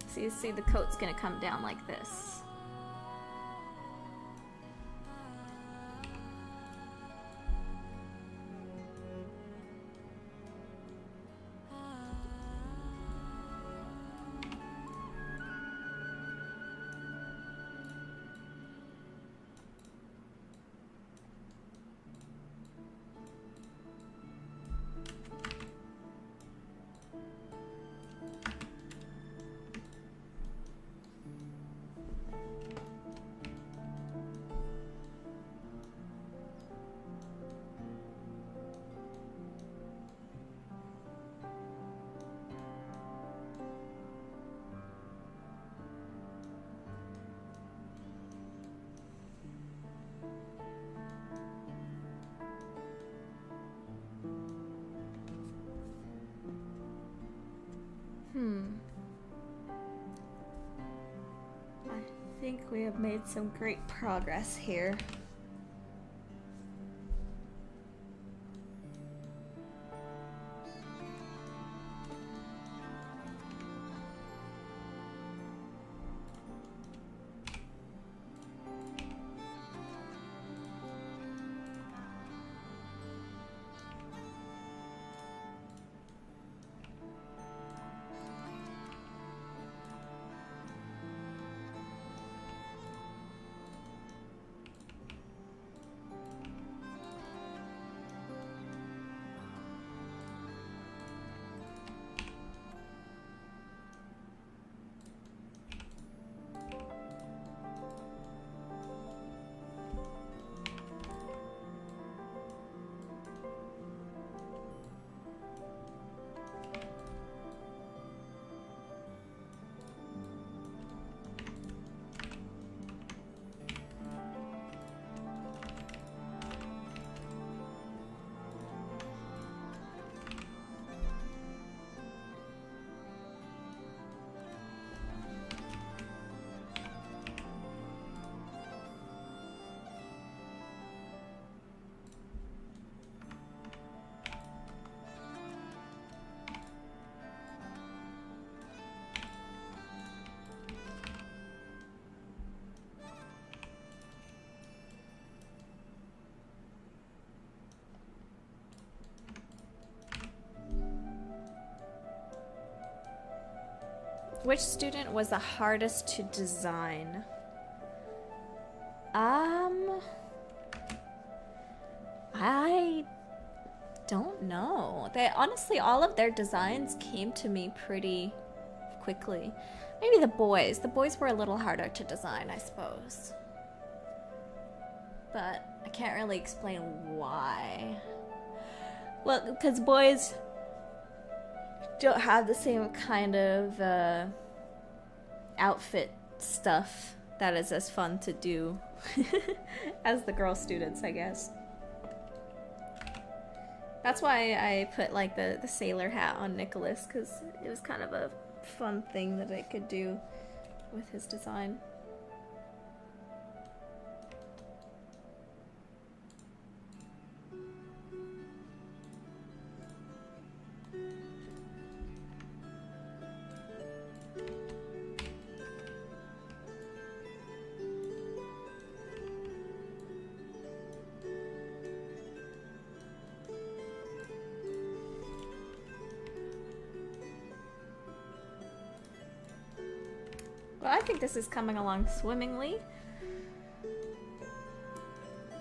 S1: So you see the coat's gonna come down like this. I think we have made some great progress here. Which student was the hardest to design? I don't know. Honestly, all of their designs came to me pretty quickly. Maybe the boys. The boys were a little harder to design, I suppose. But I can't really explain why. Well, because boys don't have the same kind of outfit stuff that is as fun to do as the girl students, I guess. That's why I put like the sailor hat on Nicholas, because it was kind of a fun thing that I could do with his design. Well, I think this is coming along swimmingly.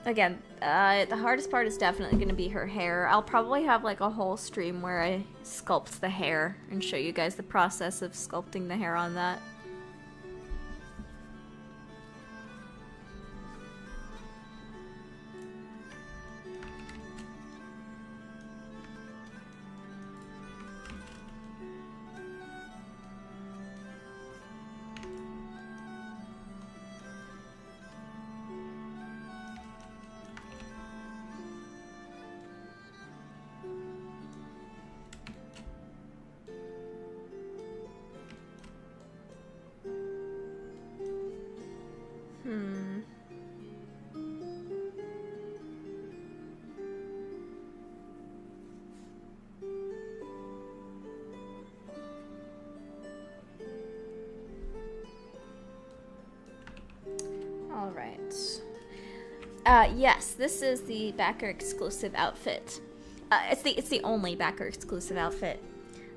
S1: Again, the hardest part is definitely going to be her hair. I'll probably have like a whole stream where I sculpt the hair and show you guys the process of sculpting the hair on that. Alright. Yes, this is the backer exclusive outfit. It's the only backer exclusive outfit.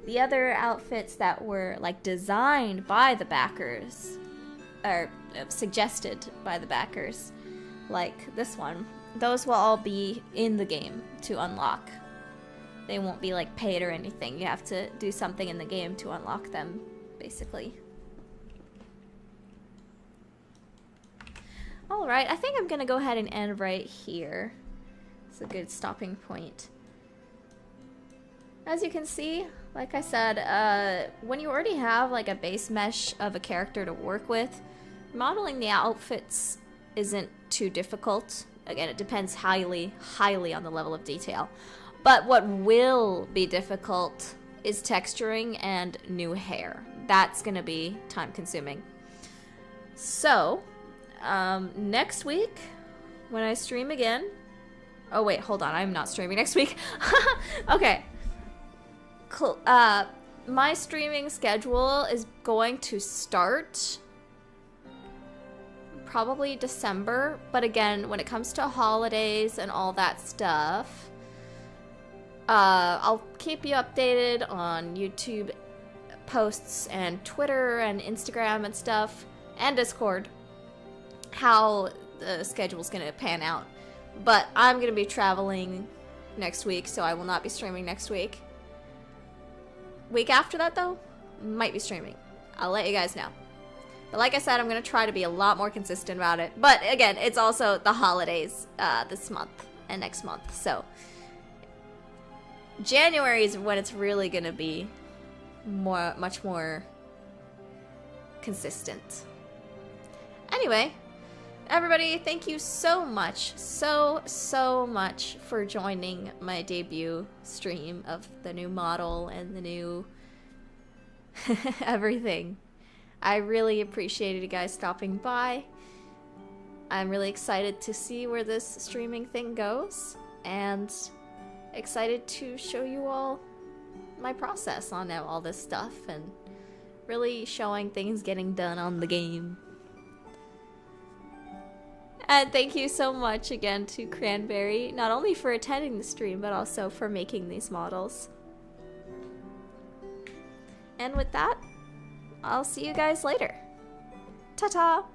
S1: The other outfits that were like designed by the backers, or suggested by the backers, like this one, those will all be in the game to unlock. They won't be like paid or anything. You have to do something in the game to unlock them, basically. Alright, I think I'm gonna go ahead and end right here. It's a good stopping point. As you can see, like I said, when you already have like a base mesh of a character to work with, modeling the outfits isn't too difficult. Again, it depends highly on the level of detail. But what will be difficult is texturing and new hair. That's gonna be time consuming. So, next week, when I stream again... Oh wait, hold on, I'm not streaming next week. Okay. Cool. My streaming schedule is going to start probably December, but again, when it comes to holidays and all that stuff, I'll keep you updated on YouTube posts and Twitter and Instagram and stuff, and Discord, how the schedule's gonna pan out. But I'm gonna be traveling next week, so I will not be streaming next week. Week after that, though, might be streaming. I'll let you guys know. But like I said, I'm gonna try to be a lot more consistent about it. But again, it's also the holidays this month and next month, so January is when it's really gonna be much more consistent. Anyway, everybody, thank you so much, so much for joining my debut stream of the new model and the new everything. I really appreciated you guys stopping by. I'm really excited to see where this streaming thing goes, and excited to show you all my process on all this stuff and really showing things getting done on the game. And thank you so much again to Cranberry, not only for attending the stream, but also for making these models. And with that, I'll see you guys later. Ta-ta!